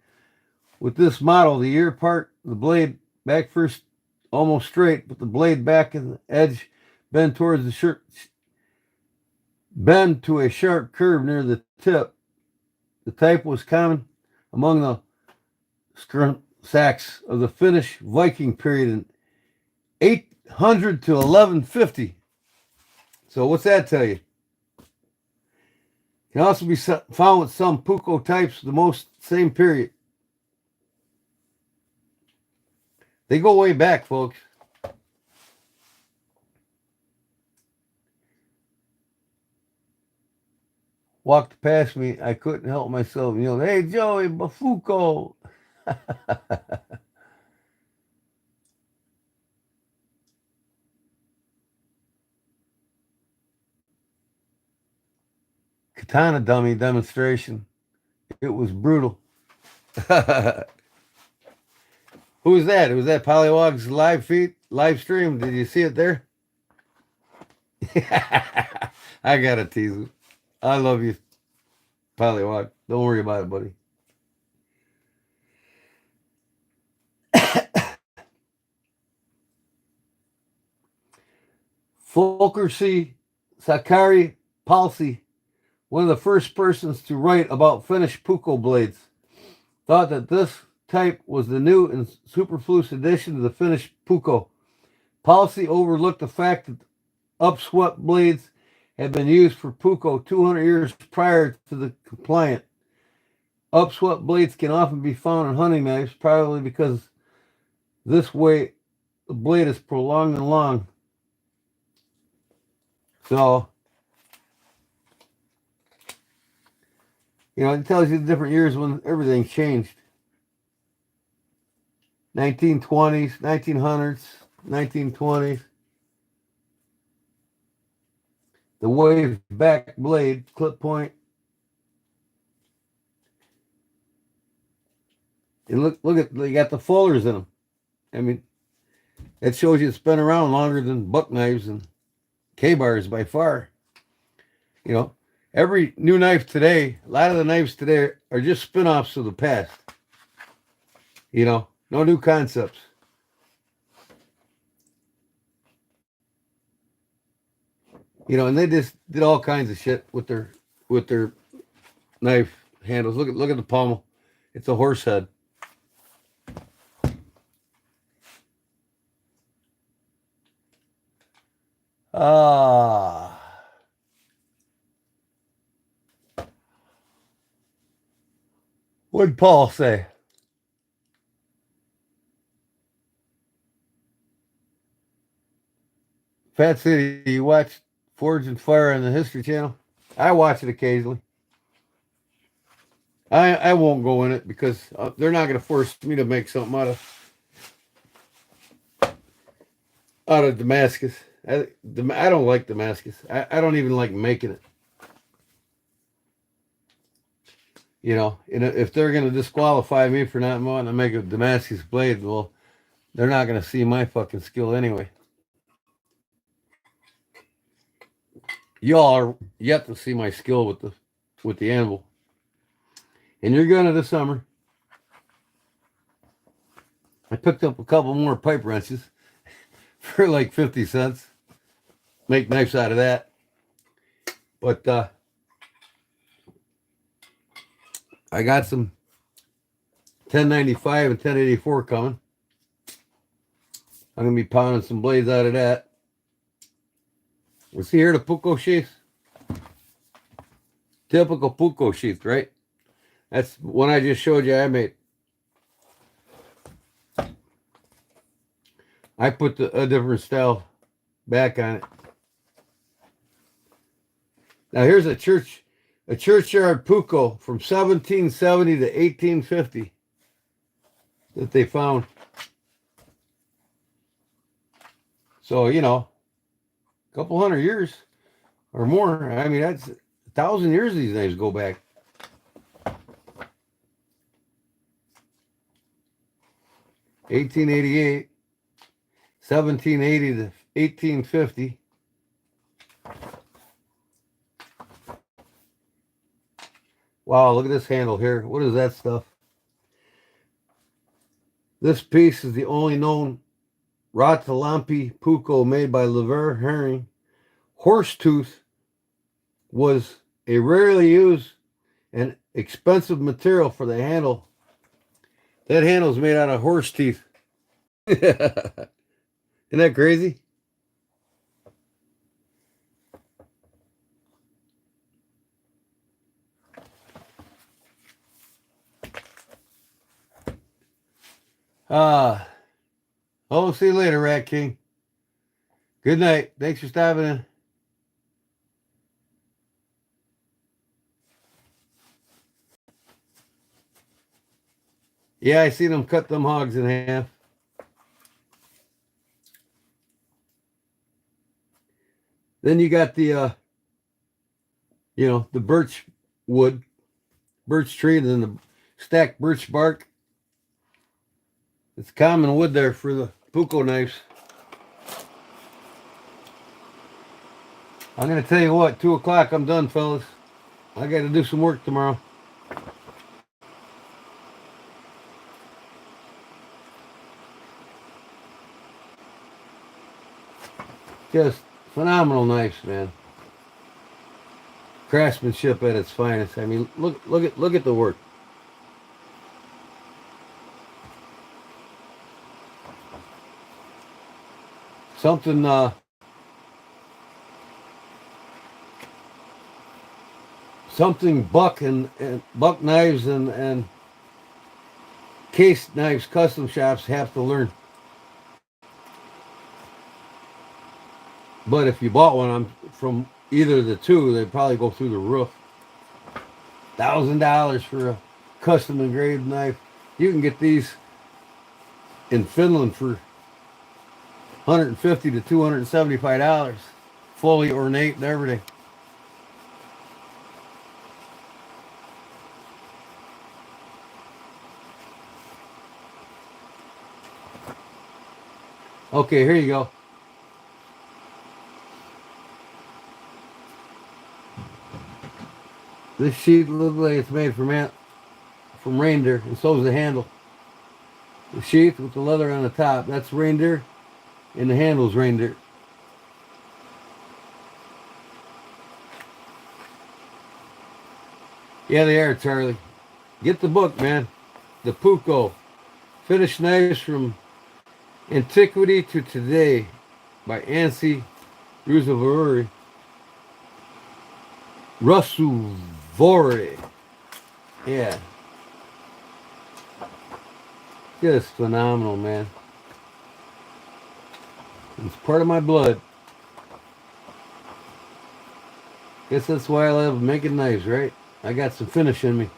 With this model, the ear part of the blade back first almost straight, but the blade back and the edge bend towards the shirt, bend to a sharp curve near the tip. The type was common among the Sacks of the Finnish Viking period in 800 to 1150. So what's that tell you? Can also be found with some Puko types the most same period. They go way back, folks. Walked past me, I couldn't help myself. You know, hey Joey, Bafuko. Katana dummy demonstration. It was brutal. Who was that? It was that Pollywog's live stream. Did you see it there? I gotta tease him. I love you, Pollywog. Don't worry about it, buddy. Volker Sakari Palsy, one of the first persons to write about Finnish Puko blades, thought that this type was the new and superfluous addition to the Finnish Puko. Palsy overlooked the fact that upswept blades had been used for Puko 200 years prior to the compliant. Upswept blades can often be found in hunting knives, probably because this way the blade is prolonged and long. So, you know, it tells you the different years when everything changed. 1920s, 1900s, 1920s. The wave back blade, clip point. And look at, they got the fullers in them. I mean, it shows you it's been around longer than buck knives and K-bars by far. You know, every new knife today, a lot of the knives today are just spin-offs of the past. You know, no new concepts. You know, and they just did all kinds of shit with their knife handles. Look at the pommel. It's a horse head. What'd Paul say? Fat City, you watch Forge and Fire on the History Channel? I watch it occasionally. I won't go in it because they're not going to force me to make something out of Damascus. I don't like Damascus. I don't even like making it. You know, and if they're going to disqualify me for not wanting to make a Damascus blade, well, they're not going to see my fucking skill anyway. Y'all are yet to see my skill with the anvil. And you're going to this summer. I picked up a couple more pipe wrenches for like 50 cents. Make knives out of that. But I got some 1095 and 1084 coming. I'm going to be pounding some blades out of that. We see here the Puko sheath. Typical Puko sheath, right? That's one I just showed you I made. I put a different style back on it. Now here's a church a churchyard pucco from 1770 to 1850 that they found. So, you know, a couple hundred years or more. I mean, that's 1,000 years these knives go back. (1888), 1780 to 1850. Wow, look at this handle here. What is that stuff? This piece is the only known Ratalampi pucco made by Leatherworking. Horsetooth was a rarely used and expensive material for the handle. That handle is made out of horse teeth. Isn't that crazy? Oh, see you later, Rat King. Good night. Thanks for stopping in. Yeah, I seen them cut them hogs in half. Then you got the, the birch wood, birch tree, and then the stacked birch bark. It's common wood there for the pucco knives. I'm going to tell you what, 2 o'clock, I'm done, fellas. I got to do some work tomorrow. Just phenomenal knives, man. Craftsmanship at its finest. I mean, look at the work. Something buck and buck knives and case knives custom shops have to learn. But if you bought one from either of the two, they'd probably go through the roof. $1,000 for a custom engraved knife. You can get these in Finland for $150 to $275, fully ornate and everything. Okay, here you go. This sheet looks like it's made from reindeer, and so is the handle. The sheath with the leather on the top, that's reindeer, and the handle's reindeer. Yeah, they are, Charlie. Get the book, man. The Pucco. Finished Knives from Antiquity to Today by Ansi Rusuvori. Rusuvori. Yeah. Just phenomenal, man. It's part of my blood. Guess that's why I love making knives, right? I got some finish in me.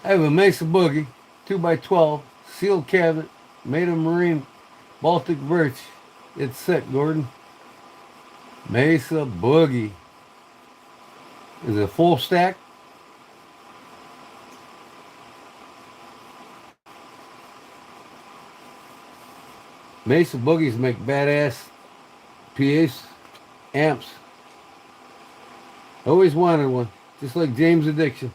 I have a Mesa Boogie 2x12 sealed cabinet made of marine Baltic birch. It's sick, Gordon. Mesa Boogie. Is it a full stack? Mesa Boogies make badass PAs, amps. Always wanted one, just like James Addiction.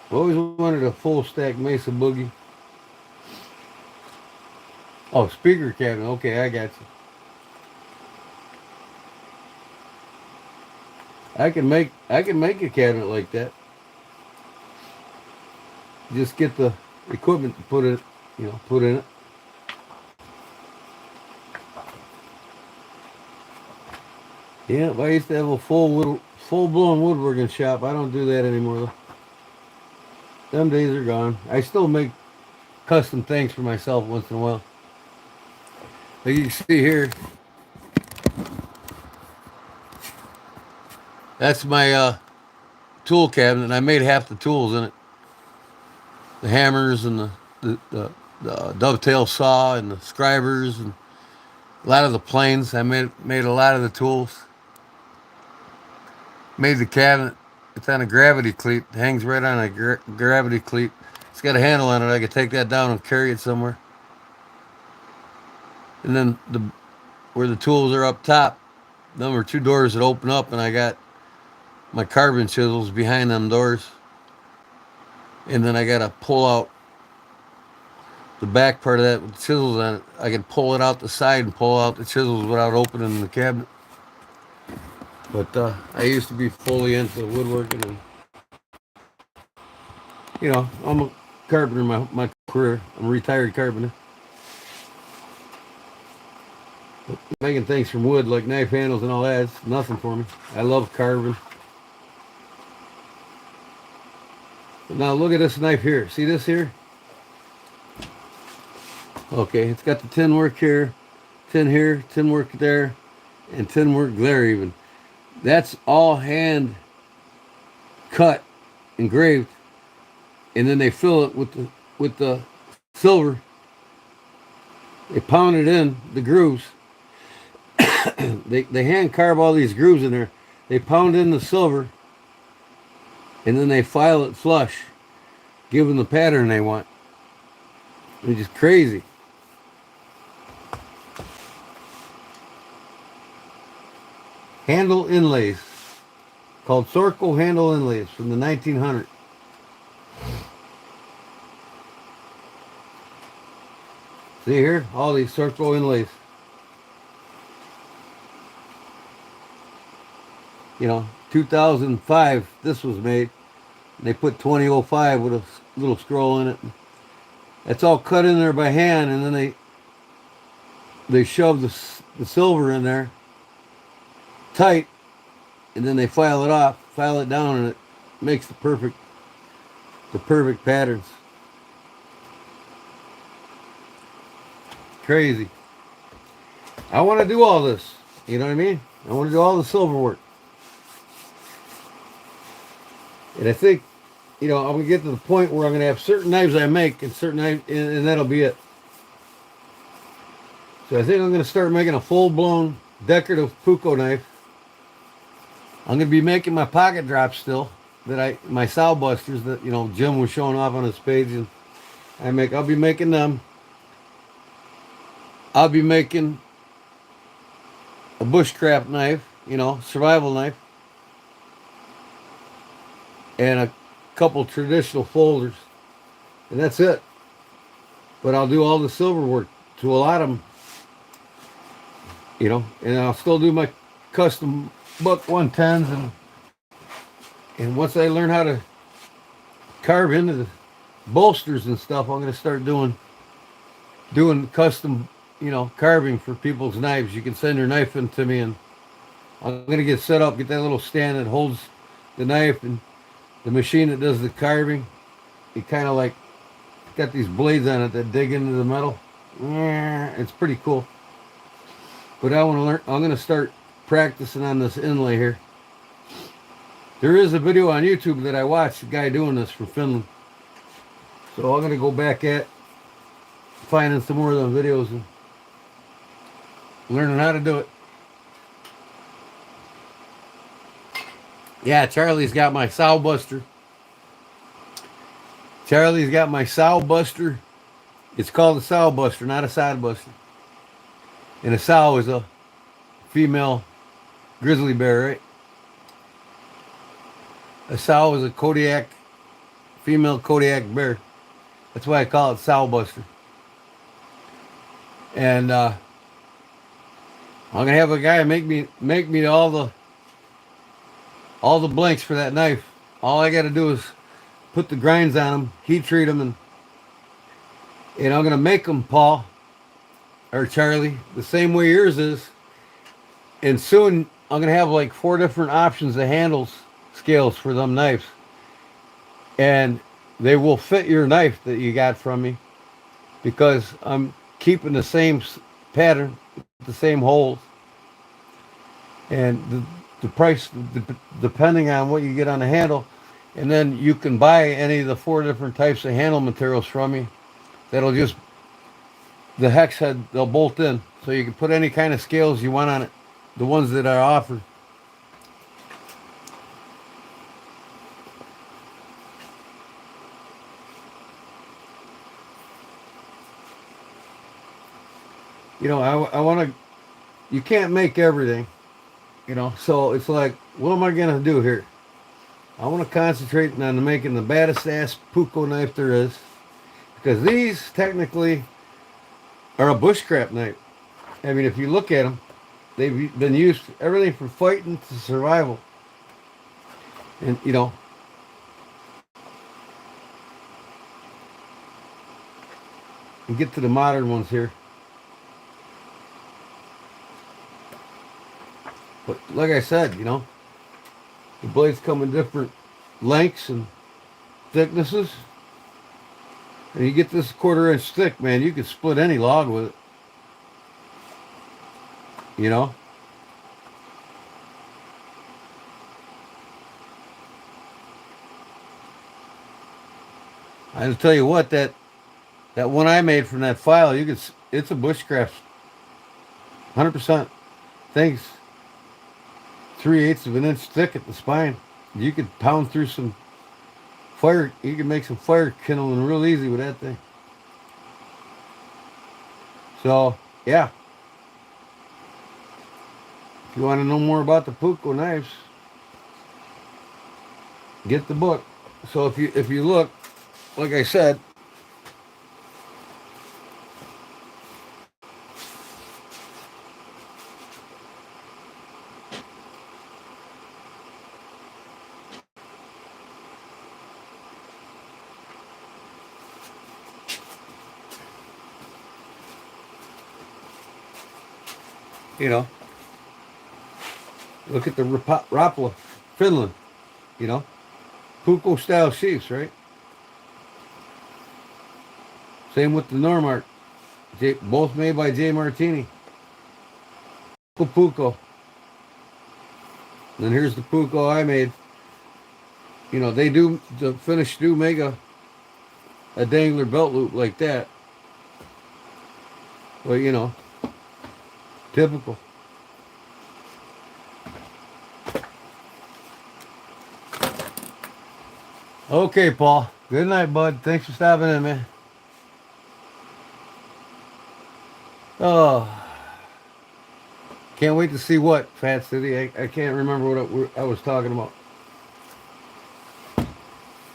Always wanted a full stack Mesa Boogie. Oh, speaker cabinet. Okay, I got you. I can make a cabinet like that. Just get the equipment to put in it. Yeah, I used to have a full blown woodworking shop. I don't do that anymore though. Them days are gone. I still make custom things for myself once in a while. Like you can see here, that's my tool cabinet. And I made half the tools in it: the hammers and the dovetail saw and the scribers and a lot of the planes. I made a lot of the tools. Made the cabinet. It's on a gravity cleat. It hangs right on a gravity cleat. It's got a handle on it. I could take that down and carry it somewhere. And then where the tools are up top, them are two doors that open up, and I got my carbon chisels behind them doors. And then I got to pull out the back part of that with the chisels on it. I can pull it out the side and pull out the chisels without opening the cabinet. But I used to be fully into woodworking, and I'm a carpenter in my career. I'm a retired carpenter. But making things from wood like knife handles and all that, it's nothing for me. I love carving. But now look at this knife here. See this here? Okay, it's got the tin work here, tin here, tin work there, and tin work there even. That's all hand cut, engraved, and then they fill it with the silver. They pound it in the grooves. they hand carve all these grooves in there. They pound in the silver, and then they file it flush, give them the pattern they want. It's just crazy. Handle inlays, called Sorco handle inlays from the 1900s. See here, all these Sorco inlays. 2005, this was made. They put 2005 with a little scroll in it. That's all cut in there by hand, and then they shove the silver in there tight, and then they file it down, and it makes the perfect patterns. Crazy. I want to do all this. You know what I mean? I want to do all the silver work. And I think, I'm going to get to the point where I'm going to have certain knives I make and certain knives, and that'll be it. So I think I'm going to start making a full-blown decorative puko knife. I'm going to be making my pocket drops still, my sow busters that, Jim was showing off on his page, and I'll be making them. I'll be making a bushcraft knife, survival knife, and a couple traditional folders, and that's it. But I'll do all the silver work to a lot of them, and I'll still do my custom buck 110s, and once I learn how to carve into the bolsters and stuff, I'm going to start doing custom, carving for people's knives. You can send your knife in to me, and I'm going to get set up, get that little stand that holds the knife, and the machine that does the carving. It kind of like got these blades on it that dig into the metal. It's pretty cool. But I want to learn. I'm going to start practicing on this inlay here. There is a video on YouTube that I watched, a guy doing this from Finland. So I'm going to go back at finding some more of those videos and learning how to do it. Yeah, Charlie's got my sow buster. Charlie's got my sow buster. It's called a sow buster, not a side buster. And a sow is a female grizzly bear, right? A sow is a female Kodiak bear. That's why I call it sow buster. And I'm gonna have a guy make me all the blanks for that knife. All I got to do is put the grinds on them, heat treat them, and I'm gonna make them, Paul or Charlie, the same way yours is. And soon I'm gonna have like 4 different options of handles scales for them knives, and they will fit your knife that you got from me because I'm keeping the same pattern, the same holes, and the price depending on what you get on the handle, and then you can buy any of the 4 different types of handle materials from me. That'll just the hex head they'll bolt in, so you can put any kind of scales you want on it. The ones that are offered. I want to. You can't make everything. So it's like, what am I gonna do here? I want to concentrate on making the baddest ass puko knife there is, because these technically are a bushcraft knife. I mean, if you look at them, they've been used for everything from fighting to survival. And and get to the modern ones here. But like I said, the blades come in different lengths and thicknesses. And you get this 1/4 inch thick, man, you could split any log with it. You know? I'll tell you what, that one I made from that file, it's a bushcraft, 100%. Things 3/8 of an inch thick at the spine. You could pound through some fire. You can make some fire kindling real easy with that thing. So yeah, if you want to know more about the puko knives, get the book. So if you look, like I said, you know, look at the Rapala, Finland, you know, puko style sheaths, right? Same with the Normark, both made by J. Martini. Puko. And here's the puko I made. The Finnish do make a dangler belt loop like that. But typical. Okay, Paul. Good night, bud. Thanks for stopping in, man. Oh, can't wait to see what, Fat City. I can't remember what I was talking about.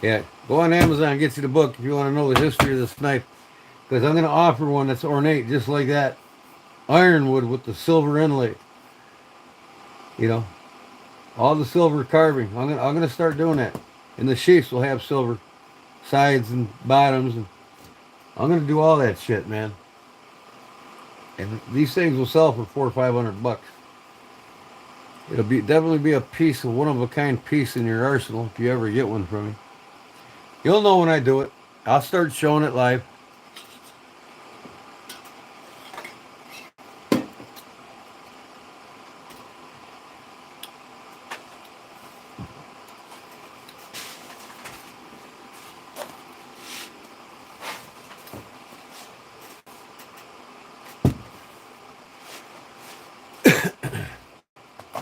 Yeah, go on Amazon and get you the book if you want to know the history of this knife. Because I'm going to offer one that's ornate, just like that ironwood with the silver inlay. All the silver carving. I'm gonna start doing that. And the sheaths will have silver sides and bottoms, and I'm gonna do all that shit, man. And these things will sell for $400 or $500. It'll definitely be a piece, a one of a kind piece in your arsenal if you ever get one from me. You'll know when I do it. I'll start showing it live.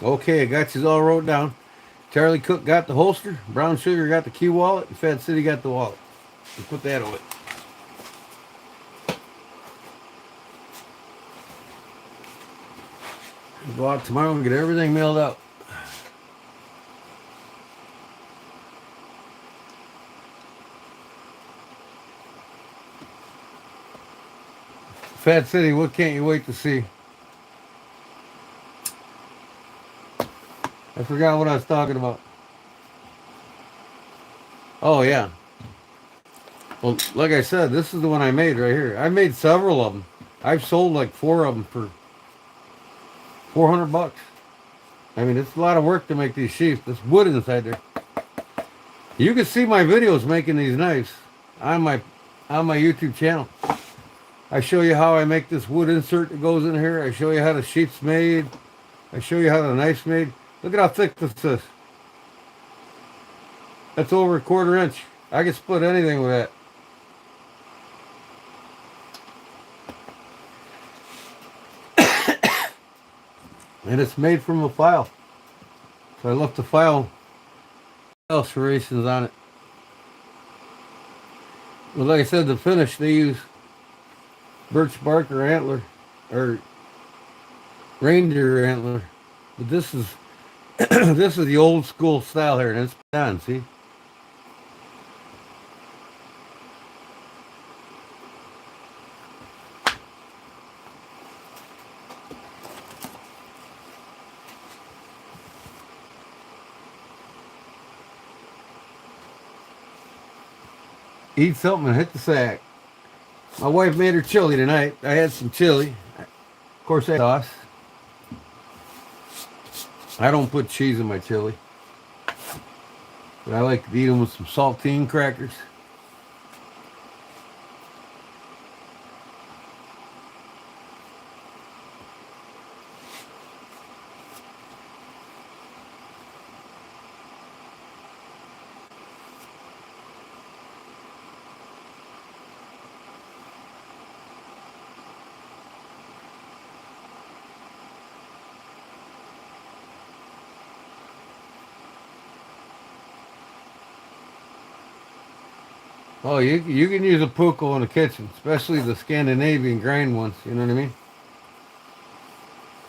Okay, I got you all wrote down. Charlie Cook got the holster, Brown Sugar got the key wallet, and Fat City got the wallet. We'll put that away. We'll go out tomorrow and get everything mailed out. Fat City, what can't you wait to see? I forgot what I was talking about. Oh, yeah. Well, like I said, this is the one I made right here. I made several of them. I've sold like 4 of them for $400. I mean, it's a lot of work to make these sheaths. There's wood inside there. You can see my videos making these knives on my YouTube channel. I show you how I make this wood insert that goes in here. I show you how the sheath's made. I show you how the knife's made. Look at how thick this is. That's over a 1/4 inch. I can split anything with that. And it's made from a file. So I left the file serrations on it. But like I said, the finish, they use birch bark or antler, or reindeer antler. But this is this is the old school style here, and it's done, see? Eat something and hit the sack. My wife made her chili tonight. I had some chili. Of course, I had sauce. I don't put cheese in my chili. But I like to eat them with some saltine crackers. Oh, you can use a puko in the kitchen, especially the Scandinavian grind ones. You know what I mean?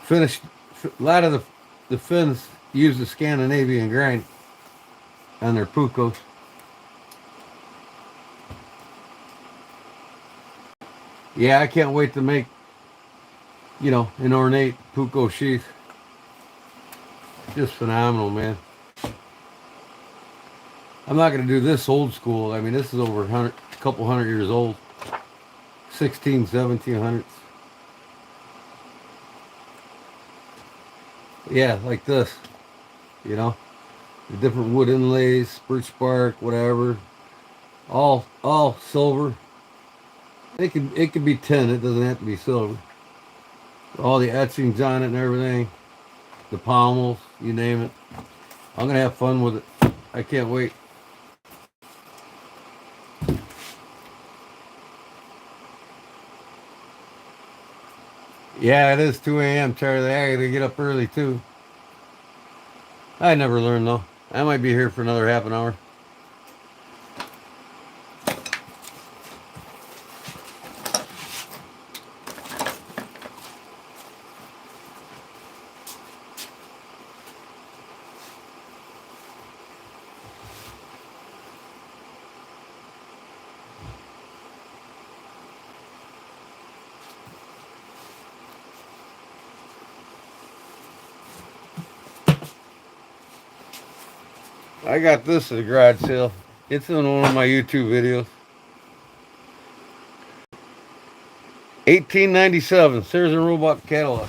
Finished. A lot of the Finns use the Scandinavian grind on their pukos. Yeah, I can't wait to make, an ornate puko sheath. Just phenomenal, man. I'm not going to do this old school. I mean, this is over a couple hundred years old. 1700s. Yeah, like this. The different wood inlays, birch bark, whatever. All silver. It can be tin. It doesn't have to be silver. All the etchings on it and everything. The pommels, you name it. I'm going to have fun with it. I can't wait. Yeah, it is 2 a.m. Charlie. I gotta get up early too. I never learn though. I might be here for another half an hour. I got this at a garage sale. It's in one of my YouTube videos. $18.97. Sears and Roebuck catalog.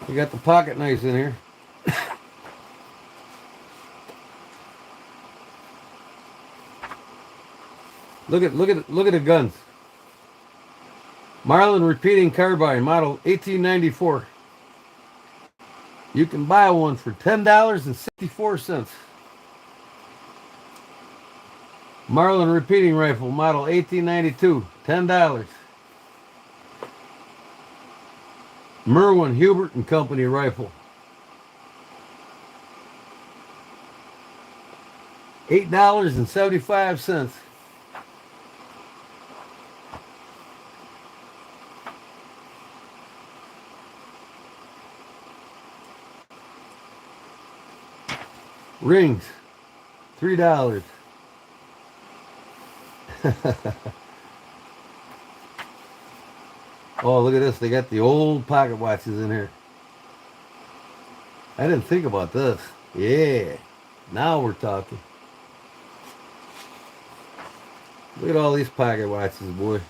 You got the pocket knives in here. Look at the guns. Marlin repeating carbine, model 1894. You can buy one for $10.64. Marlin repeating rifle, model 1892, $10. Merwin Hubert and Company rifle, $8.75. Rings, $3. Oh, look at this. They got the old pocket watches in here. I didn't think about this. Yeah. Now we're talking. Look at all these pocket watches, boy.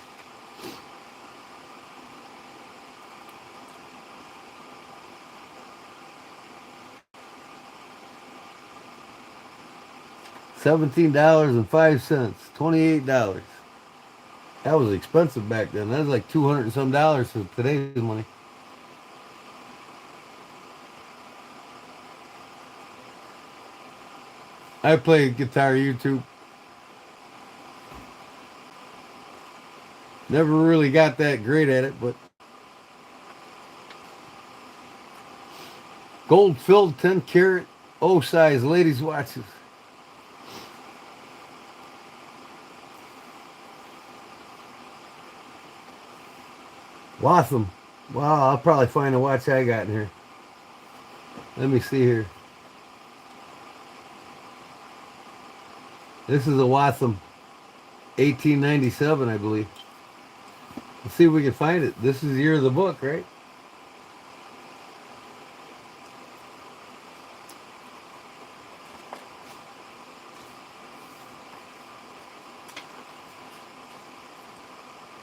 $17.05, $28. That was expensive back then. That was like 200 and some dollars for today's money. I play guitar YouTube. Never really got that great at it, but gold filled 10 karat O size ladies watches. Awesome. Wow, I'll probably find a watch I got in here. Let me see here. This is a Watham 1897, I believe. Let's see if we can find it. This is the year of the book, right?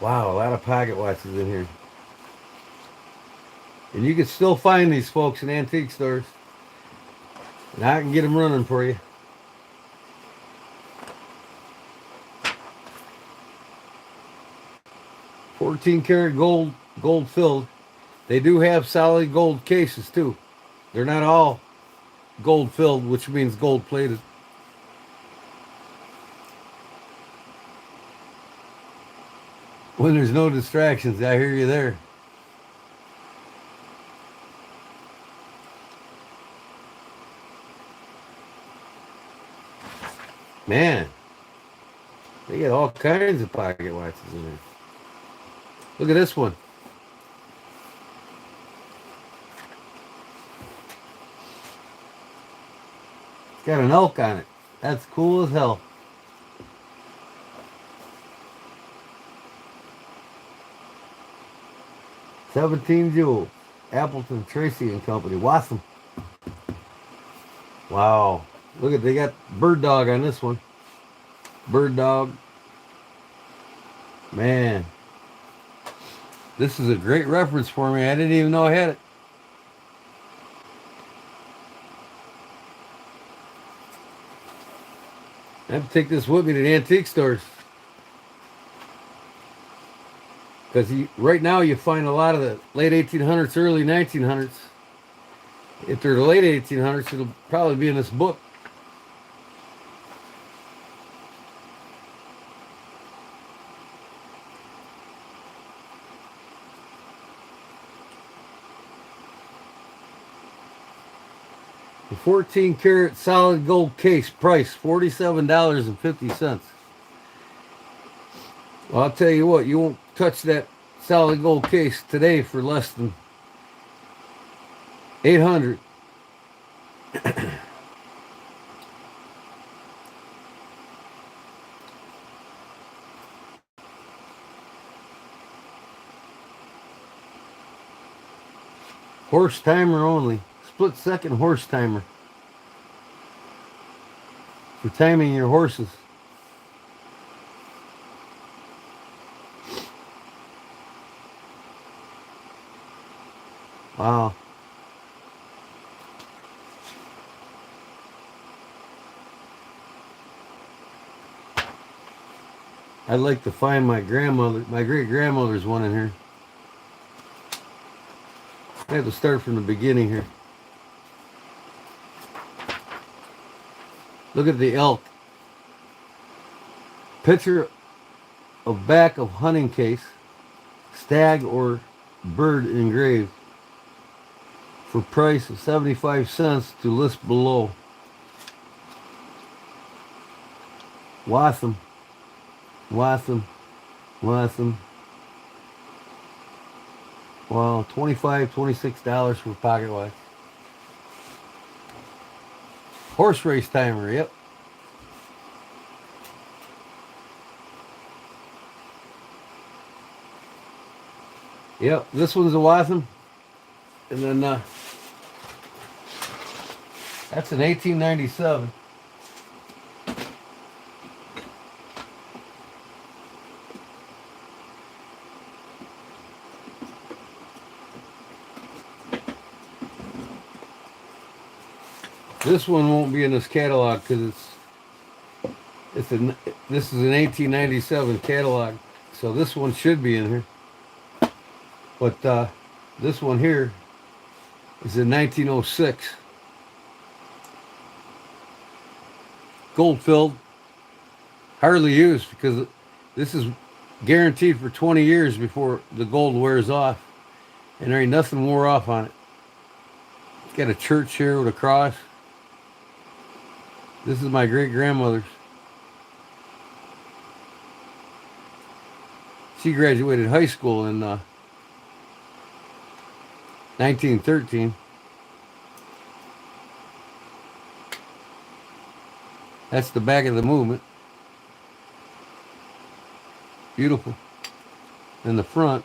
Wow, a lot of pocket watches in here. And you can still find these folks in antique stores. And I can get them running for you. $14 karat gold filled. They do have solid gold cases too. They're not all gold filled, which means gold plated. When there's no distractions, I hear you there. Man, they get all kinds of pocket watches in there. Look at this one. It's got an elk on it. That's cool as hell. 17 jewels. Appleton, Tracy and Company. Awesome. Wow. Look at, they got bird dog on this one. Bird dog. Man. This is a great reference for me. I didn't even know I had it. I have to take this with me to the antique stores. Because right now you find a lot of the late 1800s, early 1900s. If they're the late 1800s, it'll probably be in this book. The 14 karat solid gold case price, $47.50. Well, I'll tell you what, you won't touch that solid gold case today for less than $800. Horse timer only. Split second horse timer. For timing your horses. Wow. I'd like to find my great grandmother's one in here. I have to start from the beginning here. Look at the elk. Picture of back of hunting case, stag or bird engraved. For price of 75 cents to list below. Watham. Wow, $25, $26 for a pocket watch. Horse race timer, yep. Yep, this one's a Watham. And then that's an 1897. This one won't be in this catalog because this is an 1897 catalog, so this one should be in here. But this one here is a 1906 gold filled, hardly used because this is guaranteed for 20 years before the gold wears off, and there ain't nothing wore off on it. It's got a church here with a cross. This is my great grandmother's. She graduated high school in 1913. That's the back of the movement. Beautiful. In the front,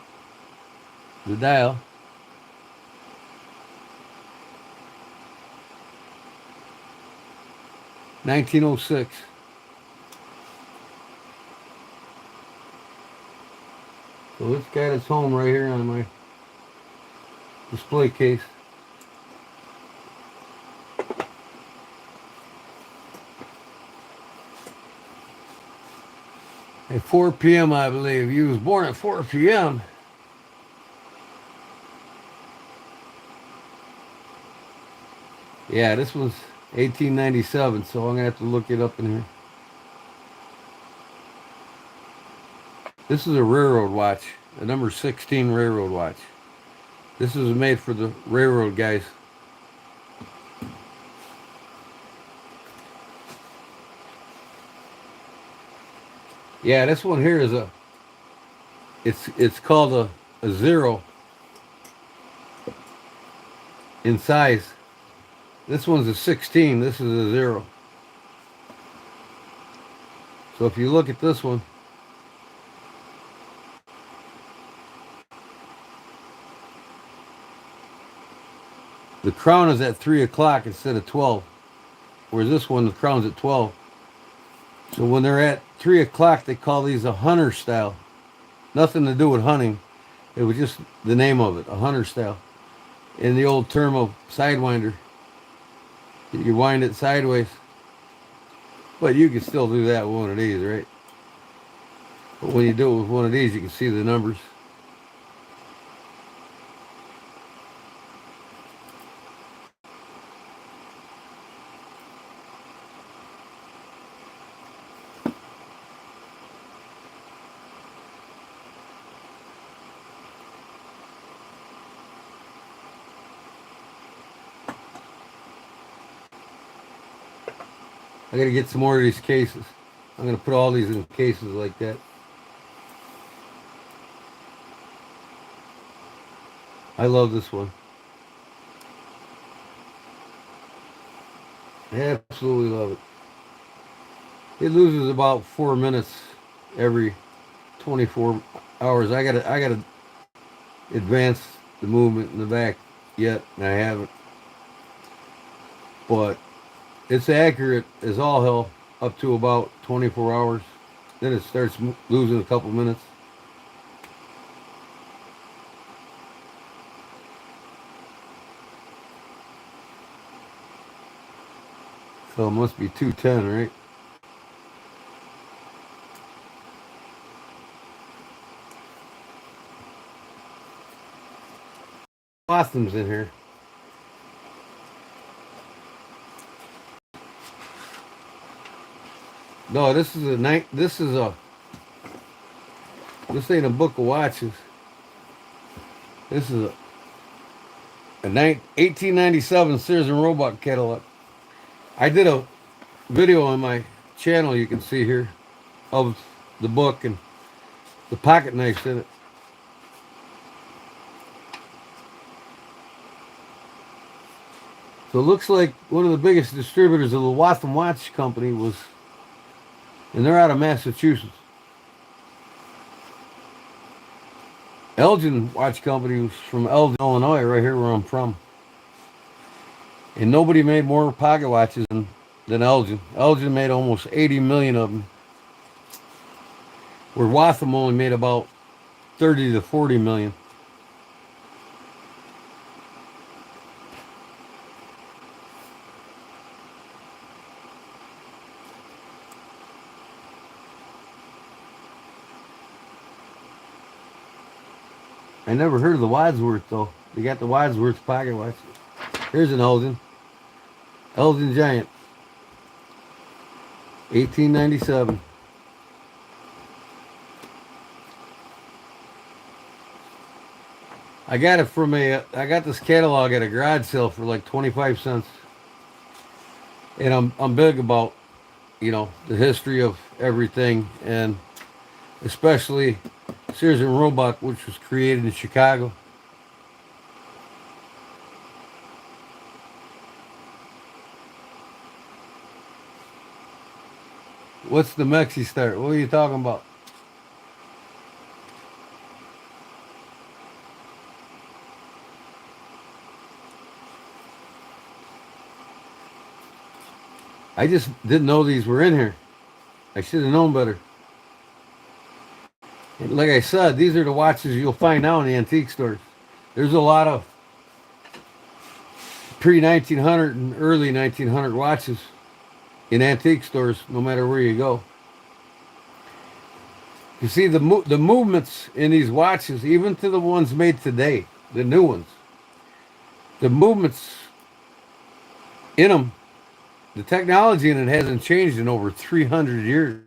the dial. $1906. So it's got its home right here on my display case. At 4 p.m. I believe. He was born at 4 p.m. Yeah, this was 1897, so I'm going to have to look it up in here. This is a railroad watch, a number 16 railroad watch. This was made for the railroad guys. Yeah, this one here is it's called a zero in size. This one's a 16, this is a 0. So if you look at this one, the crown is at 3 o'clock instead of 12. Whereas this one, the crown's at 12. So when they're at 3 o'clock, they call these a hunter style. Nothing to do with hunting. It was just the name of it, a hunter style. In the old term of sidewinder. You wind it sideways. But you can still do that with one of these, right? But when you do it with one of these, you can see the numbers. I gotta get some more of these cases. I'm gonna put all these in cases like that. I love this one. I absolutely love it. It loses about 4 minutes every 24 hours. I gotta advance the movement in the back yet, and I haven't. But it's accurate as all hell up to about 24 hours. Then it starts losing a couple minutes. So it must be 210, right? Blossoms in here. No, this is a night. This ain't a book of watches. This is a 1897 Sears and Roebuck catalog. I did a video on my channel, you can see here, of the book and the pocket knives in it. So it looks like one of the biggest distributors of the Waltham Watch Company was, and they're out of Massachusetts. Elgin Watch Company was from Elgin, Illinois, right here where I'm from. And nobody made more pocket watches than Elgin. Elgin made almost 80 million of them, where Waltham only made about 30 to 40 million. I never heard of the Wadsworth though. They got the Wadsworth pocket watch. Here's an Elgin Giant, 1897. I got it from I got this catalog at a garage sale for like 25 cents. And I'm big about, the history of everything, and especially Sears and Roebuck, which was created in Chicago. What's the Mexi start? What are you talking about? I just didn't know these were in here. I should have known better. And like I said, these are the watches you'll find now in the antique stores. There's a lot of pre 1900 and early 1900 watches in antique stores, no matter where you go. You see the movements in these watches, even to the ones made today, the new ones. The movements in them, the technology in it hasn't changed in over 300 years.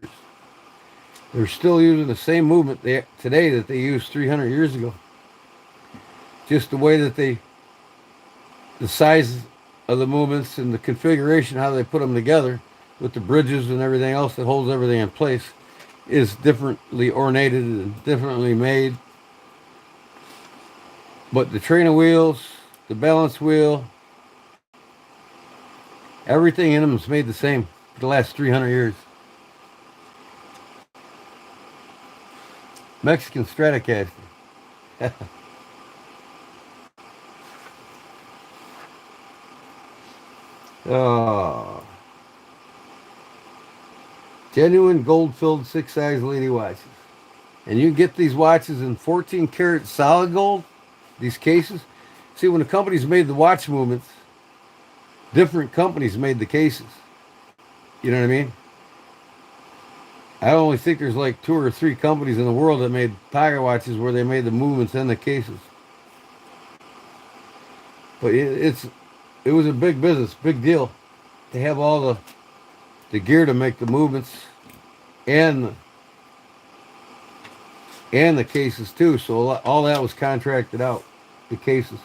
They're still using the same movement today that they used 300 years ago. Just the way that the size of the movements and the configuration, how they put them together with the bridges and everything else that holds everything in place is differently ornated and differently made. But the trainer wheels, the balance wheel, everything in them is made the same for the last 300 years. Mexican Stratocaster. Oh. Genuine gold-filled 6-size lady watches. And you can get these watches in 14 karat solid gold, these cases. See, when the companies made the watch movements, different companies made the cases. You know what I mean? I only think there's like 2 or 3 companies in the world that made pocket watches where they made the movements in the cases. But it was a big business, big deal. They have all the gear to make the movements and the cases too. So all that was contracted out, the cases.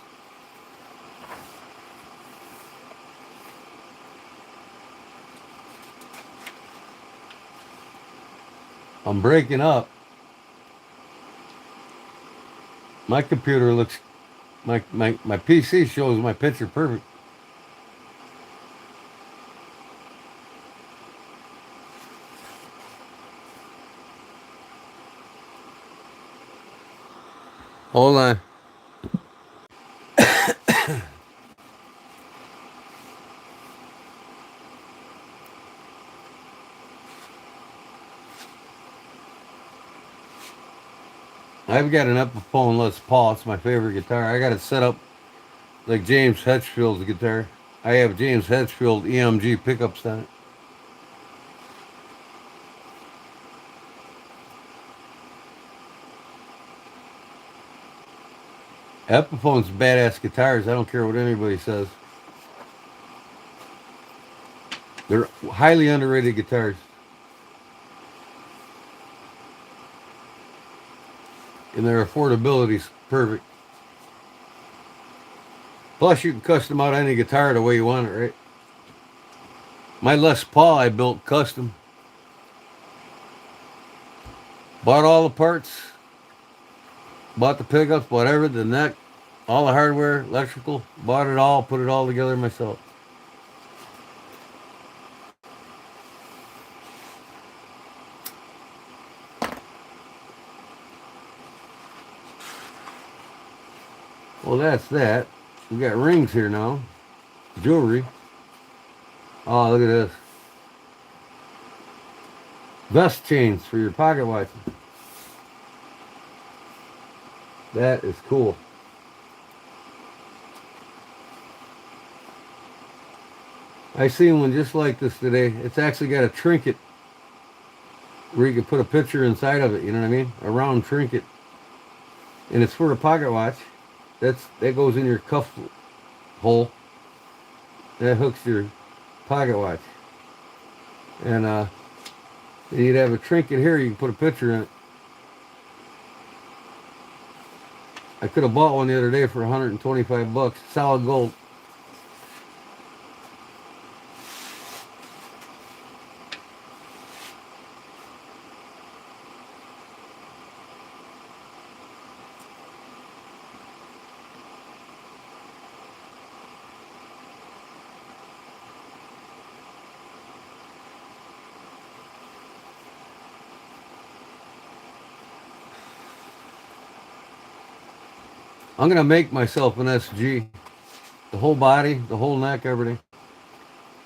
I'm breaking up. My computer looks, my PC shows my picture perfect. Hold on. I've got an Epiphone Les Paul. It's my favorite guitar. I got it set up like James Hetfield's guitar. I have James Hetfield EMG pickups on it. Epiphone's badass guitars. I don't care what anybody says. They're highly underrated guitars. And their affordability's perfect. Plus, you can custom out any guitar the way you want it, right? My Les Paul I built custom. Bought all the parts. Bought the pickups, bought everything, the neck, all the hardware, electrical. Bought it all, put it all together myself. Well, that's that. We got rings here now. Jewelry. Oh, look at this. Vest chains for your pocket watches. That is cool. I seen one just like this today. It's actually got a trinket where you can put a picture inside of it, you know what I mean? A round trinket. and it's for a pocket watch. That goes in your cuff hole. That hooks your pocket watch. And you'd have a trinket here. You can put a picture in it. I could have bought one the other day for 125 bucks, solid gold. I'm gonna make myself an SG. The whole body, the whole neck, everything.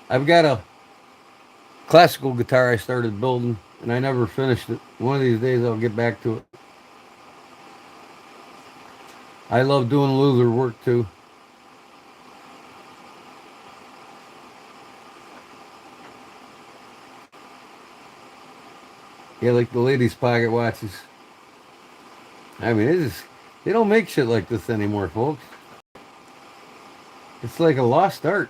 I've got a classical guitar I started building, and I never finished it. One of these days I'll get back to it. I love doing leather work too. Yeah, like the ladies' pocket watches. I mean, they don't make shit like this anymore, folks. It's like a lost art.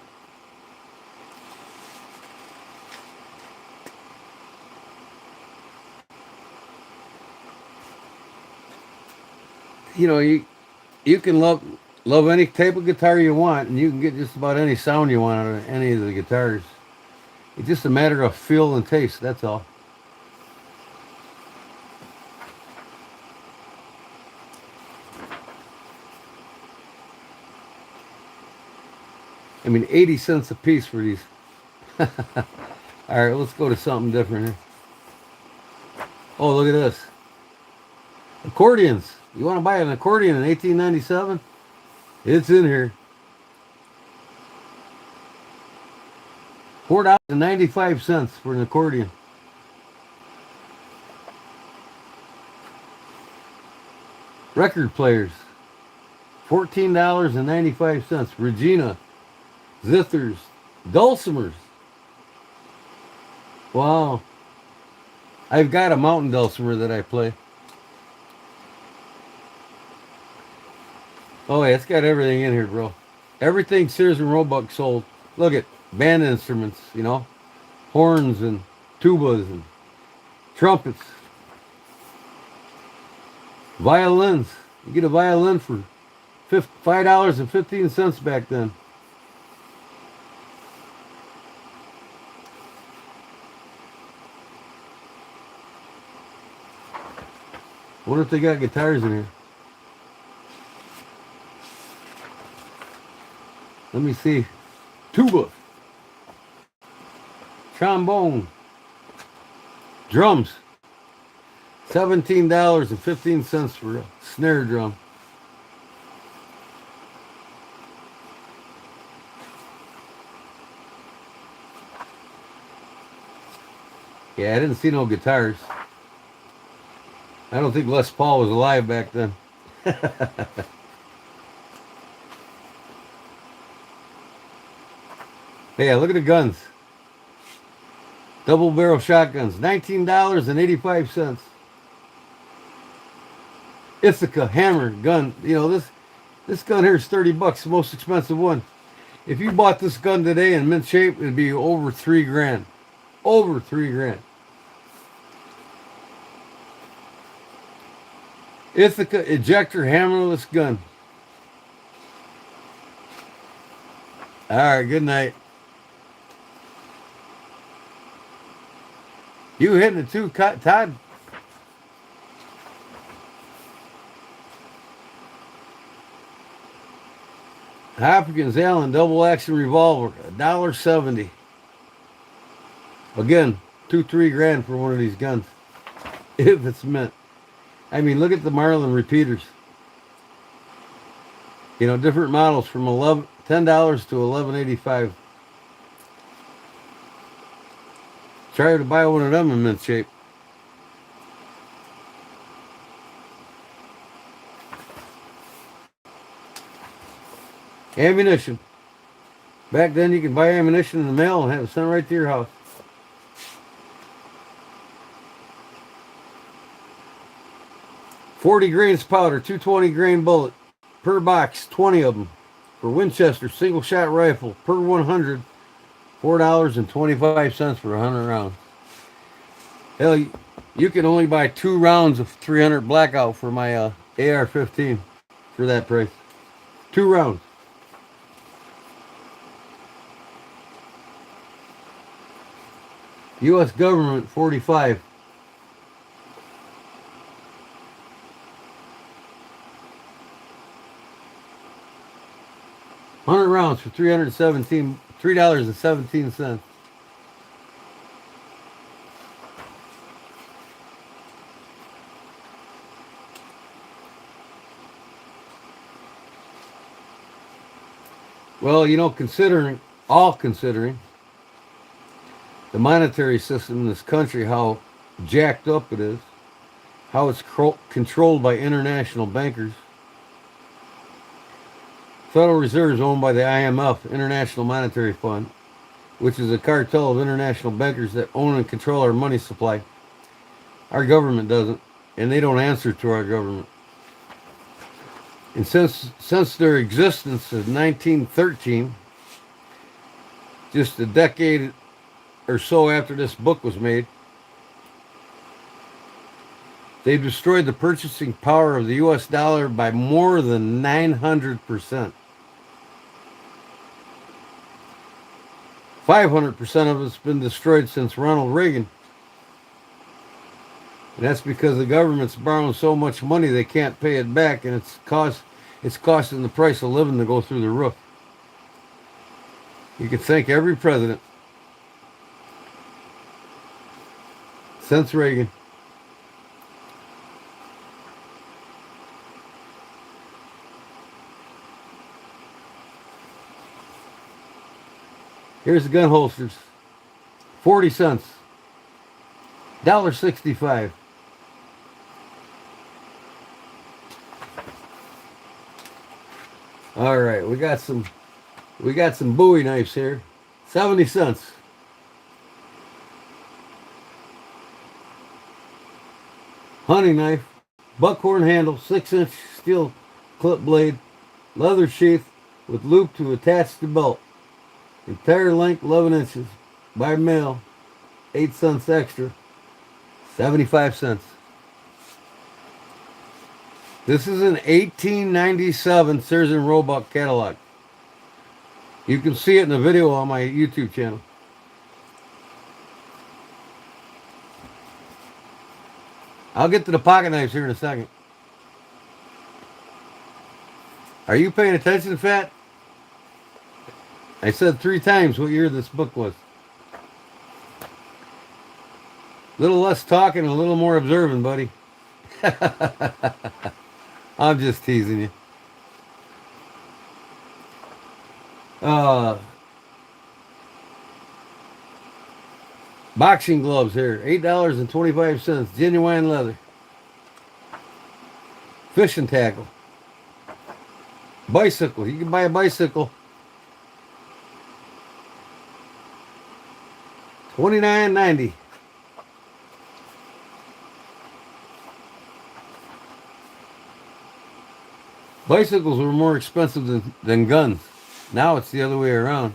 You know, you can love any type of guitar you want, and you can get just about any sound you want out of any of the guitars. It's just a matter of feel and taste. That's all. I mean, 80 cents a piece for these. All right, let's go to something different here. Oh, look at this. Accordions. You want to buy an accordion in 1897? It's in here. $4.95 for an accordion. Record players. $14.95. Regina. Zithers. Dulcimers. Wow. I've got a mountain dulcimer that I play. Oh, yeah, it's got everything in here, bro. Everything Sears and Roebuck sold. Look at band instruments, you know, horns and tubas and trumpets, violins. You get a violin for $5.15 back then. Wonder if they got guitars in here. Let me see. Tuba. Trombone. Drums. $17.15 for a snare drum. Yeah, I didn't see no guitars. I don't think Les Paul was alive back then. Hey, look at the guns. Double barrel shotguns, $19.85. Ithaca hammer gun. You know, this gun here is 30 bucks, the most expensive one. If you bought this gun today in mint shape, it'd be over 3 grand. Over 3 grand. Ithaca ejector hammerless gun. All right, good night. You hitting it too, Todd? Hopkins Allen double action revolver, $1.70. Again, 2-3 grand for one of these guns, if it's mint. I mean, look at the Marlin repeaters. You know, different models from $10 to $11.85. Try to buy one of them in mint shape. Ammunition. Back then, you could buy ammunition in the mail and have it sent right to your house. 40 grains powder, 220 grain bullet per box, 20 of them. For Winchester single shot rifle per 100, $4.25 for 100 rounds. Hell, you can only buy 2 rounds of 300 blackout for my AR-15 for that price. 2 rounds. U.S. government 45. $100 for $3.17. Well, you know, considering the monetary system in this country, how jacked up it is, how it's controlled by international bankers. Federal Reserve is owned by the IMF, International Monetary Fund, which is a cartel of international bankers that own and control our money supply. Our government doesn't, and they don't answer to our government. And since their existence in 1913, just a decade or so after this book was made, they've destroyed the purchasing power of the U.S. dollar by more than 900%. 500% of it's been destroyed since Ronald Reagan. And that's because the government's borrowing so much money they can't pay it back, and it's costing the price of living to go through the roof. You can thank every president since Reagan. Here's the gun holsters. 40 cents. $1.65. All right, we got some Bowie knives here. 70 cents. Hunting knife, buckhorn handle, 6-inch steel clip blade, leather sheath with loop to attach the belt. Entire length 11 inches. By mail, 8 cents extra, 75 cents. This is an 1897 Sears and Roebuck catalog. You can see it in the video on my YouTube channel. I'll get to the pocket knives here in a second. Are you paying attention, Fat? I said 3 times what year this book was. A little less talking and a little more observing, buddy. I'm just teasing you. Boxing gloves here, $8.25, genuine leather. Fishing tackle. Bicycle, you can buy a bicycle. $29.90. Bicycles were more expensive than guns. Now it's the other way around.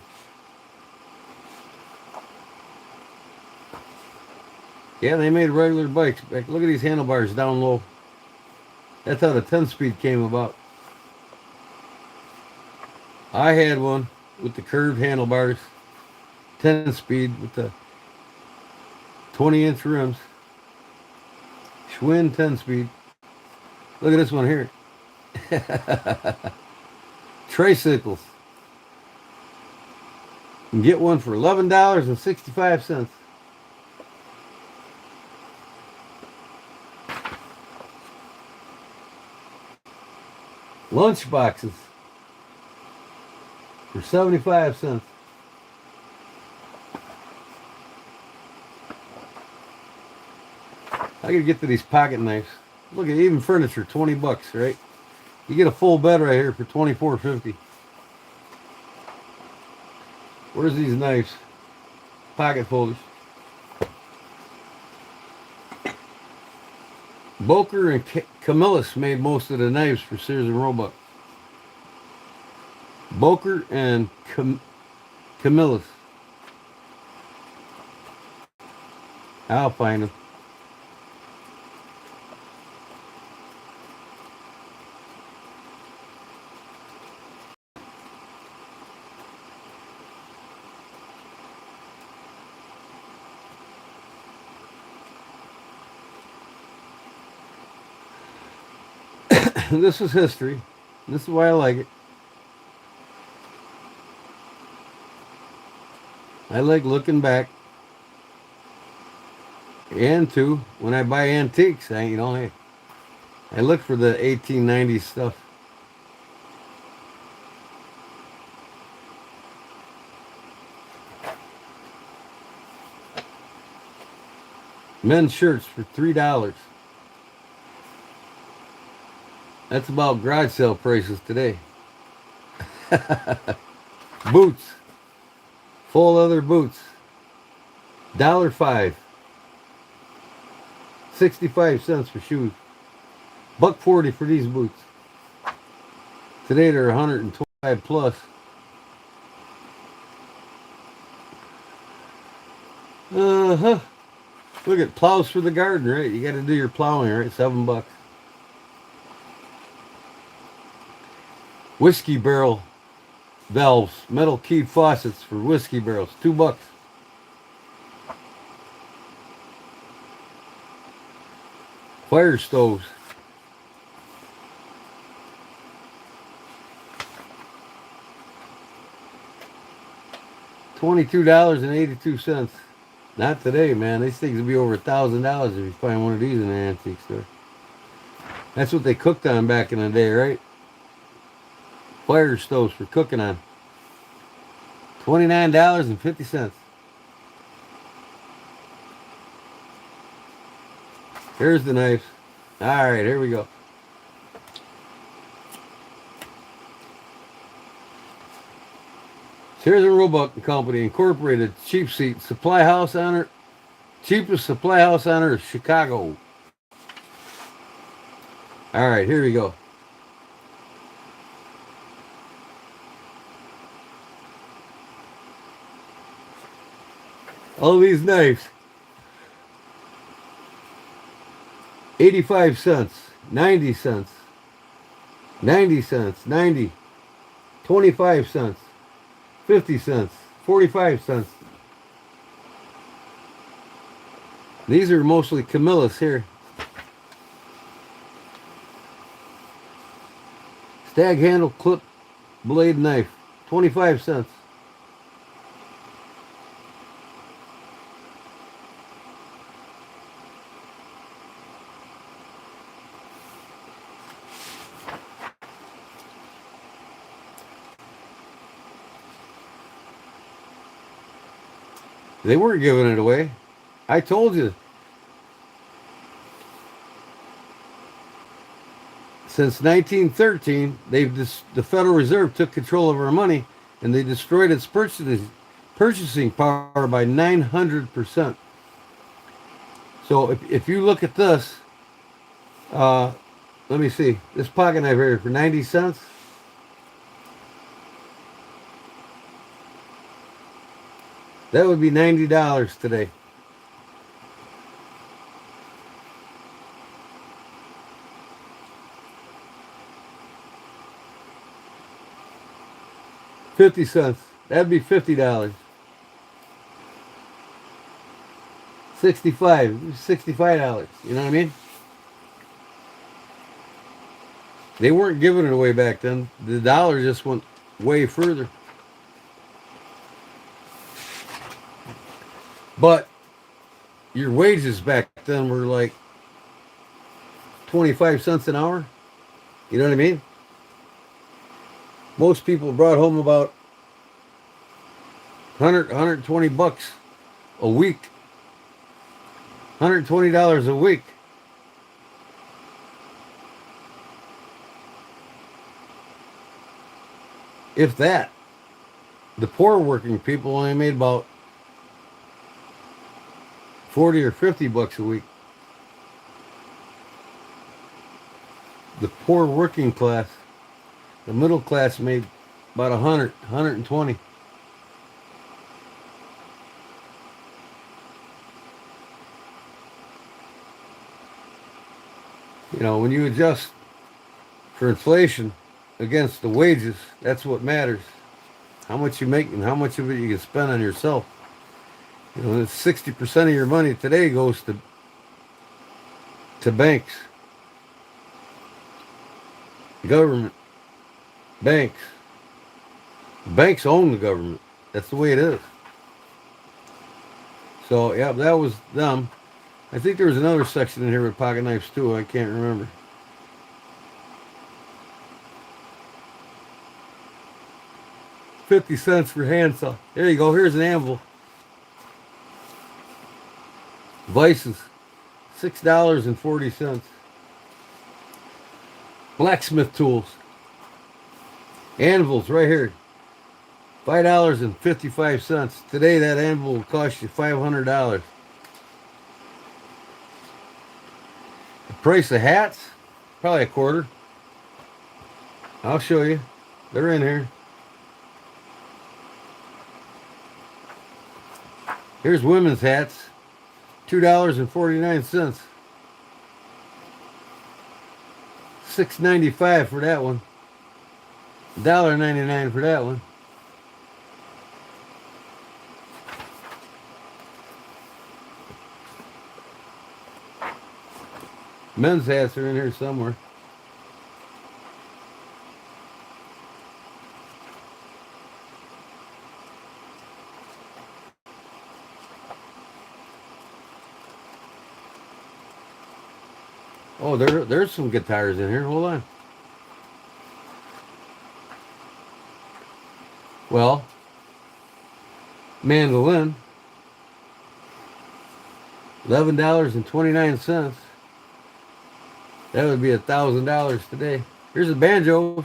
Yeah, they made regular bikes. Look at these handlebars down low. That's how the 10-speed came about. I had one with the curved handlebars. 10-speed with the 20-inch rims. Schwinn 10-speed. Look at this one here. Tricycles. You can get one for $11.65. Lunch boxes for 75 cents. I gotta get to these pocket knives. Look at even furniture, 20 bucks, right? You get a full bed right here for $24.50. Where's these knives? Pocket folders. Boker and Camillus made most of the knives for Sears and Roebuck. Boker and Camillus. I'll find them. This is history. This is why I like it. I like looking back. And too, when I buy antiques, I look for the 1890s stuff. Men's shirts for $3. That's about garage sale prices today. Boots. Full leather boots. $1.05. 65 cents for shoes. $1.40 for these boots. Today they're 125 plus. Uh-huh. Look at plows for the garden, right? You got to do your plowing, right? $7. Whiskey barrel valves, metal keyed faucets for whiskey barrels, $2. Fire stoves. $22.82. Not today, man. These things will be over $1,000 if you find one of these in an antique store. That's what they cooked on back in the day, right? Fire stoves for cooking on. $29.50. Here's the knives. All right, here we go. Sears and Roebuck and Company Incorporated, cheap seat, supply house owner, cheapest supply house owner of Chicago. All right, here we go. All these knives. 85 cents, 90 cents, 90 cents, 90, 25 cents, 50 cents, 45 cents. These are mostly Camillus here. Stag handle clip blade knife, 25 cents. They weren't giving it away. I told you. Since 1913, the Federal Reserve took control of our money, and they destroyed its purchasing power by 900%. So if you look at this, let me see, this pocket knife here for 90 cents. That would be $90 today. $50. That'd be $50. 65. You know what I mean? They weren't giving it away back then. The dollar just went way further. But your wages back then were like 25 cents an hour. You know what I mean? Most people brought home about 120 bucks a week. $120 a week. If that. The poor working people only made about 40 or 50 bucks a week. The poor working class, the middle class made about 100, 120. You know, when you adjust for inflation against the wages, that's what matters. How much you make and how much of it you can spend on yourself. You know, 60% of your money today goes to banks, government, banks. Banks own the government. That's the way it is. So, yeah, that was them. I think there was another section in here with pocket knives too. I can't remember. 50 cents for handsaw. There you go. Here's an anvil. Vices, $6.40. Blacksmith tools. Anvils right here. $5.55. Today that anvil will cost you $500. The price of hats? Probably a quarter. I'll show you. They're in here. Here's women's hats. $2.49. $6.95 for that one. $1.99 for that one. Men's hats are in here somewhere. Oh, there's some guitars in here. Hold on. Well, mandolin, $11.29. That would be $1,000 today. Here's the banjos.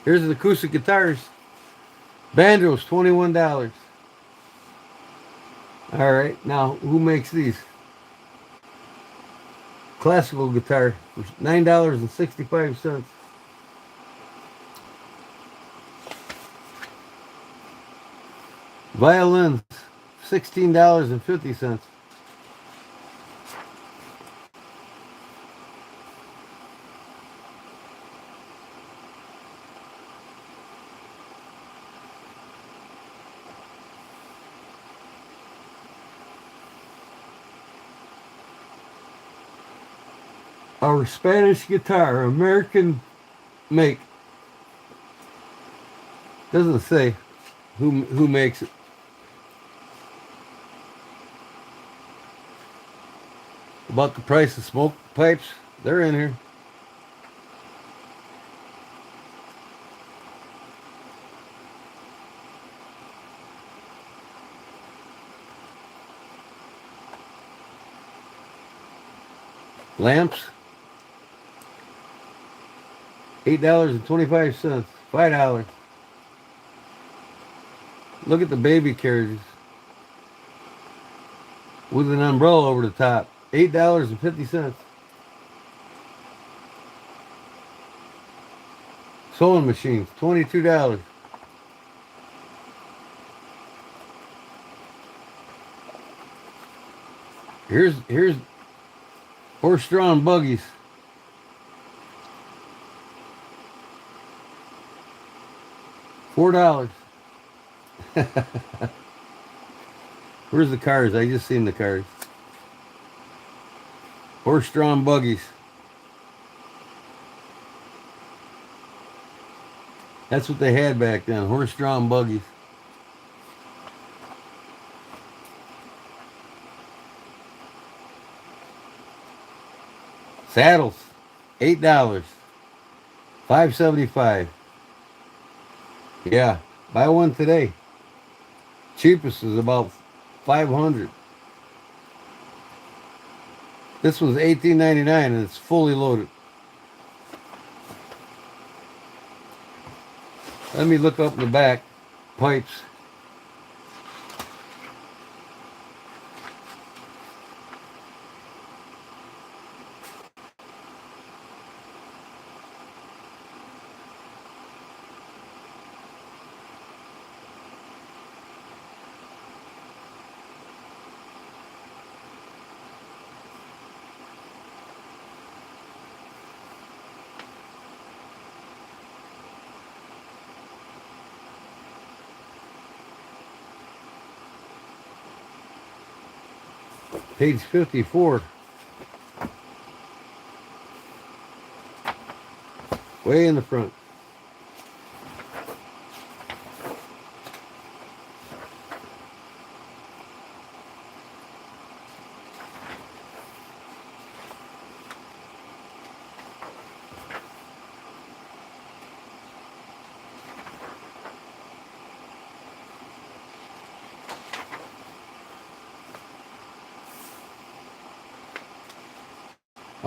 Here's the acoustic guitars. Banjos, $21. All right, now who makes these? Classical guitar, $9.65. Violins, $16.50. Our Spanish guitar, American make. Doesn't say who makes it. About the price of smoke pipes, they're in here. Lamps, $8.25, $5. Look at the baby carriages with an umbrella over the top, $8.50. Sewing machines, $22. Here's horse-drawn buggies. $4. Where's the cars? I just seen the cars. Horse-drawn buggies. That's what they had back then, horse-drawn buggies. Saddles, $8. $5.75. Yeah, buy one today. Cheapest is about $500. This one's $18.99 and it's fully loaded. Let me look up in the back. Pipes. Page 54. Way in the front.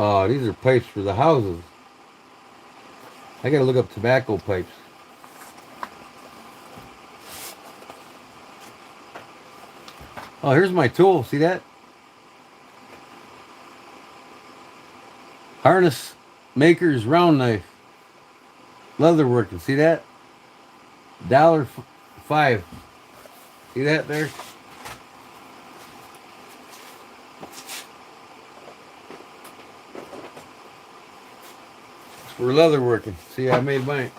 Oh, these are pipes for the houses. I gotta look up tobacco pipes. Oh, here's my tool. See that? Harness maker's round knife. Leatherworking. See that? $1.05. See that there? It's for leatherworking. See, I made mine.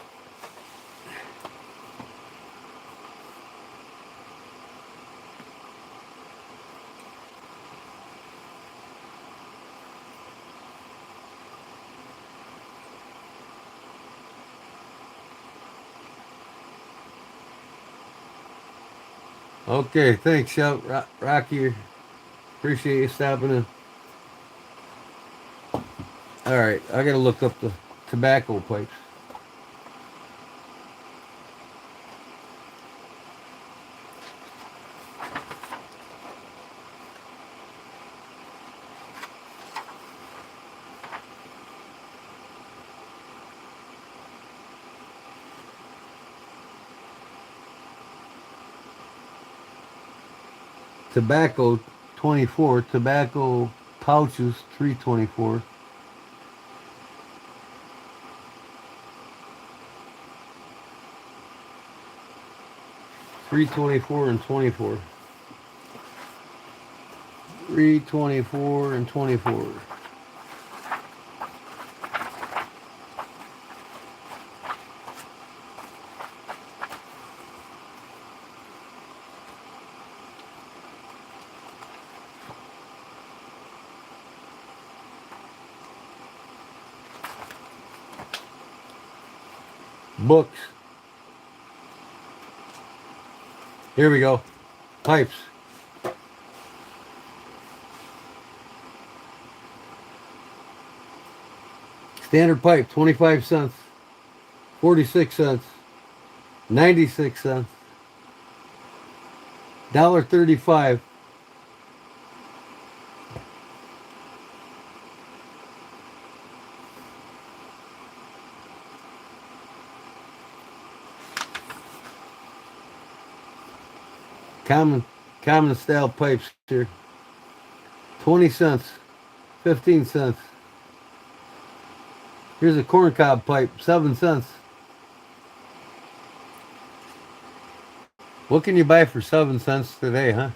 Okay, thanks, Rocky. Appreciate you stopping in. All right, I gotta look up the tobacco pipes. Tobacco 24, tobacco pouches 324. $3.24 and 24. $3.24 and 24. Books. Here we go. Pipes. Standard pipe, 25 cents. 46 cents. 96 cents. $1.35. Common style pipes here. 20 cents. 15 cents. Here's a corncob pipe, 7 cents. What can you buy for 7 cents today, huh?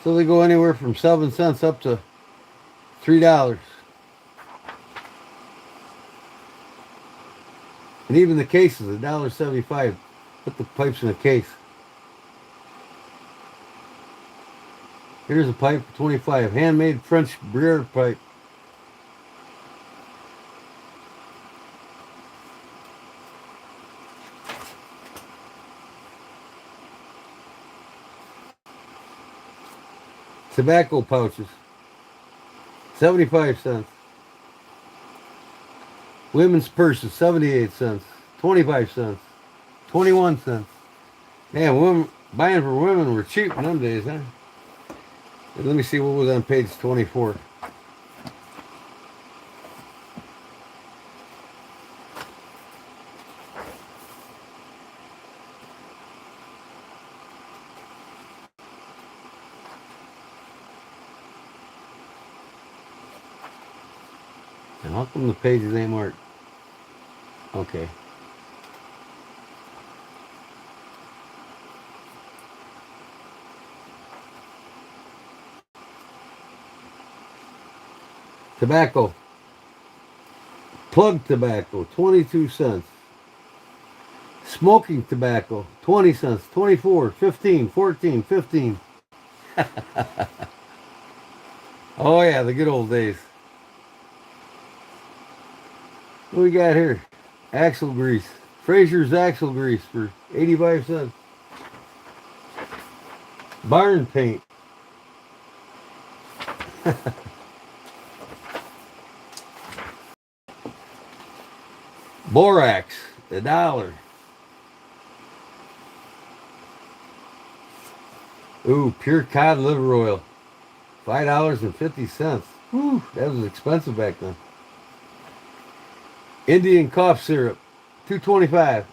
So they go anywhere from 7 cents up to $3. And even the cases, $1.75. Put the pipes in a case. Here's a pipe for 25. Handmade French Briere pipe. Tobacco pouches. 75 cents. Women's purses, 78 cents. 25 cents. 21 cents. Man, women, buying for women were cheap in them days, huh? Let me see what was on page 24. And how come the pages ain't marked? Okay. Tobacco. Plug tobacco, 22 cents. Smoking tobacco, 20 cents, 24, 15, 14, 15. Oh yeah, the good old days. What we got here? Axle grease. Fraser's axle grease for 85 cents. Barn paint. Borax, $1. Ooh, pure cod liver oil, $5.50. Whew, that was expensive back then. Indian cough syrup, $2.25.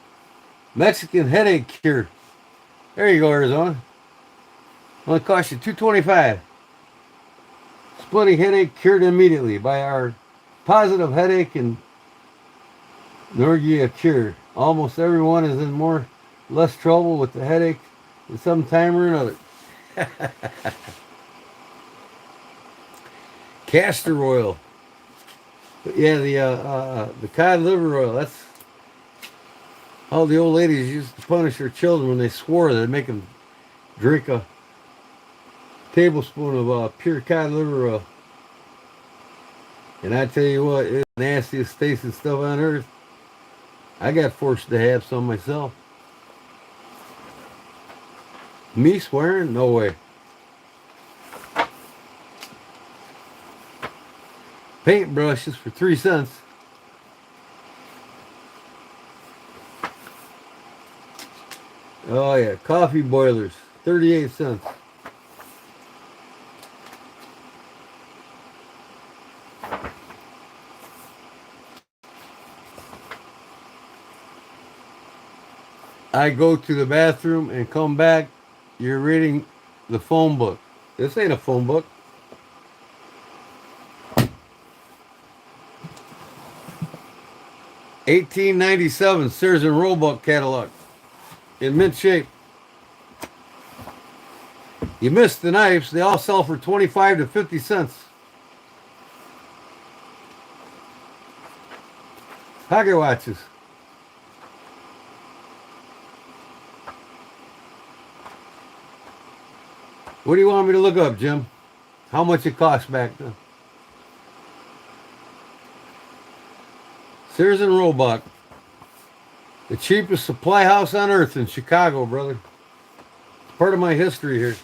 Mexican headache cure. There you go, Arizona. Only cost you $2.25. Splitting headache cured immediately by our positive headache and Norgia cure. Almost everyone is in more less trouble with the headache at some time or another. Castor oil. But yeah, the cod liver oil. That's how the old ladies used to punish their children when they swore they'd make them drink a tablespoon of pure cod liver oil. And I tell you what, it's the nastiest tasting stuff on earth. I got forced to have some myself. Me swearing? No way. Paintbrushes for 3 cents. Oh yeah, coffee boilers, 38 cents. I go to the bathroom and come back, you're reading the phone book. This ain't a phone book. $18.97 Sears and Roebuck catalog in mint shape. You missed the knives. They all sell for 25 to 50 cents. Pocket watches. What do you want me to look up, Jim? How much it cost back then? Sears and Roebuck. The cheapest supply house on earth in Chicago, brother. It's part of my history here.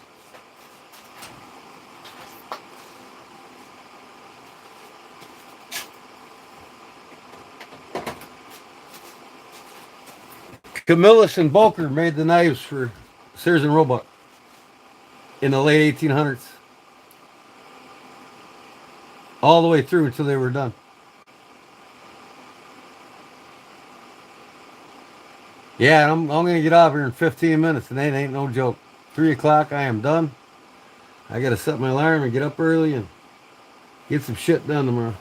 Camillus and Boker made the knives for Sears and Roebuck in the late 1800s. All the way through until they were done. Yeah, I'm going to get off here in 15 minutes, and that ain't no joke. 3 o'clock, I am done. I got to set my alarm and get up early and get some shit done tomorrow.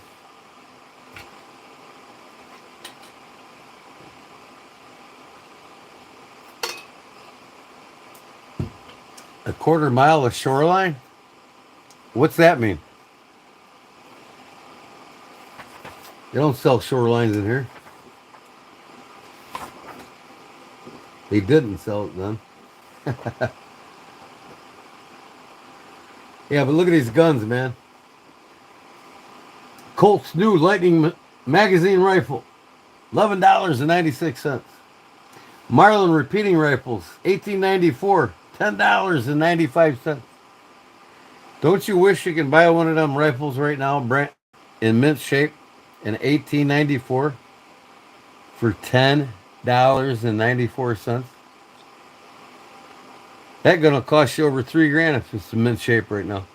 A quarter mile of shoreline? What's that mean? They don't sell shorelines in here. They didn't sell it then. Yeah, but look at these guns, man. Colt's new Lightning magazine rifle, $11.96. Marlin repeating rifles, $18.94, $10.95. Don't you wish you can buy one of them rifles right now, Brent, in mint shape, in $18.94 for $10.94? That's gonna cost you over $3,000 if it's in mint shape right now.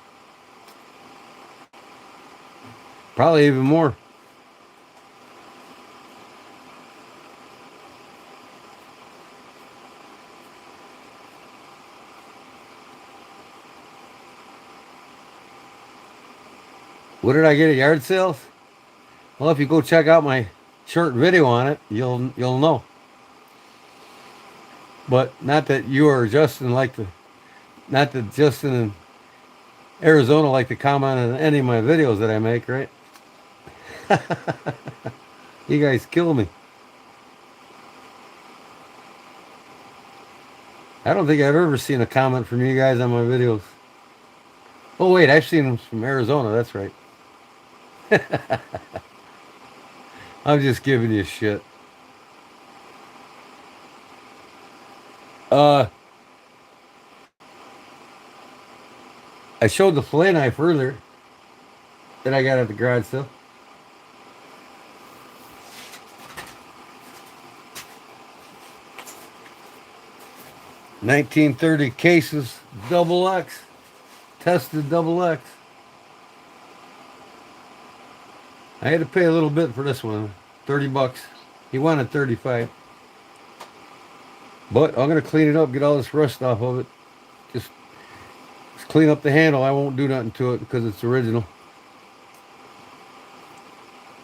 Probably even more. What did I get at yard sales? Well, if you go check out my short video on it, you'll know. But not that you or Justin not that Justin and Arizona like to comment on any of my videos that I make, right? You guys kill me. I don't think I've ever seen a comment from you guys on my videos. Oh wait, I've seen them from Arizona. That's right. I'm just giving you shit. Uh, I showed the fillet knife earlier that I got at the garage sale. 1930 cases, double X, tested double X. I had to pay a little bit for this one, $30. He wanted 35. But I'm gonna clean it up, get all this rust off of it. Just, just clean up the handle. I won't do nothing to it because it's original.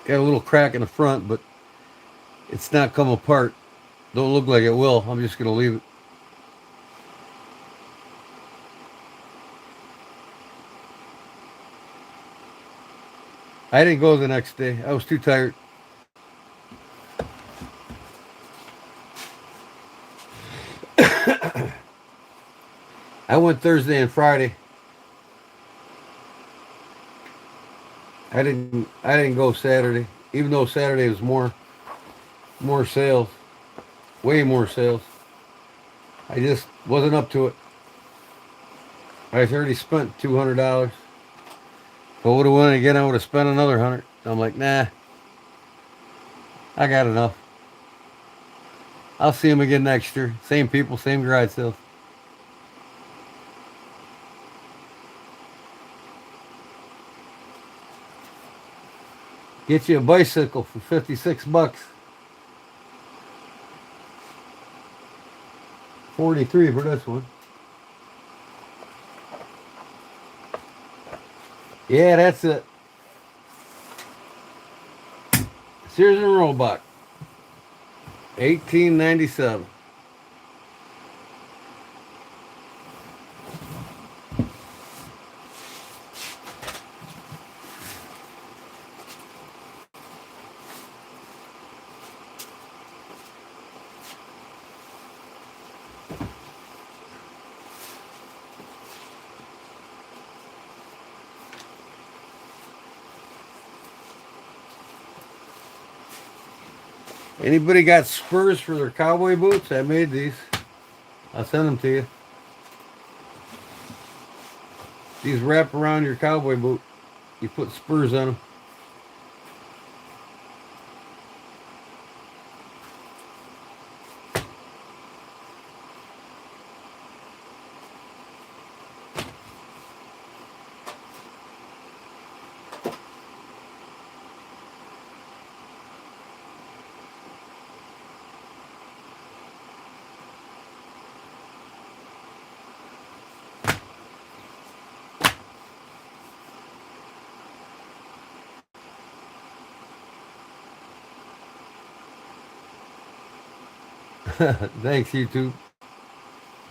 Got a little crack in the front, but it's not come apart. Don't look like it will. I'm just gonna leave it. I didn't go the next day. I was too tired. I went Thursday and Friday. I didn't go Saturday, even though Saturday was more sales, way more sales. I just wasn't up to it. I already spent $200. If I would have won again, I would have spent another 100. I'm like, nah, I got enough. I'll see them again next year. Same people, same garage sales. Get you a bicycle for $56. 43 for this one. Yeah, that's it. Sears and Roebuck. 1897. Anybody got spurs for their cowboy boots? I made these. I'll send them to you. These wrap around your cowboy boot. You put spurs on them. Thanks, YouTube.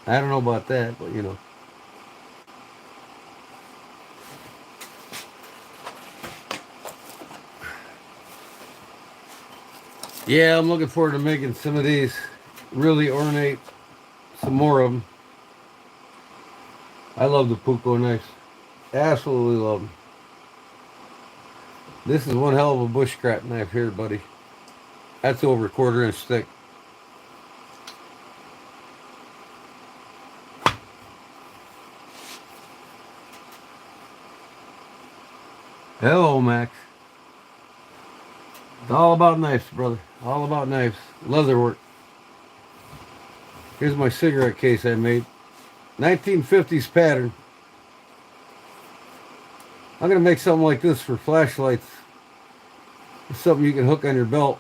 I don't know about that, but you know. Yeah, I'm looking forward to making some of these really ornate, some more of them. I love the Puko knives. Absolutely love them. This is one hell of a bushcraft knife here, buddy. That's over a 1/4 inch thick. Hello, Max. It's all about knives, brother. All about knives. Leatherwork. Here's my cigarette case I made. 1950s pattern. I'm going to make something like this for flashlights. It's something you can hook on your belt.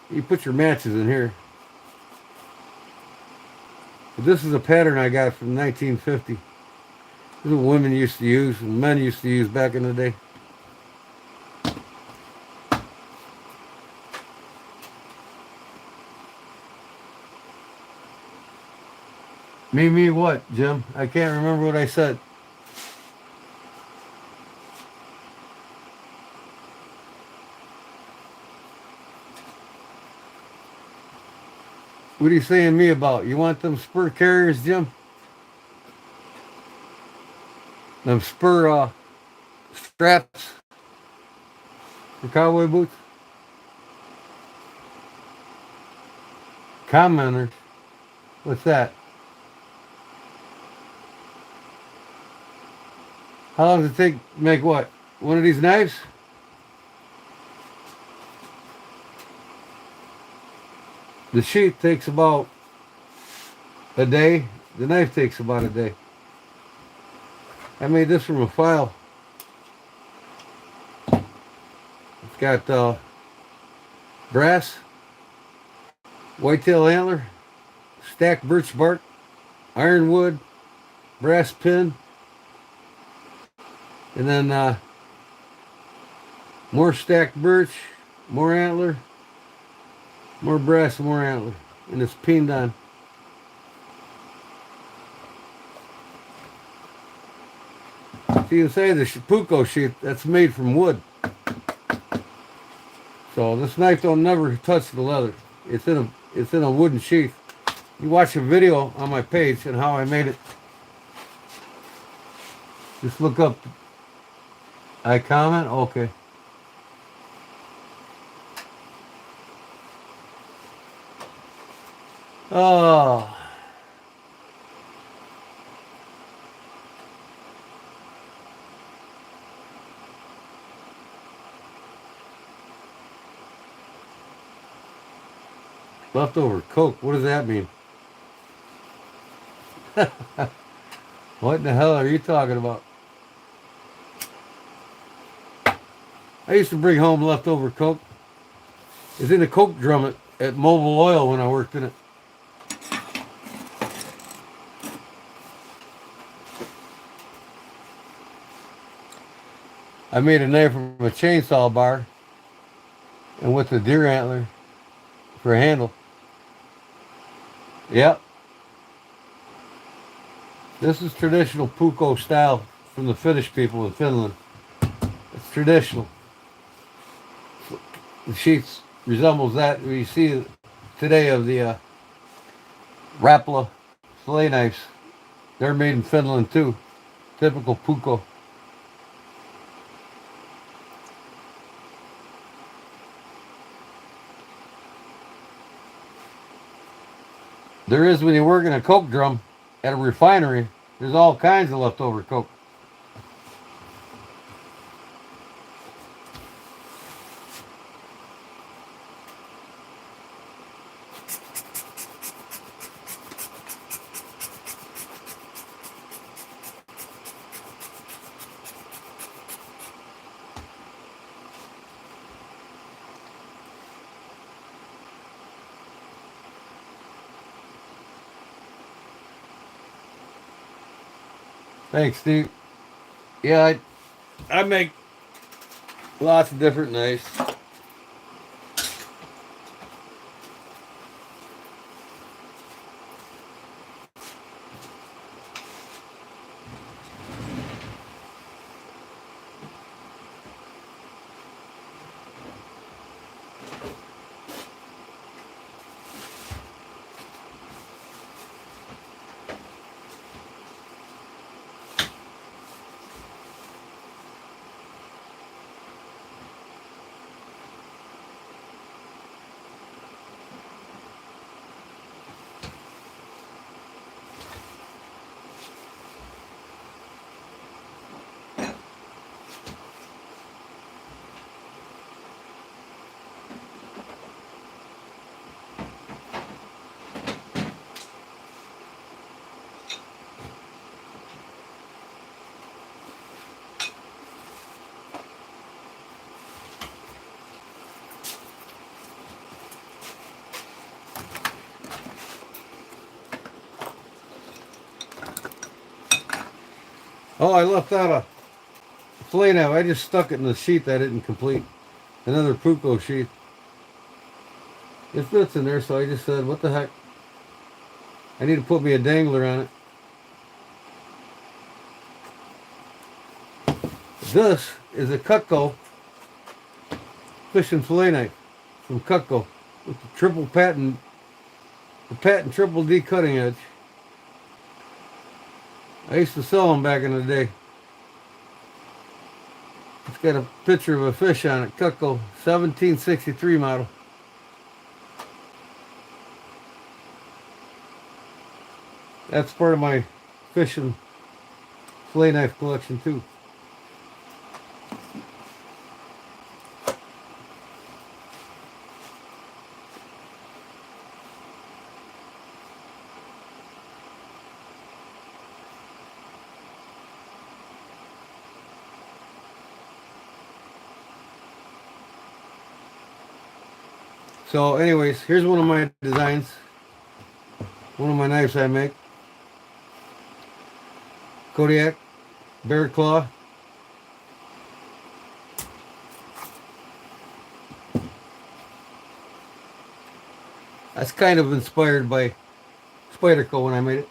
You put your matches in here. But this is a pattern I got from 1950. This is what women used to use and men used to use back in the day. Me what, Jim? I can't remember what I said. What are you saying me about? You want them spur carriers, Jim? Them spur straps for cowboy boots? Commenters. What's that? How long does it take to make what? One of these knives? The sheath takes about a day. The knife takes about a day. I made this from a file. It's got brass, whitetail antler, stacked birch bark, ironwood, brass pin, and then more stacked birch, more antler, more brass, more antler, and it's pinned on. See inside the puko sheath, that's made from wood. So this knife don't never touch the leather. It's in a wooden sheath. You watch a video on my page and how I made it. Just look up. I comment? Okay. Oh. Leftover Coke. What does that mean? What in the hell are you talking about? I used to bring home leftover Coke. It's in a Coke drum at Mobile Oil when I worked in it. I made a knife from a chainsaw bar and with the deer antler for a handle. Yep. This is traditional puukko style from the Finnish people in Finland. It's traditional. The sheath resembles that we see today of the raffle fillet knives. They're made in Finland too. Typical puukko. There is when you work in a coke drum at a refinery, there's all kinds of leftover coke. Thanks, Steve. Yeah, I make lots of different knives. Oh, I left out a fillet knife. I just stuck it in the sheath I didn't complete. Another puukko sheath. It fits in there, so I just said, what the heck? I need to put me a dangler on it. This is a Cutco fish and fillet knife from Cutco with the triple patent a patent triple D cutting edge. I used to sell them back in the day. It's got a picture of a fish on it, Cutco, 1763 model. That's part of my fishing fillet knife collection too. So anyways, here's one of my designs. One of my knives I make. Kodiak, bear claw. That's kind of inspired by Spyderco when I made it.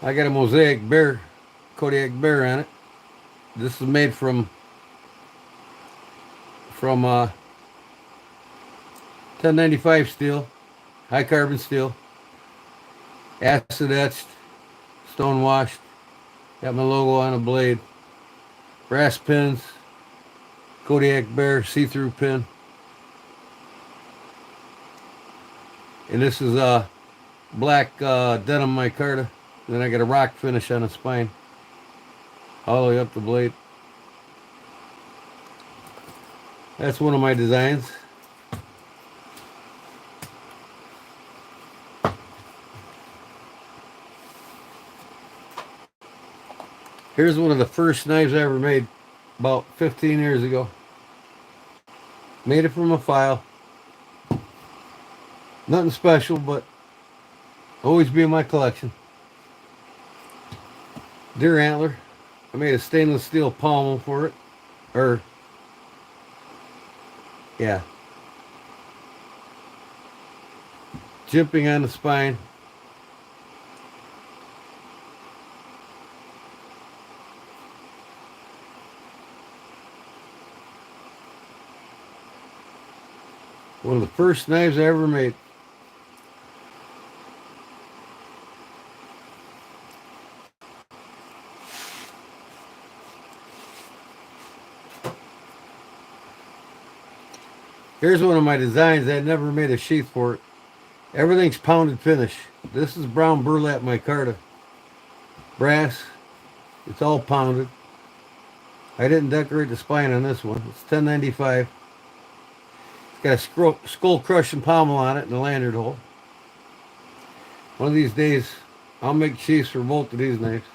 I got a mosaic bear, Kodiak bear on it. This is made from 1095 steel, high carbon steel, acid etched, stone washed. Got my logo on a blade. Brass pins, Kodiak bear see-through pin. And this is black denim micarta. Then I got a rock finish on the spine, all the way up the blade. That's one of my designs. Here's one of the first knives I ever made, about 15 years ago. Made it from a file. Nothing special, but always be in my collection. Deer antler. I made a stainless steel pommel for it. Yeah. Jimping on the spine. One of the first knives I ever made. Here's one of my designs. I never made a sheath for it. Everything's pounded finish. This is brown burlap micarta. Brass. It's all pounded. I didn't decorate the spine on this one. It's 1095. It's got a skull crushing pommel on it and a lanyard hole. One of these days, I'll make sheaths for both of these knives.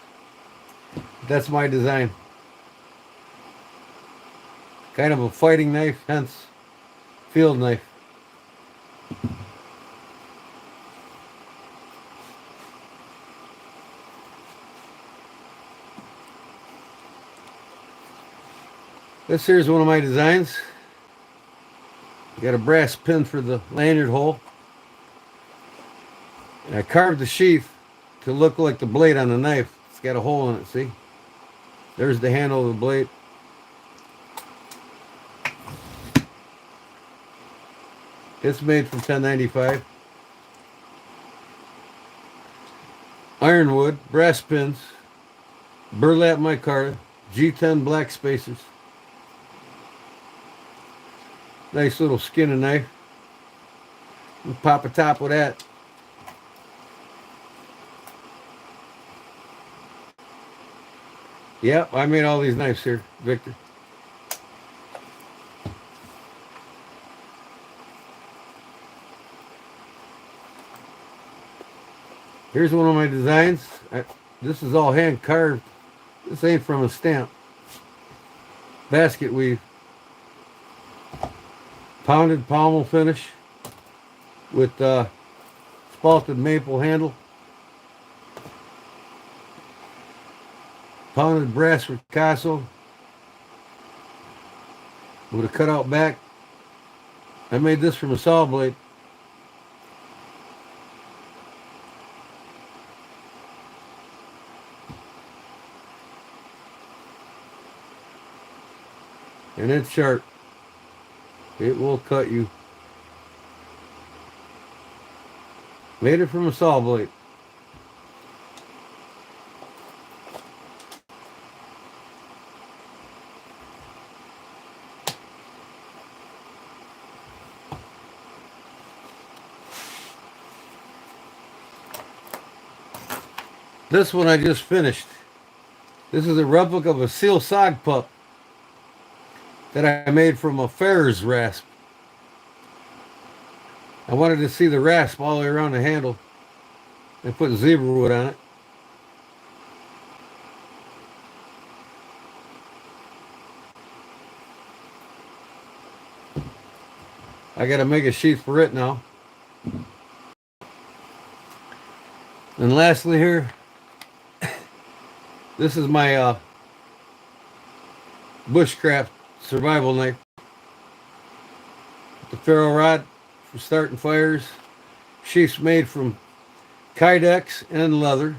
That's my design. Kind of a fighting knife, hence field knife. This here's one of my designs. Got a brass pin for the lanyard hole. And I carved the sheath to look like the blade on the knife. It's got a hole in it, see? There's the handle of the blade. It's made from 1095. Ironwood, brass pins, burlap micarta, G10 black spacers. Nice little skinning knife. We'll pop a top with that. Yep, I made all these knives here, Victor. Here's one of my designs. This is all hand carved. This ain't from a stamp. Basket weave. Pounded pommel finish with spalted maple handle. Pounded brass ricasso with a cutout back. I made this from a saw blade. And it's sharp. It will cut you. Made it from a saw blade. This one I just finished. This is a replica of a seal sog pup that I made from a Ferrer's rasp. I wanted to see the rasp all the way around the handle and put zebra wood on it. I got to make a sheath for it now. And lastly here, this is my bushcraft survival knife. The ferro rod for starting fires. Sheath's made from kydex and leather.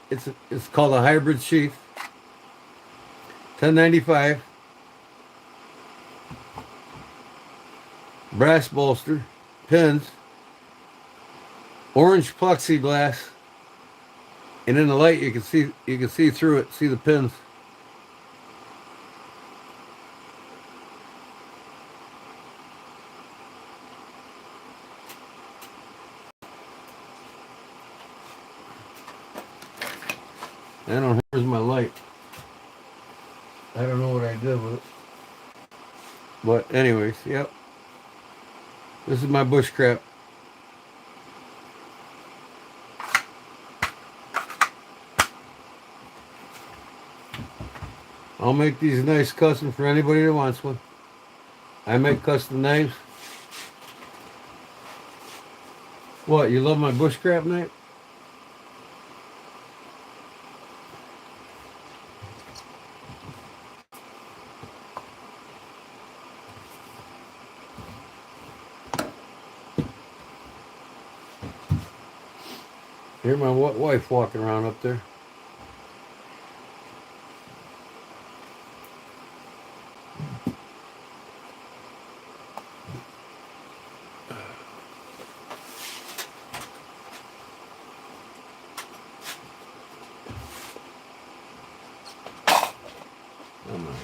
It's called a hybrid sheath. $10.95. Brass bolster, pins, orange plexiglass, and in the light you can see through it, see the pins. I don't know, here's my light. I don't know what I did with it. But anyways, yep. This is my bushcraft. I'll make these nice custom for anybody that wants one. I make custom knives. What, you love my bushcraft knife? Here's my wife walking around up there. Come on.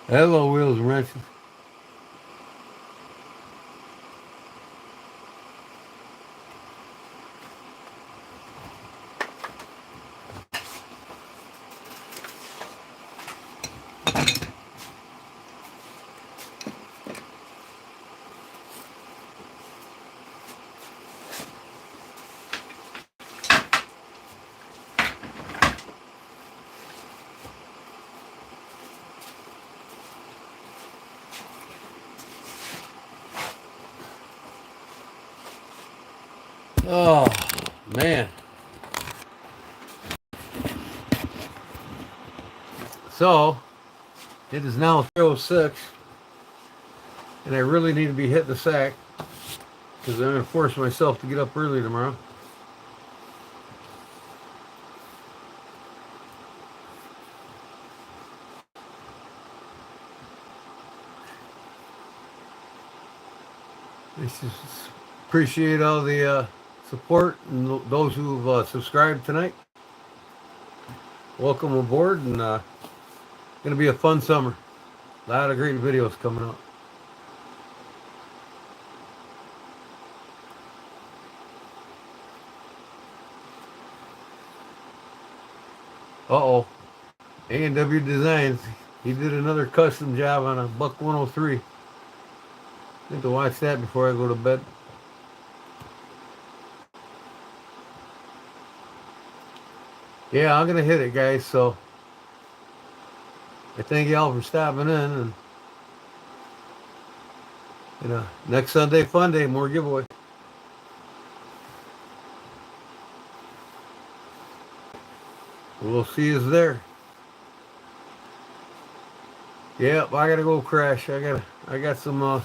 Hello, wheels and wrenches. Oh, man. So, it is now 3:06, and I really need to be hitting the sack because I'm going to force myself to get up early tomorrow. I just appreciate all the support and those who've subscribed tonight. Welcome aboard, and going to be a fun summer. A lot of great videos coming up. Uh-oh. A&W Designs. He did another custom job on a buck 103. I need to watch that before I go to bed. Yeah, I'm gonna hit it, guys. So I thank y'all for stopping in, and next Sunday, Funday, more giveaway. We'll see you there. Yep, I gotta go crash. I got some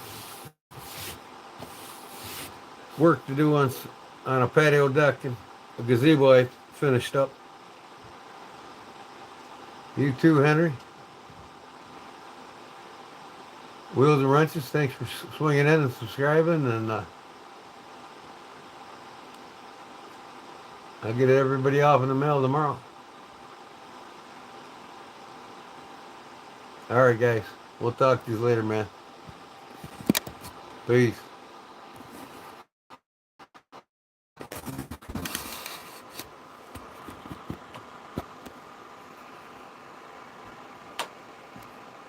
work to do on a patio deck and a gazebo I finished up. You too, Henry. Wheels and Wrenches, thanks for swinging in and subscribing, and I'll get everybody off in the mail tomorrow. All right, guys. We'll talk to you later, man. Peace.